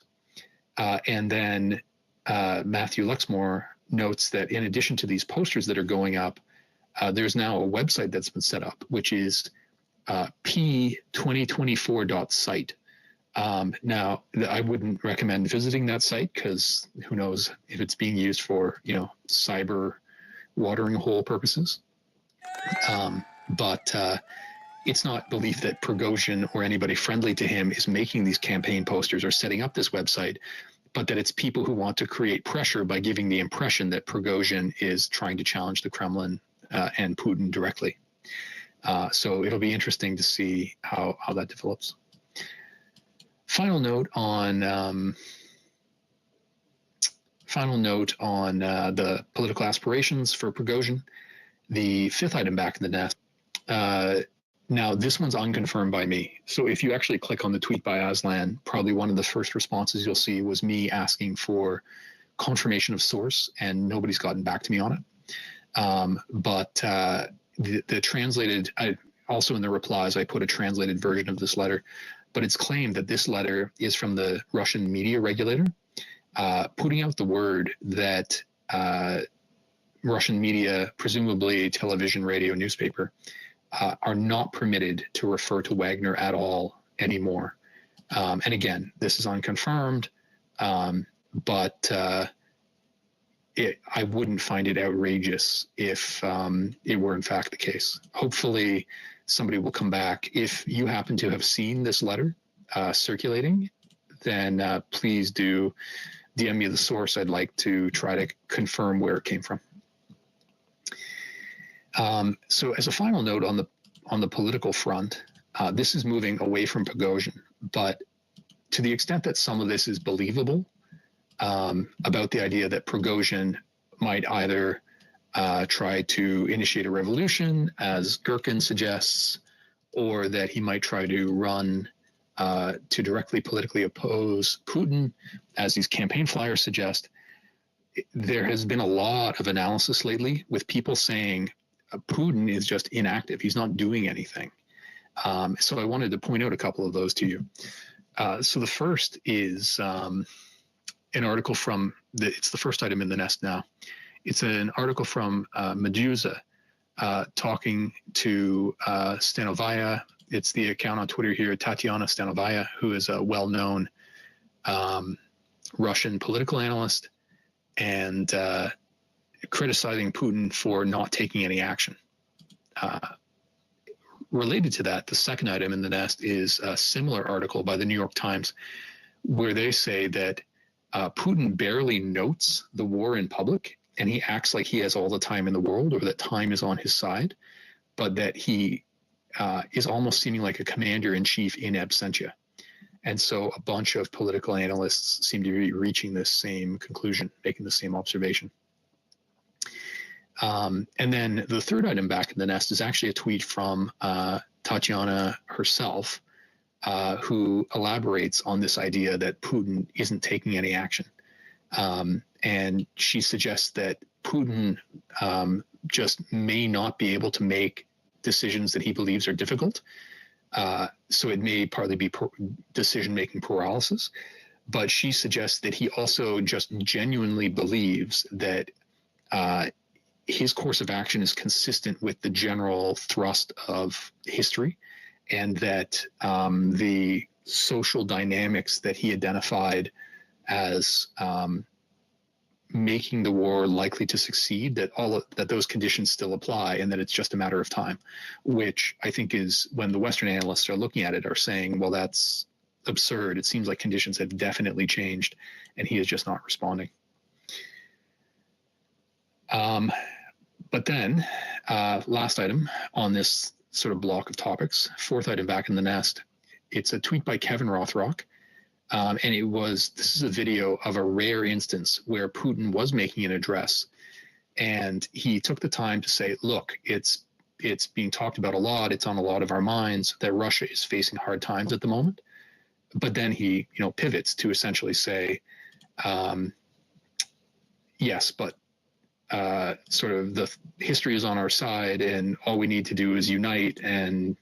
And then Matthew Luxmore notes that in addition to these posters that are going up, there's now a website that's been set up, which is p2024.site. Now, I wouldn't recommend visiting that site because who knows if it's being used for, cyber watering hole purposes. But it's not belief that Prigozhin or anybody friendly to him is making these campaign posters or setting up this website, but that it's people who want to create pressure by giving the impression that Prigozhin is trying to challenge the Kremlin and Putin directly. So it'll be interesting to see how that develops. Final note on the political aspirations for Prigozhin. The fifth item back in the nest. Now, this one's unconfirmed by me. So if you actually click on the tweet by Aslan, probably one of the first responses you'll see was me asking for confirmation of source, and nobody's gotten back to me on it. But the translated, also in the replies, I put a translated version of this letter, but it's claimed that this letter is from the Russian media regulator, putting out the word that Russian media, presumably television, radio, newspaper, are not permitted to refer to Wagner at all anymore. And again, this is unconfirmed, but I wouldn't find it outrageous if it were in fact the case. Hopefully somebody will come back. If you happen to have seen this letter circulating, then please do DM me the source. I'd like to try to confirm where it came from. So as a final note on the political front, This is moving away from Prigozhin, but to the extent that some of this is believable, about the idea that Prigozhin might either try to initiate a revolution, as Gherkin suggests, or that he might try to run to directly politically oppose Putin, as these campaign flyers suggest. There has been a lot of analysis lately with people saying Putin is just inactive. He's not doing anything. So I wanted to point out a couple of those to you. So the first is an article from, it's the first item in the nest now. It's an article from Medusa talking to Stanovaya. It's the account on Twitter here, Tatiana Stanovaya, who is a well-known Russian political analyst and criticizing Putin for not taking any action. Related to that, the second item in the nest is a similar article by the New York Times, where they say that Putin barely notes the war in public, and he acts like he has all the time in the world, or that time is on his side, but that he is almost seeming like a commander-in-chief in absentia. And so a bunch of political analysts seem to be reaching this same conclusion, making the same observation. And then the third item back in the nest is actually a tweet from Tatiana herself, who elaborates on this idea that Putin isn't taking any action. And she suggests that Putin just may not be able to make decisions that he believes are difficult. So it may partly be decision-making paralysis. But she suggests that he also just genuinely believes that his course of action is consistent with the general thrust of history, and that the social dynamics that he identified as making the war likely to succeed, that those conditions still apply, and that it's just a matter of time, which I think is, when the Western analysts are looking at it, are saying, well, that's absurd. It seems like conditions have definitely changed, and he is just not responding. But then, last item on this sort of block of topics, fourth item back in the nest, it's a tweet by Kevin Rothrock. And this is a video of a rare instance where Putin was making an address, and he took the time to say, look, it's being talked about a lot. It's on a lot of our minds that Russia is facing hard times at the moment. But then he, pivots to essentially say, yes, but sort of the history is on our side, and all we need to do is unite and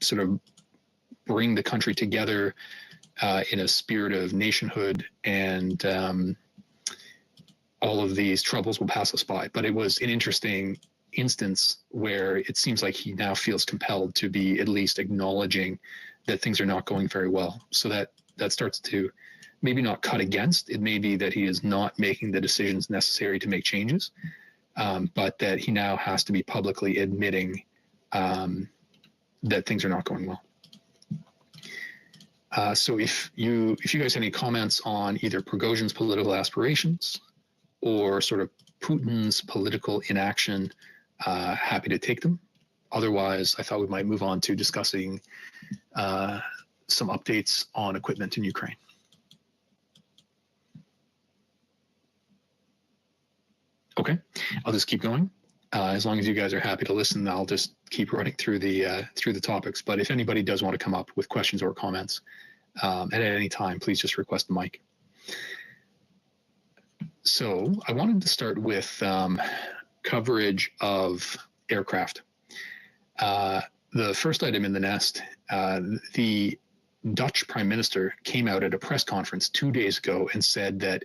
sort of bring the country together in a spirit of nationhood, and all of these troubles will pass us by. But it was an interesting instance where it seems like he now feels compelled to be at least acknowledging that things are not going very well. So that starts to maybe not cut against. It may be that he is not making the decisions necessary to make changes, but that he now has to be publicly admitting that things are not going well. So if you guys have any comments on either Prigozhin's political aspirations or sort of Putin's political inaction, happy to take them. Otherwise, I thought we might move on to discussing some updates on equipment in Ukraine. Okay, I'll just keep going. As long as you guys are happy to listen, I'll just keep running through the topics. But if anybody does want to come up with questions or comments, and at any time, please just request the mic. So I wanted to start with coverage of aircraft. The first item in the nest, the Dutch Prime Minister came out at a press conference 2 days ago and said that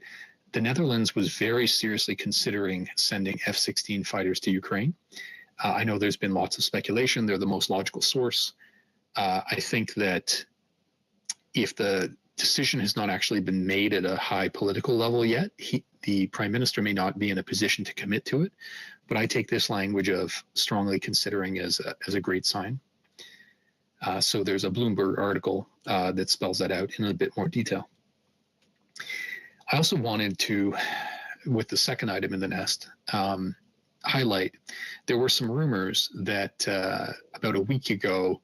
the Netherlands was very seriously considering sending F-16 fighters to Ukraine. I know there's been lots of speculation. They're the most logical source. I think that if the decision has not actually been made at a high political level yet, the Prime Minister may not be in a position to commit to it. But I take this language of strongly considering as a great sign. So there's a Bloomberg article that spells that out in a bit more detail. I also wanted to, with the second item in the nest, highlight there were some rumors that about a week ago,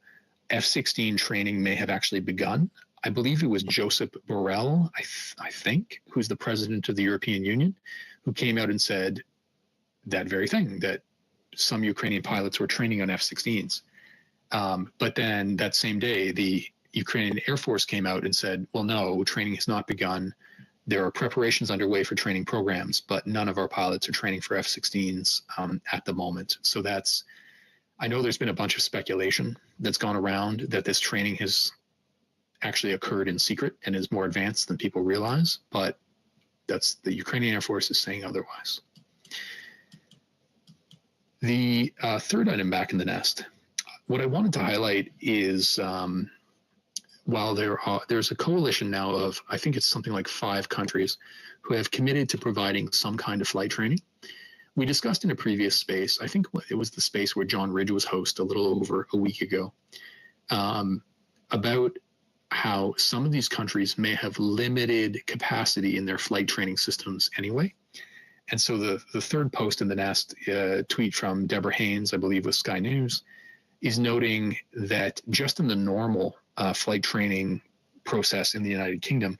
F-16 training may have actually begun. I believe it was Joseph Borrell, I think, who's the president of the European Union, who came out and said that very thing, that some Ukrainian pilots were training on F-16s. But then that same day, the Ukrainian Air Force came out and said, well, no, training has not begun. There are preparations underway for training programs, but none of our pilots are training for F-16s at the moment. So that's, I know there's been a bunch of speculation that's gone around that this training has actually occurred in secret and is more advanced than people realize, but that's the Ukrainian Air Force is saying otherwise. The third item back in the nest, what I wanted to highlight is while there's a coalition now of, I think it's something like 5 countries who have committed to providing some kind of flight training. We discussed in a previous space, I think it was the space where John Ridge was host a little over a week ago, about how some of these countries may have limited capacity in their flight training systems anyway. And so the third post in the nest, tweet from Deborah Haynes, I believe with Sky News, is noting that just in the normal flight training process in the United Kingdom,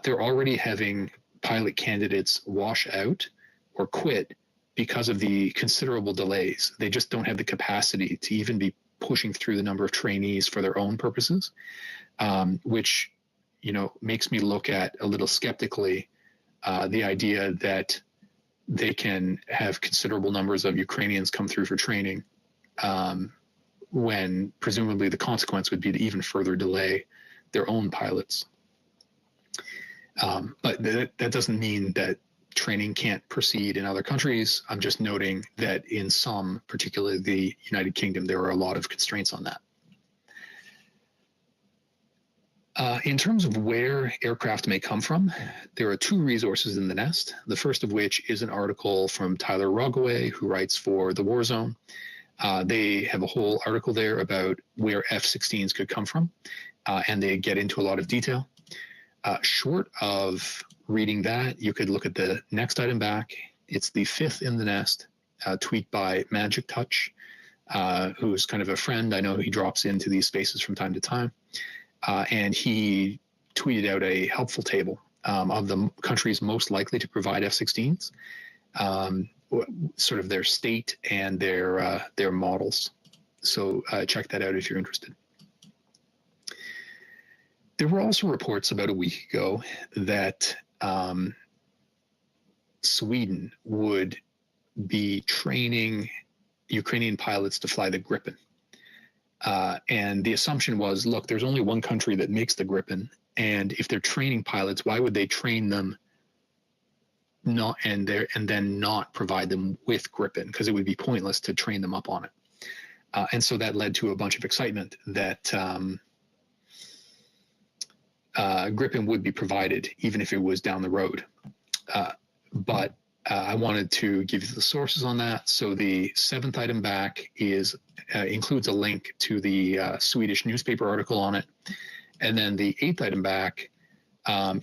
they're already having pilot candidates wash out or quit because of the considerable delays. They just don't have the capacity to even be pushing through the number of trainees for their own purposes, which, makes me look at a little skeptically the idea that they can have considerable numbers of Ukrainians come through for training when presumably the consequence would be to even further delay their own pilots. But that doesn't mean that training can't proceed in other countries. I'm just noting that in some, particularly the United Kingdom, there are a lot of constraints on that. In terms of where aircraft may come from, there are 2 resources in the nest, the first of which is an article from Tyler Rogaway, who writes for The War Zone. They have a whole article there about where F-16s could come from, and they get into a lot of detail. Short of reading that, you could look at the next item back. It's the 5th in the nest, tweet by Magic Touch, who's kind of a friend. I know he drops into these spaces from time to time. And he tweeted out a helpful table of the countries most likely to provide F-16s, sort of their state and their models. So check that out if you're interested. There were also reports about a week ago that Sweden would be training Ukrainian pilots to fly the Gripen. And the assumption was, look, there's only one country that makes the Gripen, and if they're training pilots, why would they train them and then not provide them with Gripen? Because it would be pointless to train them up on it. And so that led to a bunch of excitement that Gripen would be provided, even if it was down the road. But I wanted to give you the sources on that. So the 7th item back includes a link to the Swedish newspaper article on it. And then the 8th item back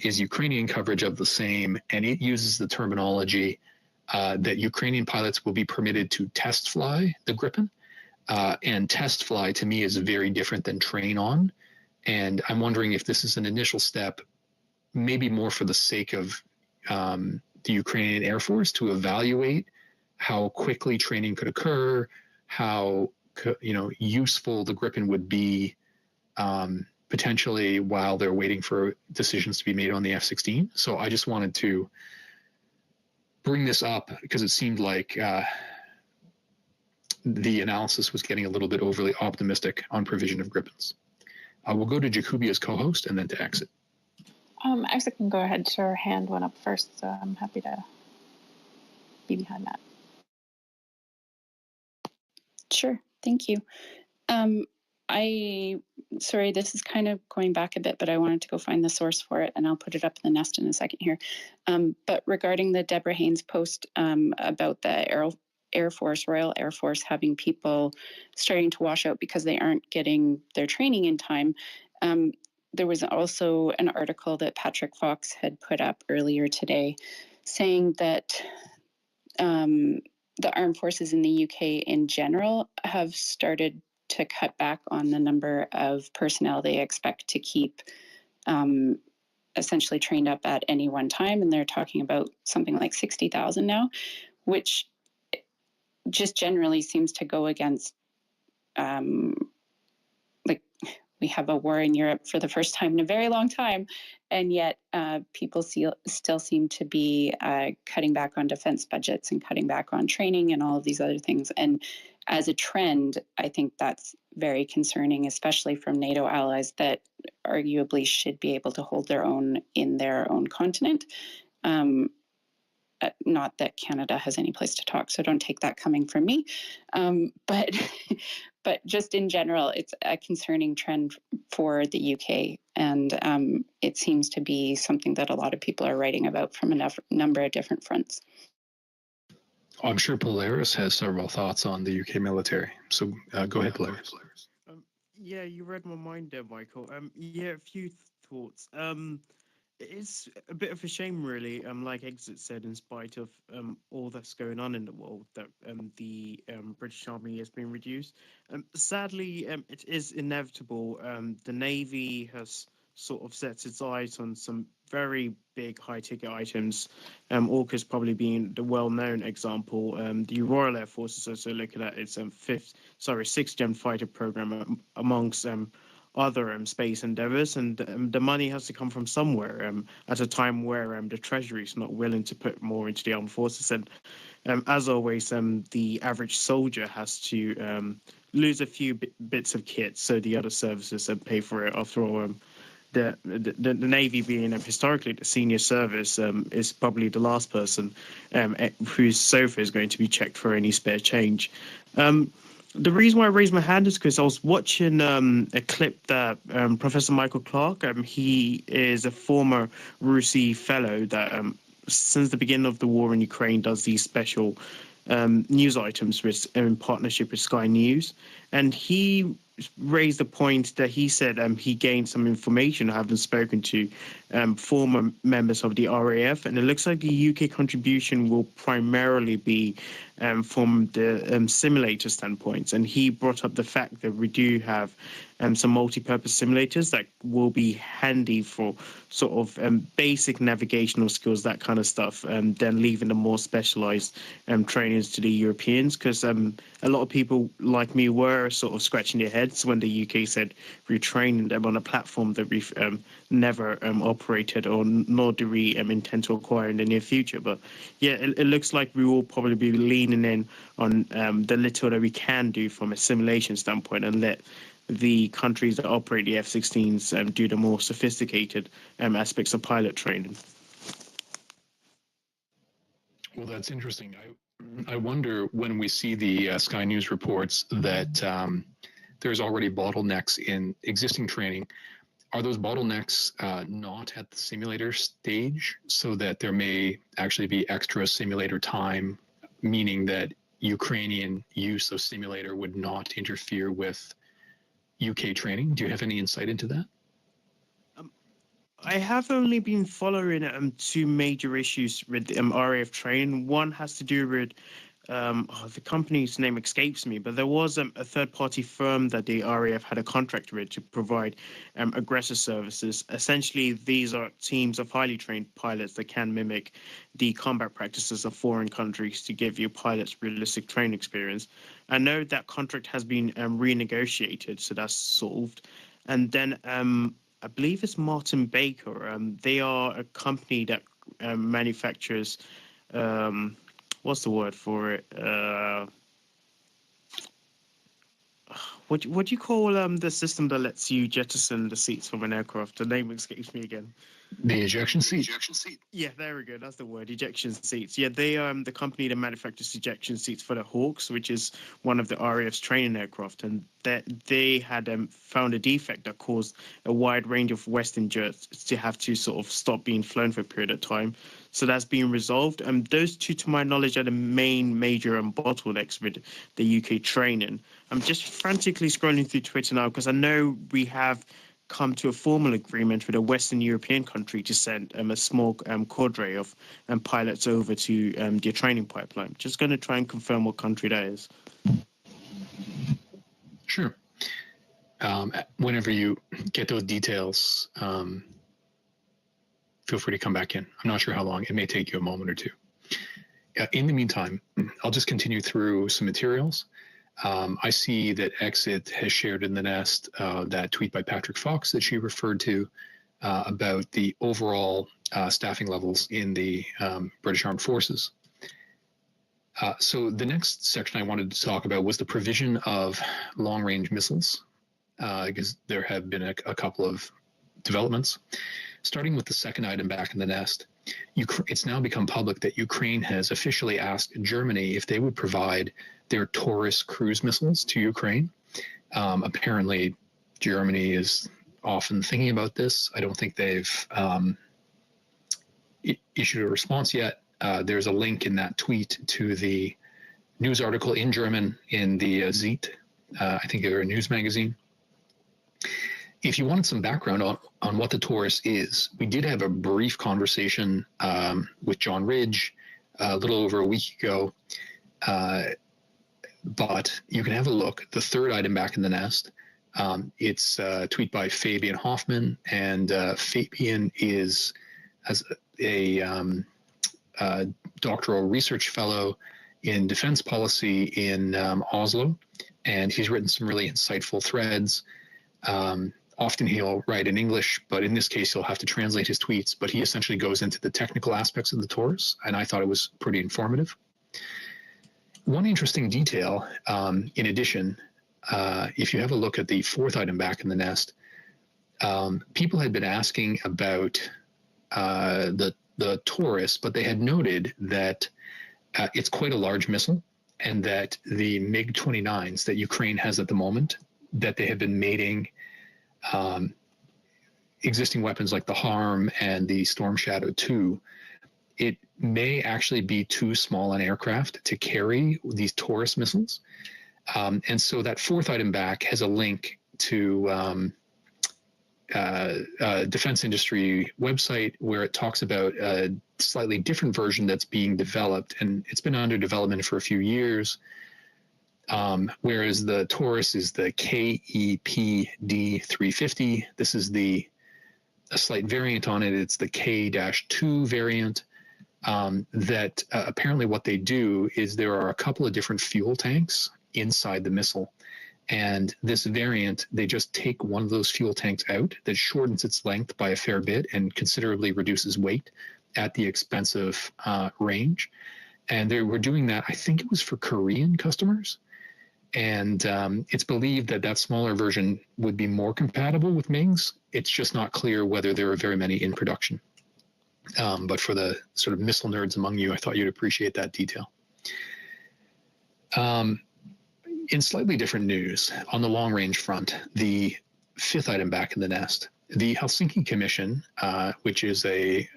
is Ukrainian coverage of the same, and it uses the terminology that Ukrainian pilots will be permitted to test fly the Gripen. And test fly to me is very different than train on. And I'm wondering if this is an initial step, maybe more for the sake of the Ukrainian Air Force to evaluate how quickly training could occur, how useful the Gripen would be potentially while they're waiting for decisions to be made on the F-16. So I just wanted to bring this up because it seemed like the analysis was getting a little bit overly optimistic on provision of Gripens. We'll go to Jakubia's co-host and then to exit.
Isaac can go ahead. Her hand went up first, so I'm happy to be behind that.
Sure, thank you. Sorry, this is kind of going back a bit, but I wanted to go find the source for it, and I'll put it up in the nest in a second here. But regarding the Deborah Haynes post about the Royal Air Force having people starting to wash out because they aren't getting their training in time, there was also an article that Patrick Fox had put up earlier today saying that the armed forces in the UK in general have started to cut back on the number of personnel they expect to keep essentially trained up at any one time. And they're talking about something like 60,000 now, which just generally seems to go against, like, we have a war in Europe for the first time in a very long time, and yet people still seem to be cutting back on defense budgets and cutting back on training and all of these other things. And as a trend, I think that's very concerning, especially from NATO allies that arguably should be able to hold their own in their own continent. Not that Canada has any place to talk, so don't take that coming from me. But just in general, it's a concerning trend for the UK, and it seems to be something that a lot of people are writing about from a number of different fronts.
I'm sure Polaris has several thoughts on the UK military, so go ahead, Polaris.
Yeah, you read my mind there, Michael. Yeah, a few thoughts. It's a bit of a shame, really. Like Exit said, in spite of all that's going on in the world, that the British Army has been reduced. Sadly, it is inevitable. The Navy has sort of set its eyes on some very big high-ticket items. AUKUS probably being the well-known example. The Royal Air Force is also looking at its sixth-gen fighter program amongst other space endeavors, and the money has to come from somewhere at a time where the Treasury is not willing to put more into the armed forces. And as always, the average soldier has to lose a few bits of kit so the other services pay for it. After all, the Navy being historically the senior service is probably the last person whose sofa is going to be checked for any spare change. The reason why I raised my hand is because I was watching a clip that Professor Michael Clark, he is a former RUSI fellow that since the beginning of the war in Ukraine does these special news items in partnership with Sky News. And he raised the point that he said he gained some information, having spoken to former members of the RAF, and it looks like the UK contribution will primarily be from the simulator standpoint. And he brought up the fact that we do have some multi-purpose simulators that will be handy for sort of basic navigational skills, that kind of stuff, then leaving the more specialized trainings to the Europeans, because a lot of people like me were sort of scratching their heads when the UK said we're training them on a platform that we've never operated, or nor do we intend to acquire in the near future. But yeah, it looks like we will probably be leaning in on the little that we can do from a simulation standpoint, and let the countries that operate the F-16s do the more sophisticated aspects of pilot training.
Well, that's interesting. I wonder, when we see the Sky News reports that there's already bottlenecks in existing training, are those bottlenecks not at the simulator stage, so that there may actually be extra simulator time, meaning that Ukrainian use of simulator would not interfere with UK training? Do you have any insight into that?
I have only been following two major issues with RAF training. One has to do with the company's name escapes me, but there was a third-party firm that the RAF had a contract with to provide aggressor services. Essentially, these are teams of highly trained pilots that can mimic the combat practices of foreign countries to give your pilots realistic training experience. I know that contract has been renegotiated, so that's solved. And then I believe it's Martin Baker. They are a company that manufactures... what's the word for it? What do you call the system that lets you jettison the seats from an aircraft? The name escapes me again.
The ejection seat.
Yeah, there we go. That's the word, ejection seats. Yeah, they are the company that manufactures ejection seats for the Hawks, which is one of the RAF's training aircraft. And they had found a defect that caused a wide range of Western jets to have to sort of stop being flown for a period of time. So that's being resolved. Those two, to my knowledge, are the main major bottlenecks with the UK training. I'm just frantically scrolling through Twitter now because I know we have come to a formal agreement with a Western European country to send a small cadre of pilots over to their training pipeline. Just going to try and confirm what country that is.
Sure. Whenever you get those details, feel free to come back in. I'm not sure how long. It may take you a moment or two. In the meantime, I'll just continue through some materials. I see that Exit has shared in the nest that tweet by Patrick Fox that she referred to about the overall staffing levels in the British Armed Forces. So the next section I wanted to talk about was the provision of long-range missiles, because there have been a couple of developments. Starting with the second item back in the nest, it's now become public that Ukraine has officially asked Germany if they would provide their Taurus cruise missiles to Ukraine. Apparently, Germany is often thinking about this. I don't think they've issued a response yet. There's a link in that tweet to the news article in German in the ZIT. I think they're a news magazine. If you wanted some background on what the Taurus is, we did have a brief conversation with John Ridge a little over a week ago, but you can have a look. The third item back in the nest, it's a tweet by Fabian Hoffman, and Fabian is as a doctoral research fellow in defense policy in Oslo, and he's written some really insightful threads. Often he'll write in English, but in this case, he'll have to translate his tweets. But he essentially goes into the technical aspects of the Taurus, and I thought it was pretty informative. One interesting detail, in addition, if you have a look at the fourth item back in the nest, people had been asking about the Taurus, but they had noted that it's quite a large missile, and that the MiG-29s that Ukraine has at the moment, that they have been mating existing weapons like the HARM and the Storm Shadow 2, it may actually be too small an aircraft to carry these Taurus missiles. And so that fourth item back has a link to a defense industry website where it talks about a slightly different version that's being developed, and it's been under development for a few years. Whereas the Taurus is the KEPD-350. This is a slight variant on it. It's the K-2 variant. That apparently what they do is there are a couple of different fuel tanks inside the missile. And this variant, they just take one of those fuel tanks out that shortens its length by a fair bit and considerably reduces weight at the expense of range. And they were doing that, I think it was for Korean customers. And it's believed that that smaller version would be more compatible with MiGs. It's just not clear whether there are very many in production. But for the sort of missile nerds among you, I thought you'd appreciate that detail. In slightly different news, on the long-range front, the fifth item back in the nest, the Helsinki Commission, which is a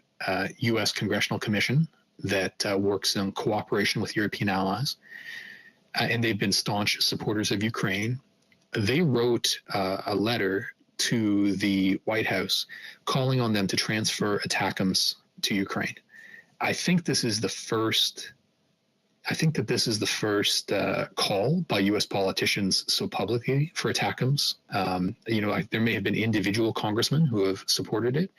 U.S. congressional commission that works in cooperation with European allies, and they've been staunch supporters of Ukraine. They wrote a letter to the White House calling on them to transfer ATACMS to Ukraine. I think this is the first call by U.S. politicians so publicly for ATACMS. There may have been individual congressmen who have supported it,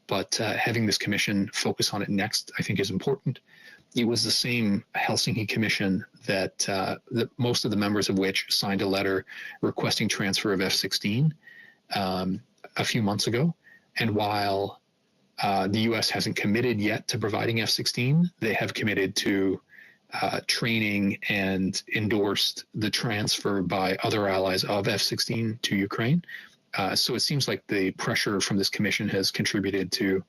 but having this commission focus on it next, I think, is important. It was the same Helsinki Commission that most of the members of which signed a letter requesting transfer of F-16 a few months ago. And while the U.S. hasn't committed yet to providing F-16, they have committed to training and endorsed the transfer by other allies of F-16 to Ukraine. So it seems like the pressure from this commission has contributed to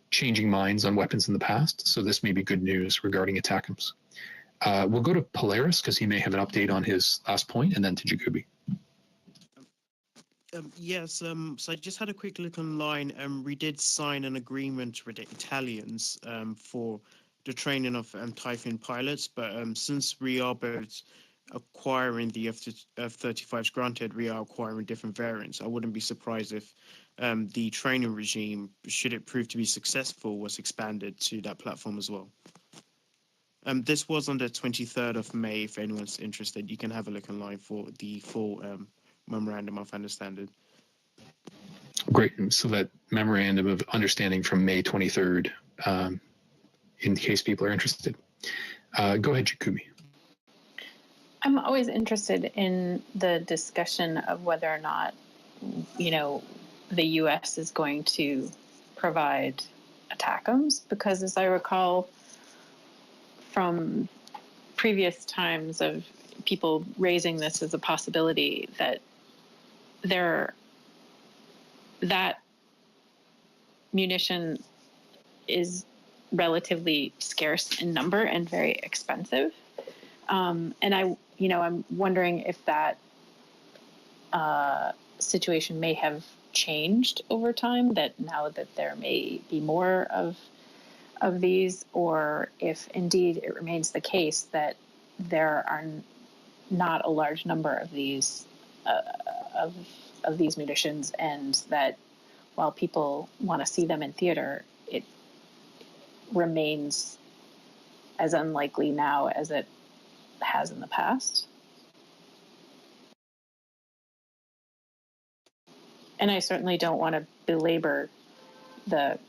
changing minds on weapons in the past. So this may be good news regarding ATACMS. We'll go to Polaris because he may have an update on his last point, and then to Jacoby.
Yes, so I just had a quick look online. We did sign an agreement with the Italians for the training of Typhoon pilots, but since we are both acquiring the F-35s, granted, we are acquiring different variants. I wouldn't be surprised if the training regime, should it prove to be successful, was expanded to that platform as well. This was on the 23rd of May. If anyone's interested, you can have a look online for the full
memorandum of understanding.
Great. So that memorandum of understanding from May 23rd, in case people are interested. Go ahead, Jacoby.
I'm always interested in the discussion of whether or not, the U.S. is going to provide ATACMS, because as I recall from previous times of people raising this as a possibility, that that munition is relatively scarce in number and very expensive. And I'm wondering if that situation may have changed over time, that now that there may be more of these, or if indeed it remains the case that there are not a large number of these of these munitions, and that while people want to see them in theater, it remains as unlikely now as it has in the past. And I certainly don't want to belabor the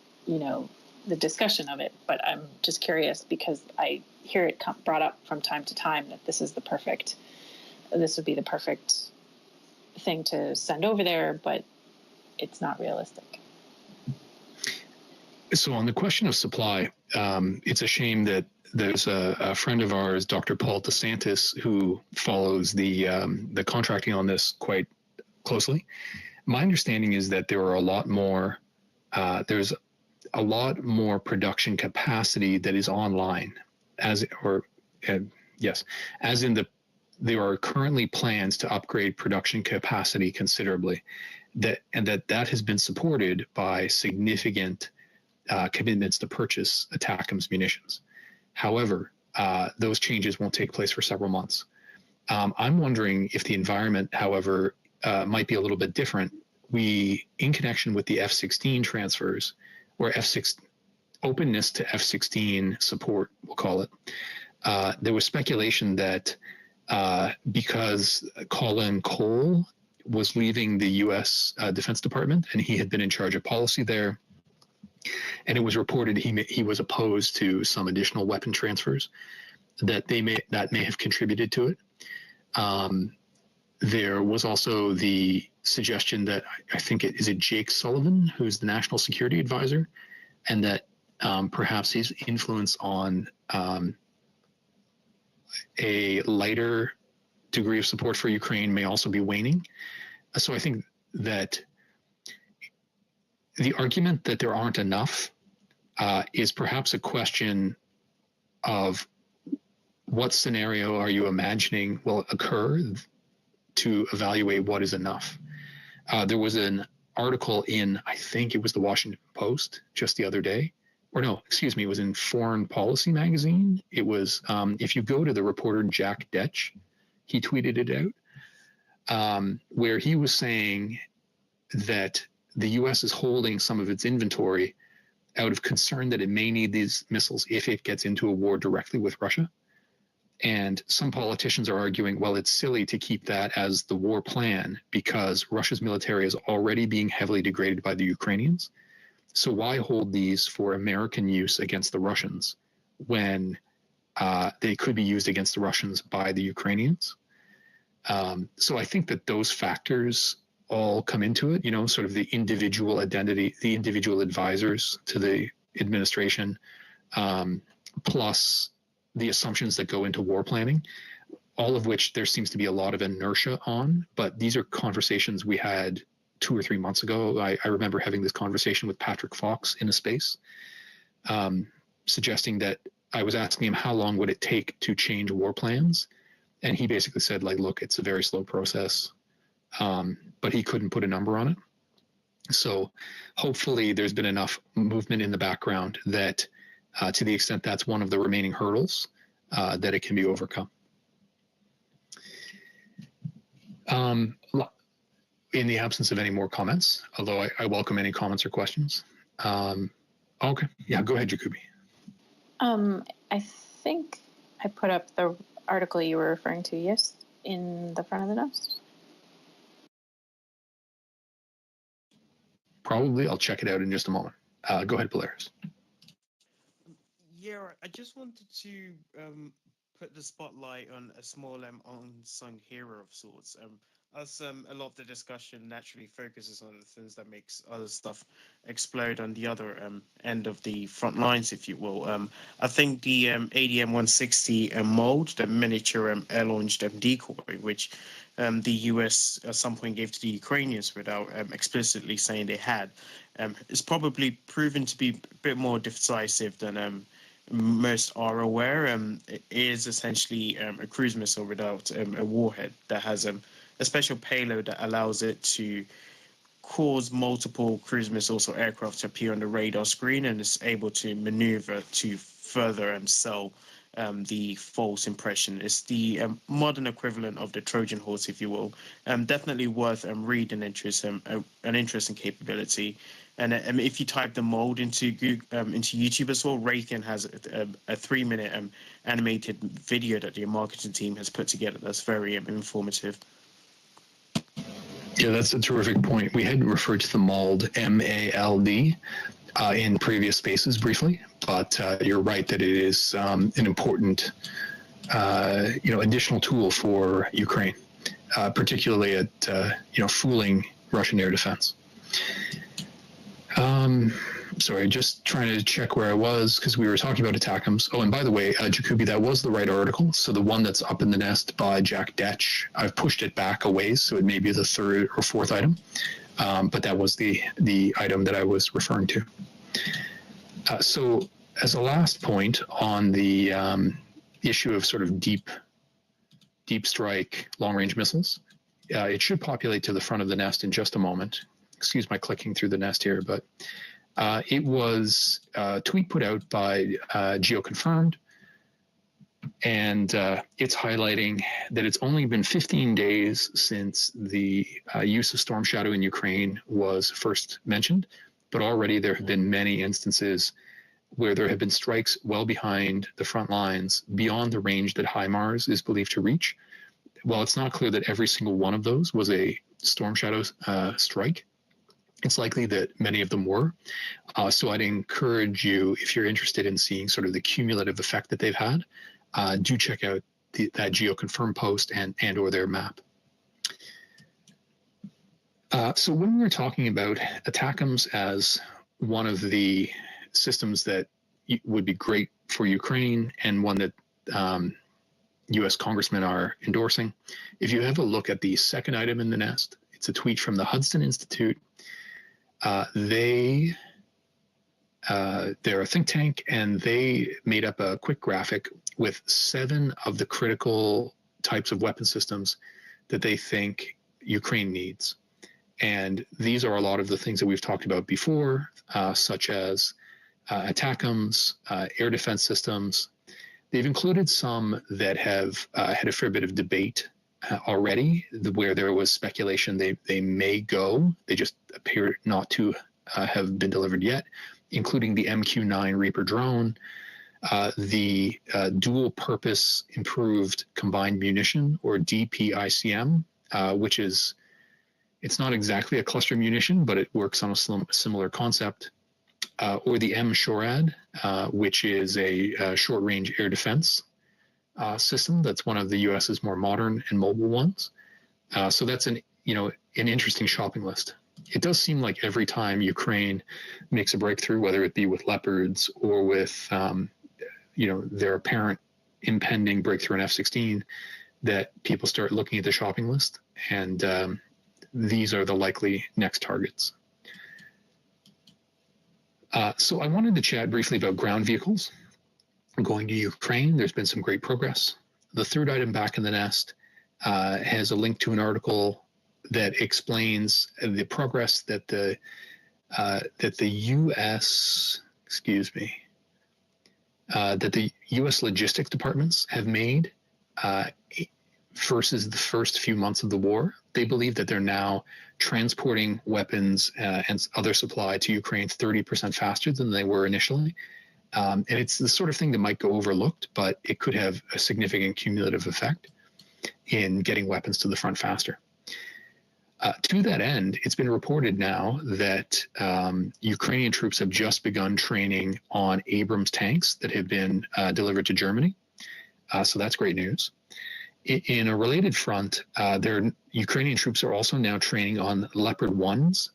discussion of it, but I'm just curious because I hear it brought up from time to time that this would be the perfect thing to send over there, but it's not realistic.
So on the question of supply, it's a shame that there's a friend of ours, Dr. Paul DeSantis, who follows the contracting on this quite closely. My understanding is that there are a lot more. There's a lot more production capacity that is online, as in there are currently plans to upgrade production capacity considerably, that has been supported by significant commitments to purchase ATACMS munitions. However, those changes won't take place for several months. I'm wondering if the environment, however, might be a little bit different. In connection with the F-16 transfers, or openness to F-16 support, we'll call it, there was speculation that because Colin Cole was leaving the U.S. Defense Department, and he had been in charge of policy there, and it was reported he was opposed to some additional weapon transfers, that may have contributed to it. There was also the suggestion that I think is Jake Sullivan, who's the national security advisor, and that perhaps his influence on a lighter degree of support for Ukraine may also be waning. So I think that the argument that there aren't enough is perhaps a question of what scenario are you imagining will occur to evaluate what is enough. There was an article in, I think it was the Washington Post just the other day, or no, excuse me, it was in Foreign Policy magazine. It was, if you go to the reporter Jack Detch, he tweeted it out, where he was saying that the U.S. is holding some of its inventory out of concern that it may need these missiles if it gets into a war directly with Russia. And some politicians are arguing, well, it's silly to keep that as the war plan because Russia's military is already being heavily degraded by the Ukrainians. So why hold these for American use against the Russians when they could be used against the Russians by the Ukrainians? So I think that those factors all come into it, sort of the individual identity, the individual advisors to the administration, plus the assumptions that go into war planning, all of which there seems to be a lot of inertia on. But these are conversations we had 2 or 3 months ago. I remember having this conversation with Patrick Fox in a space, suggesting that I was asking him how long would it take to change war plans. And he basically said, look, it's a very slow process, but he couldn't put a number on it. So hopefully there's been enough movement in the background that to the extent that's one of the remaining hurdles, that it can be overcome. In the absence of any more comments, although I welcome any comments or questions. Okay, yeah, go ahead, Jacoby.
I think I put up the article you were referring to, yes, in the front of the notes.
probably. I'll check it out in just a moment. Go ahead, Polaris.
Yeah, I just wanted to put the spotlight on a small unsung hero of sorts. As a lot of the discussion naturally focuses on the things that makes other stuff explode on the other end of the front lines, if you will. I think the ADM 160 mold, the miniature air-launched decoy, which the US at some point gave to the Ukrainians without explicitly saying they had, is probably proven to be a bit more decisive than most are aware. It is essentially a cruise missile without a warhead that has a special payload that allows it to cause multiple cruise missiles or aircraft to appear on the radar screen, and is able to maneuver to further sell the false impression. It's the modern equivalent of the Trojan horse, if you will. Definitely worth reading an interesting capability. And if you type the mold into YouTube as well, Raytheon has a 3-minute animated video that their marketing team has put together that's very informative.
Yeah, that's a terrific point. We had referred to the MALD, M-A-L-D, in previous spaces briefly, but you're right that it is an important, additional tool for Ukraine, particularly at, fooling Russian air defense. Sorry, just trying to check where I was because we were talking about ATACMS. Oh, and by the way, Jacoby, that was the right article. So the one that's up in the nest by Jack Detch, I've pushed it back a ways, so it may be the third or fourth item. But that was the item that I was referring to. So as a last point on the issue of sort of deep strike long-range missiles, it should populate to the front of the nest in just a moment. Excuse my clicking through the nest here, but it was a tweet put out by Geo-Confirmed, and it's highlighting that it's only been 15 days since the use of Storm Shadow in Ukraine was first mentioned, but already there have been many instances where there have been strikes well behind the front lines, beyond the range that HIMARS is believed to reach. While it's not clear that every single one of those was a Storm Shadow strike, it's likely that many of them were. So I'd encourage you, if you're interested in seeing sort of the cumulative effect that they've had, do check out that Geo-Confirm post and or their map. So when we were talking about ATACMS as one of the systems that would be great for Ukraine and one that U.S. congressmen are endorsing, if you have a look at the second item in the nest, it's a tweet from the Hudson Institute. They're a think tank, and they made up a quick graphic with 7 of the critical types of weapon systems that they think Ukraine needs. And these are a lot of the things that we've talked about before, such as ATACMS, air defense systems. They've included some that have had a fair bit of debate already, where there was speculation they may go. They just appear not to have been delivered yet, including the MQ-9 Reaper drone, the dual purpose improved combined munition, or DPICM, which is, it's not exactly a cluster munition, but it works on a similar concept, or the M-SHORAD, which is a short-range air defense system. That's one of the US's more modern and mobile ones. So that's an interesting shopping list. It does seem like every time Ukraine makes a breakthrough, whether it be with Leopards or with their apparent impending breakthrough in F-16, that people start looking at the shopping list, and these are the likely next targets. So I wanted to chat briefly about ground vehicles going to Ukraine. There's been some great progress. The third item back in the nest has a link to an article that explains the progress that the U.S. That the U.S. logistics departments have made versus the first few months of the war. They believe that they're now transporting weapons and other supply to Ukraine 30% faster than they were initially. And it's the sort of thing that might go overlooked, but it could have a significant cumulative effect in getting weapons to the front faster. To that end, it's been reported now that Ukrainian troops have just begun training on Abrams tanks that have been delivered to Germany. So that's great news. In a related front, Ukrainian troops are also now training on Leopard 1s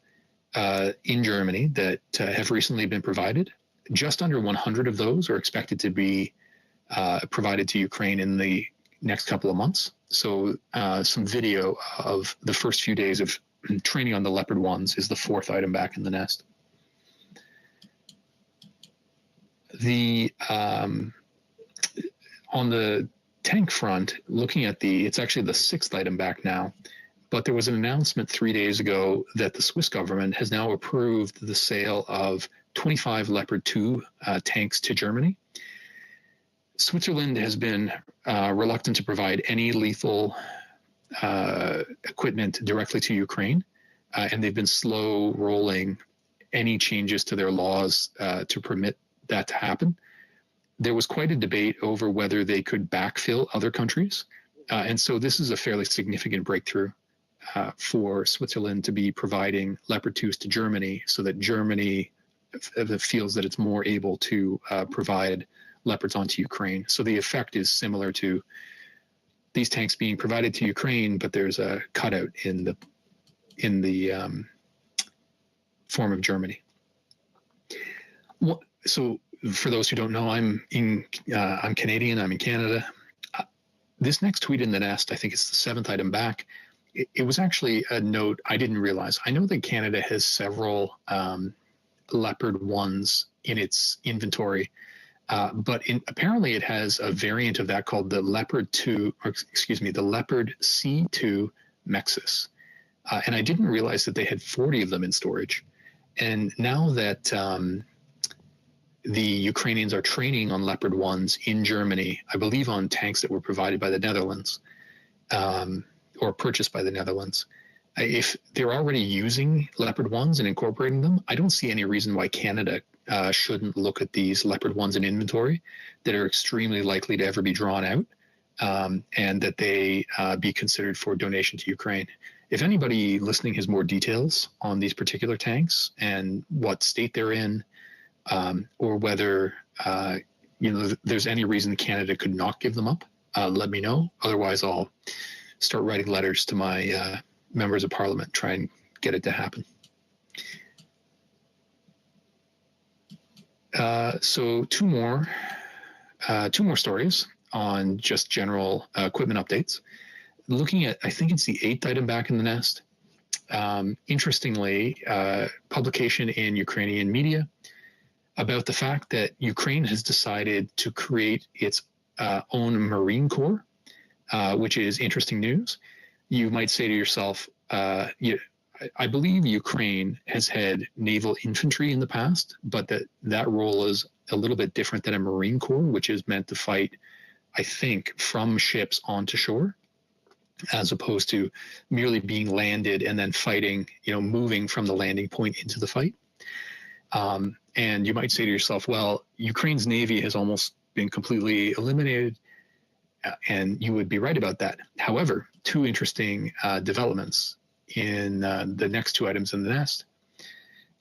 in Germany that have recently been provided. Just under 100 of those are expected to be provided to Ukraine in the next couple of months. So some video of the first few days of training on the Leopard 1s is the fourth item back in the nest. On the tank front, looking at it's actually the sixth item back now, but there was an announcement 3 days ago that the Swiss government has now approved the sale of 25 Leopard 2 tanks to Germany. Switzerland has been reluctant to provide any lethal equipment directly to Ukraine, and they've been slow rolling any changes to their laws to permit that to happen. There was quite a debate over whether they could backfill other countries, and so this is a fairly significant breakthrough for Switzerland to be providing Leopard 2s to Germany, so that Germany feels that it's more able to provide Leopards onto Ukraine. So the effect is similar to these tanks being provided to Ukraine, but there's a cutout in the form of Germany. So for those who don't know, I'm Canadian. I'm in Canada. This next tweet in the nest, I think it's the seventh item back. It was actually a note I didn't realize. I know that Canada has several Leopard 1s in its inventory. But apparently it has a variant of that called the Leopard C2 Mexis. And I didn't realize that they had 40 of them in storage. And now that the Ukrainians are training on Leopard 1s in Germany, I believe on tanks that were provided by the Netherlands or purchased by the Netherlands, if they're already using Leopard 1s and incorporating them, I don't see any reason why Canada shouldn't look at these Leopard 1s in inventory that are extremely likely to ever be drawn out, and that they be considered for donation to Ukraine. If anybody listening has more details on these particular tanks and what state they're in, or whether there's any reason Canada could not give them up, let me know. Otherwise, I'll start writing letters to my members of Parliament, try and get it to happen. So two more stories on just general equipment updates. Looking at, I think it's the eighth item back in the nest. Interestingly, publication in Ukrainian media about the fact that Ukraine has decided to create its own Marine Corps, which is interesting news. You might say to yourself, I believe Ukraine has had naval infantry in the past, but that role is a little bit different than a Marine Corps, which is meant to fight, I think, from ships onto shore, as opposed to merely being landed and then fighting, moving from the landing point into the fight. And you might say to yourself, well, Ukraine's Navy has almost been completely eliminated, and you would be right about that. However, two interesting developments in the next two items in the nest.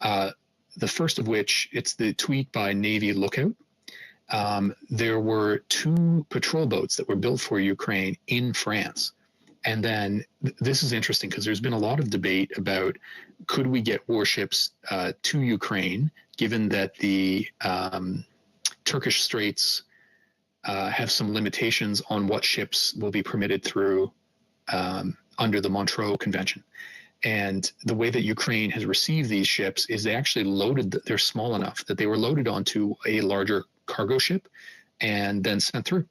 The first of which, it's the tweet by Navy Lookout. There were two patrol boats that were built for Ukraine in France. And then this is interesting because there's been a lot of debate about could we get warships to Ukraine, given that the Turkish Straits have some limitations on what ships will be permitted through under the Montreux Convention. And the way that Ukraine has received these ships is they actually they're small enough that they were loaded onto a larger cargo ship and then sent through.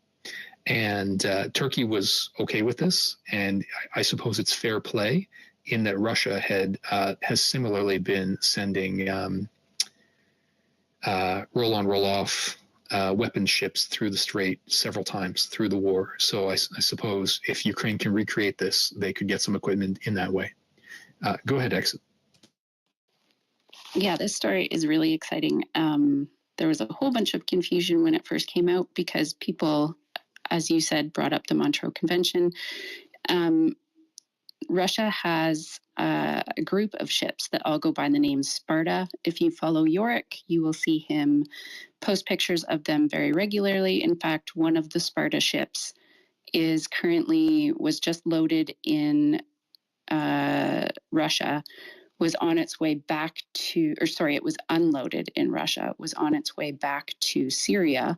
And Turkey was okay with this, and I suppose it's fair play in that Russia has similarly been sending roll-on, roll-off weapon ships through the strait several times through the war. So I suppose if Ukraine can recreate this, they could get some equipment in that way. Go ahead, Exit.
Yeah, this story is really exciting. There was a whole bunch of confusion when it first came out because people, as you said, brought up the Montreux Convention. Russia has a group of ships that all go by the name Sparta. If you follow Yorick, you will see him post pictures of them very regularly. In fact, one of the Sparta ships was just loaded in Russia, was on its way back to, it was unloaded in Russia, was on its way back to Syria,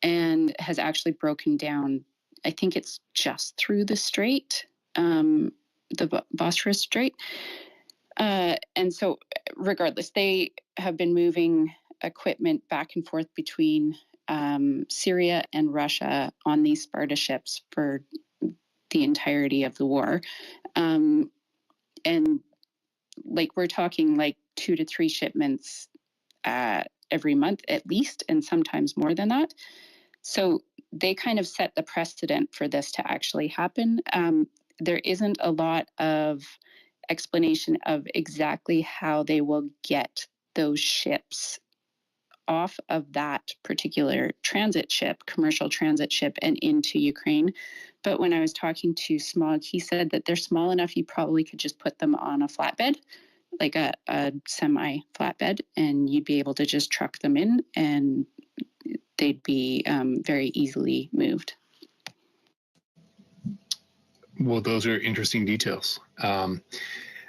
and has actually broken down. I think it's just through the strait, the Bosphorus Strait. And so regardless, they have been moving equipment back and forth between Syria and Russia on these Sparta ships for the entirety of the war. And like, we're talking like 2 to 3 shipments every month at least, and sometimes more than that. So they kind of set the precedent for this to actually happen. There isn't a lot of explanation of exactly how they will get those ships off of that particular transit ship, commercial transit ship, and into Ukraine. But when I was talking to Smog, he said that they're small enough you probably could just put them on a flatbed, like a semi-flatbed, and you'd be able to just truck them in, and they'd be very easily moved.
Well, those are interesting details. Now,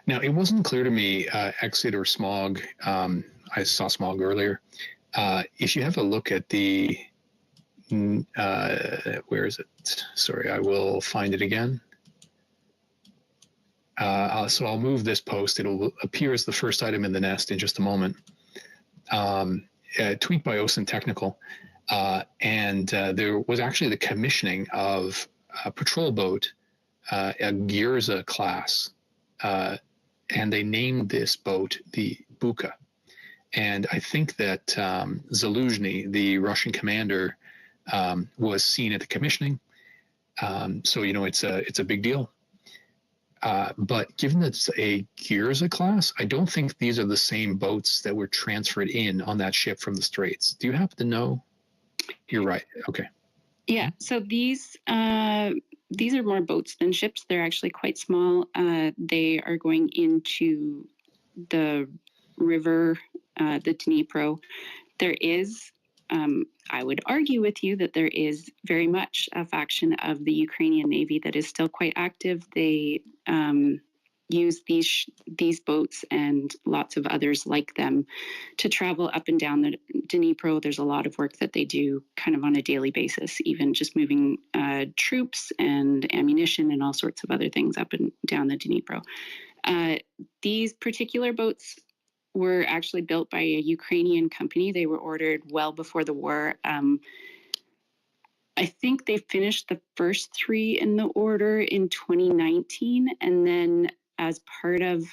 it wasn't clear to me, Exit or Smog, I saw Smog earlier. If you have a look at the, where is it? Sorry, I will find it again. So I'll move this post. It'll appear as the first item in the nest in just a moment. A tweet by OSINT Technical. And there was actually the commissioning of a patrol boat, a Gyrza class, and they named this boat the Buka. And I think that Zaluzhny, the Russian commander, was seen at the commissioning. So, you know, it's a big deal. But given that it's a Gyrza class, I don't think these are the same boats that were transferred in on that ship from the Straits. Do you happen to know? You're right. Okay.
Yeah. So these are more boats than ships. They're actually quite small. They are going into the river, the Dnipro. There is, I would argue with you that there is very much a faction of the Ukrainian Navy that is still quite active. They use these boats and lots of others like them to travel up and down the Dnipro. There's a lot of work that they do kind of on a daily basis, even just moving troops and ammunition and all sorts of other things up and down the Dnipro. These particular boats were actually built by a Ukrainian company. They were ordered well before the war. I think they finished the first 3 in the order in 2019. And then as part of,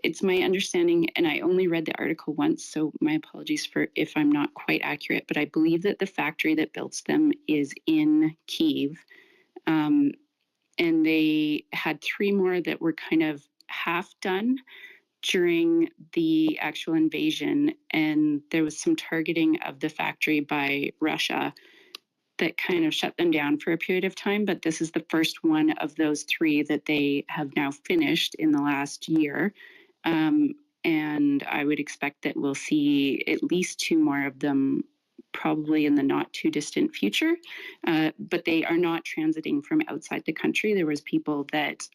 it's my understanding, and I only read the article once, so my apologies for if I'm not quite accurate, but I believe that the factory that builds them is in Kyiv. And they had 3 more that were kind of half done during the actual invasion, and there was some targeting of the factory by Russia that kind of shut them down for a period of time. But this is the first one of those 3 that they have now finished in the last year. And I would expect that we'll see at least 2 more of them probably in the not too distant future. But they are not transiting from outside the country. There was people that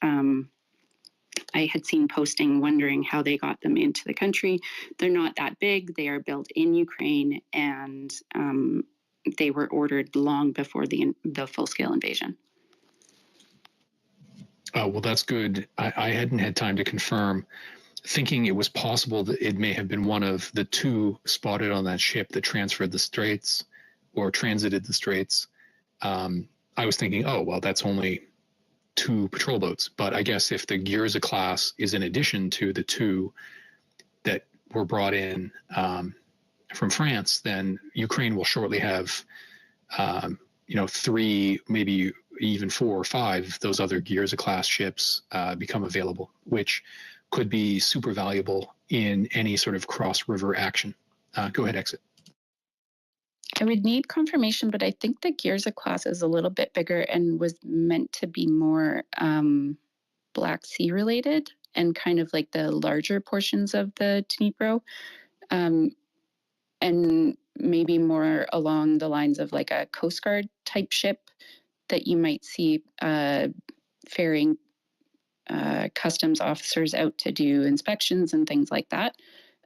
I had seen posting wondering how they got them into the country. They're not that big. They are built in Ukraine, and they were ordered long before the full-scale invasion.
Well, that's good. I hadn't had time to confirm, thinking it was possible that it may have been one of the 2 spotted on that ship that transferred the Straits or transited the Straits. I was thinking, oh, well, that's only 2 patrol boats. But I guess if the Gyrza class is in addition to the 2 that were brought in from France, then Ukraine will shortly have, 3, maybe even 4 or 5 those other Gyrza class ships become available, which could be super valuable in any sort of cross-river action. Go ahead, Exit.
I would need confirmation, but I think the Gyrza class is a little bit bigger and was meant to be more Black Sea related and kind of like the larger portions of the Dnipro, and maybe more along the lines of like a Coast Guard type ship that you might see ferrying customs officers out to do inspections and things like that.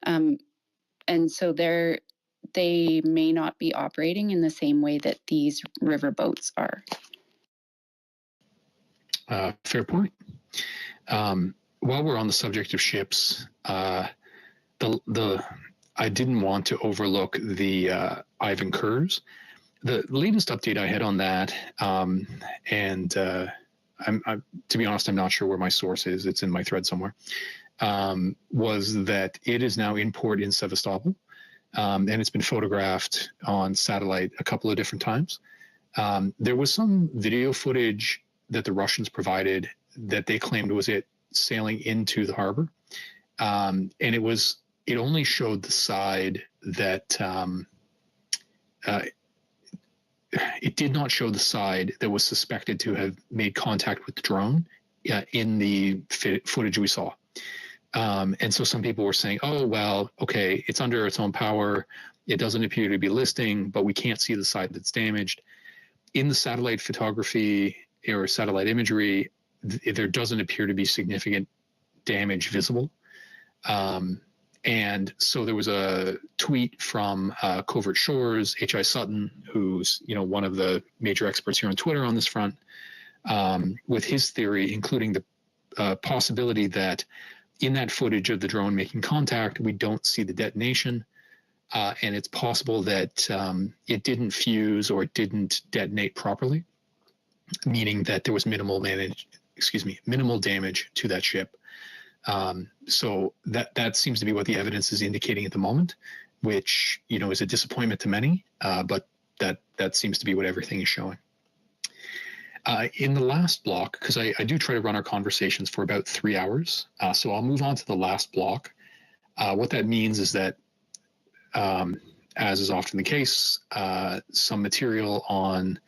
And so they may not be operating in the same way that these river boats are.
Fair point. While we're on the subject of ships, I didn't want to overlook the Ivan Kurz. The latest update I had on that, and I'm to be honest, I'm not sure where my source is. It's in my thread somewhere. Was that it is now in port in Sevastopol, and it's been photographed on satellite a couple of different times. There was some video footage that the Russians provided that they claimed was it sailing into the harbor, and it only showed the side that it did not show the side that was suspected to have made contact with the drone in the footage we saw. And so some people were saying, oh, well, okay, it's under its own power. It doesn't appear to be listing, but we can't see the side that's damaged. In the satellite photography or satellite imagery, there doesn't appear to be significant damage visible. And so there was a tweet from Covert Shores, H.I. Sutton, who's one of the major experts here on Twitter on this front, with his theory, including the possibility that in that footage of the drone making contact, we don't see the detonation, and it's possible that it didn't fuse or it didn't detonate properly, meaning that there was minimal damage to that ship. So that seems to be what the evidence is indicating at the moment, which, is a disappointment to many, but that seems to be what everything is showing. In the last block, because I do try to run our conversations for about 3 hours, so I'll move on to the last block. What that means is that, as is often the case, some material on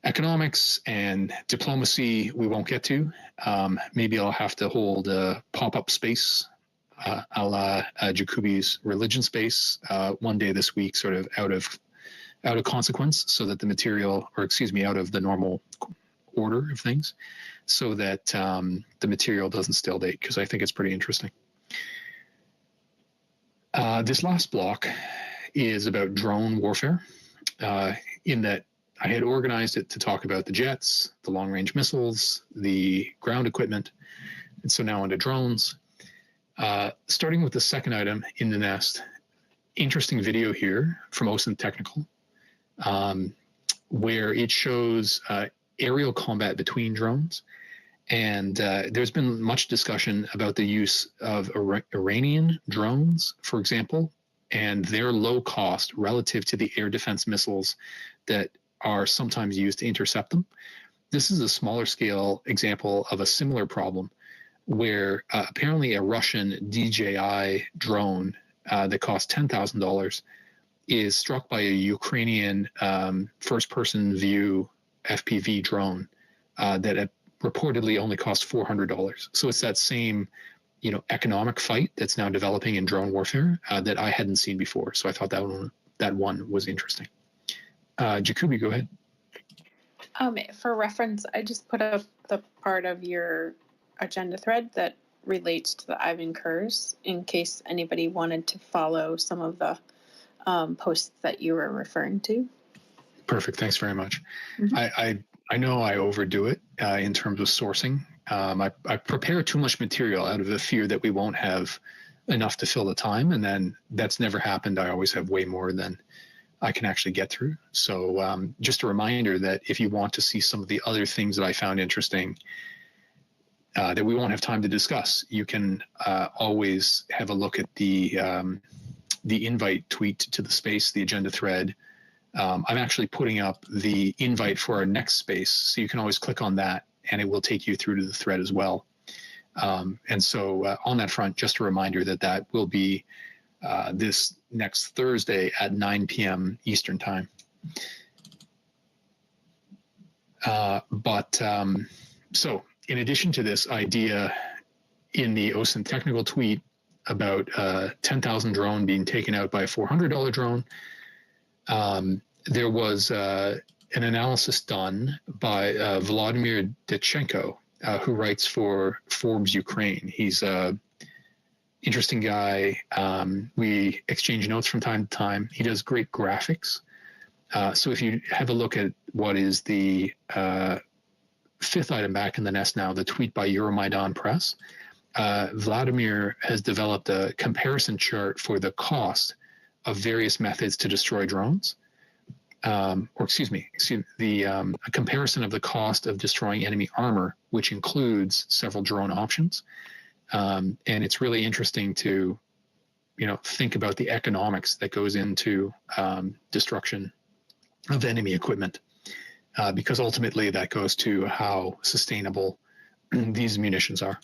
economics and diplomacy we won't get to. Maybe I'll have to hold a pop-up space a la Jacoby's religion space one day this week, sort of out of consequence, so that the material, out of the normal order of things, so that the material doesn't stale date, because I think it's pretty interesting. This last block is about drone warfare, in that I had organized it to talk about the jets, the long-range missiles, the ground equipment, and so now onto drones. Starting with the second item in the nest, interesting video here from OSINT Technical, where it shows aerial combat between drones. And there's been much discussion about the use of Iranian drones, for example, and their low cost relative to the air defense missiles that are sometimes used to intercept them. This is a smaller scale example of a similar problem where apparently a Russian DJI drone that costs $10,000 is struck by a Ukrainian first-person view FPV drone that reportedly only costs $400. So it's that same, economic fight that's now developing in drone warfare that I hadn't seen before. So I thought that one was interesting. Jacoby, go ahead.
For reference, I just put up the part of your agenda thread that relates to the Ivan Kurz, in case anybody wanted to follow some of the posts that you were referring to.
Perfect. Thanks very much.
Mm-hmm.
I know I overdo it in terms of sourcing. I prepare too much material out of the fear that we won't have enough to fill the time, and then that's never happened. I always have way more than I can actually get through. So just a reminder that if you want to see some of the other things that I found interesting that we won't have time to discuss, you can always have a look at the invite tweet to the space, the agenda thread. I'm actually putting up the invite for our next space, so you can always click on that and it will take you through to the thread as well. And so on that front, just a reminder that will be this next Thursday at 9 p.m. Eastern time. So in addition to this idea in the OSINT technical tweet about 10,000 drone being taken out by a $400 drone, there was an analysis done by Vladimir Protsenko, who writes for Forbes Ukraine. He's a interesting guy. We exchange notes from time to time. He does great graphics. So if you have a look at what is the fifth item back in the nest now, the tweet by Euromaidan Press, Vladimir has developed a comparison chart for the cost of various methods to destroy drones. A comparison of the cost of destroying enemy armor, which includes several drone options. And it's really interesting to, think about the economics that goes into destruction of enemy equipment, because ultimately that goes to how sustainable these munitions are.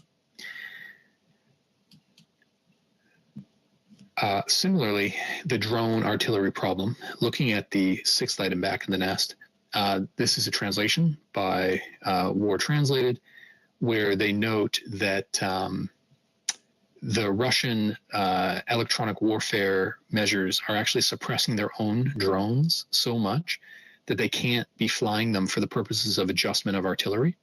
Similarly, the drone artillery problem, looking at the sixth item back in the nest, this is a translation by War Translated, where they note that the Russian electronic warfare measures are actually suppressing their own drones so much that they can't be flying them for the purposes of adjustment of artillery.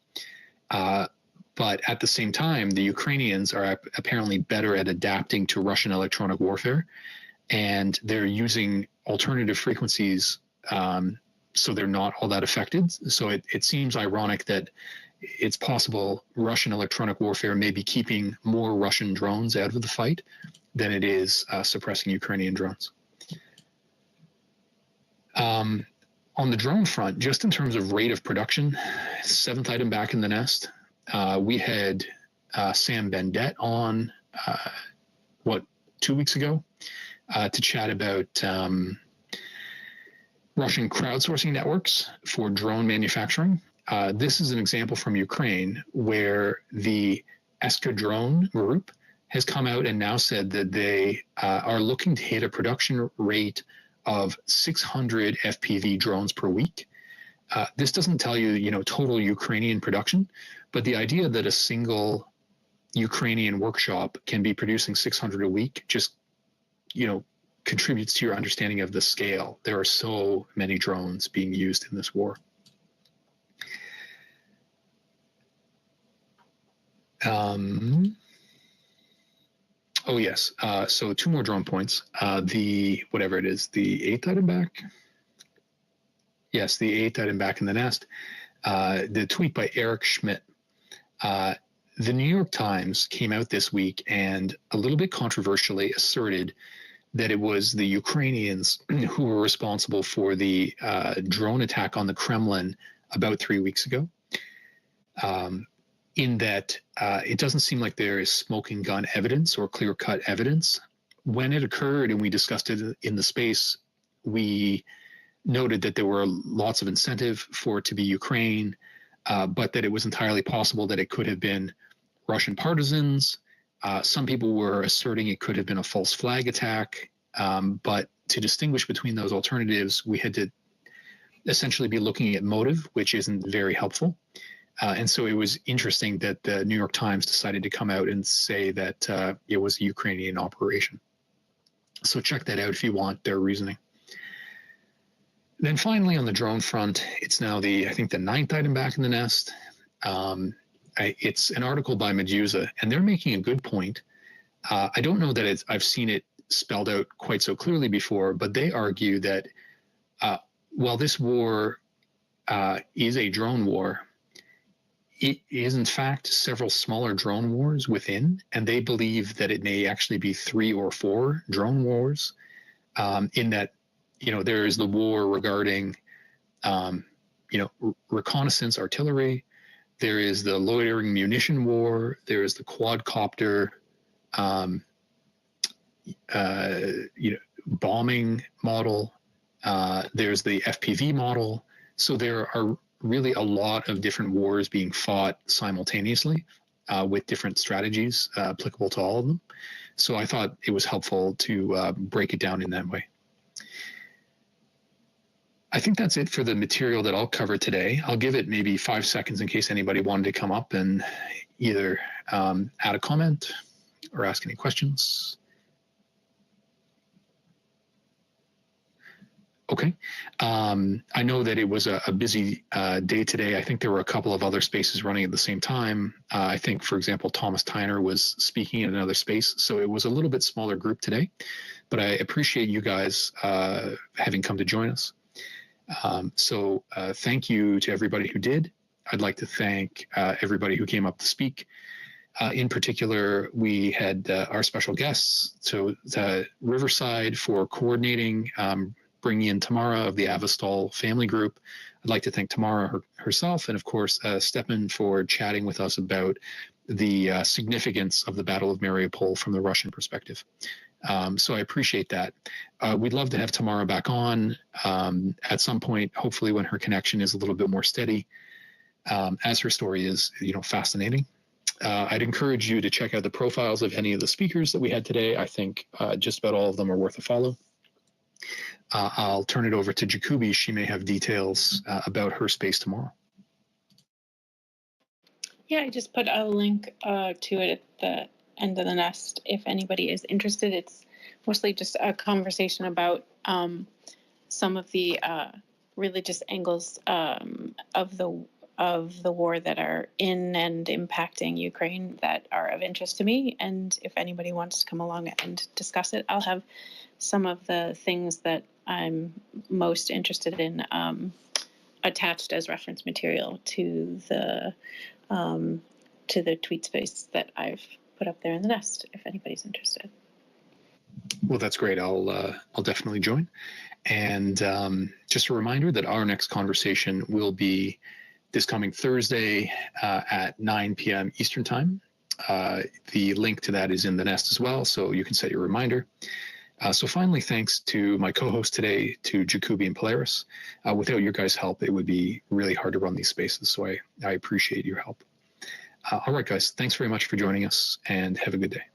But at the same time, the Ukrainians are apparently better at adapting to Russian electronic warfare, and they're using alternative frequencies, so they're not all that affected. So it seems ironic that it's possible Russian electronic warfare may be keeping more Russian drones out of the fight than it is suppressing Ukrainian drones. On the drone front, just in terms of rate of production, seventh item back in the nest, we had Sam Bendet on, 2 weeks ago, to chat about Russian crowdsourcing networks for drone manufacturing. This is an example from Ukraine where the Eskadron group has come out and now said that they are looking to hit a production rate of 600 FPV drones per week. This doesn't tell you, total Ukrainian production, but the idea that a single Ukrainian workshop can be producing 600 a week just, contributes to your understanding of the scale. There are so many drones being used in this war. Oh yes. So two more drone points. The eighth item back. Yes, the eighth item back in the nest. The tweet by Eric Schmidt. The New York Times came out this week and a little bit controversially asserted that it was the Ukrainians who were responsible for the drone attack on the Kremlin about 3 weeks ago. In that it doesn't seem like there is smoking gun evidence or clear-cut evidence. When it occurred and we discussed it in the space, we noted that there were lots of incentive for it to be Ukraine, but that it was entirely possible that it could have been Russian partisans. Some people were asserting it could have been a false flag attack, but to distinguish between those alternatives, we had to essentially be looking at motive, which isn't very helpful. And so it was interesting that the New York Times decided to come out and say that it was a Ukrainian operation. So check that out if you want their reasoning. Then finally, on the drone front, it's now I think the ninth item back in the nest. It's an article by Medusa, and they're making a good point. I don't know that I've seen it spelled out quite so clearly before, but they argue that while this war is a drone war, it is in fact several smaller drone wars within, and they believe that it may actually be 3 or 4 drone wars, in that, there is the war regarding, reconnaissance artillery. There is the loitering munition war. There is the quadcopter, bombing model. There's the FPV model. So there are really a lot of different wars being fought simultaneously, with different strategies applicable to all of them. So I thought it was helpful to break it down in that way. I think that's it for the material that I'll cover today. I'll give it maybe 5 seconds in case anybody wanted to come up and either add a comment or ask any questions. Okay. I know that it was a busy day today. I think there were a couple of other spaces running at the same time. I think, for example, Thomas Tyner was speaking in another space. So it was a little bit smaller group today, but I appreciate you guys having come to join us. So thank you to everybody who did. I'd like to thank everybody who came up to speak. In particular, we had our special guests, so Riverside for coordinating, bringing in Tamara of the Azovstal family group. I'd like to thank Tamara herself, and of course, Stepan for chatting with us about the significance of the Battle of Mariupol from the Russian perspective. So I appreciate that. We'd love to have Tamara back on at some point, hopefully when her connection is a little bit more steady, as her story is, fascinating. I'd encourage you to check out the profiles of any of the speakers that we had today. I think just about all of them are worth a follow. I'll turn it over to Jacoby. She may have details about her space tomorrow.
Yeah, I just put a link to it at the end of the nest. If anybody is interested, it's mostly just a conversation about some of the religious angles of the war that are in and impacting Ukraine that are of interest to me. And if anybody wants to come along and discuss it, I'll have some of the things that I'm most interested in attached as reference material to the tweet space that I've put up there in the nest, if anybody's interested.
Well, that's great. I'll definitely join. And just a reminder that our next conversation will be this coming Thursday at 9 p.m. Eastern Time. The link to that is in the nest as well, so you can set your reminder. So finally, thanks to my co-host today, to Jacoby and Polaris. Without your guys' help, it would be really hard to run these spaces, so I appreciate your help. All right, guys, thanks very much for joining us, and have a good day.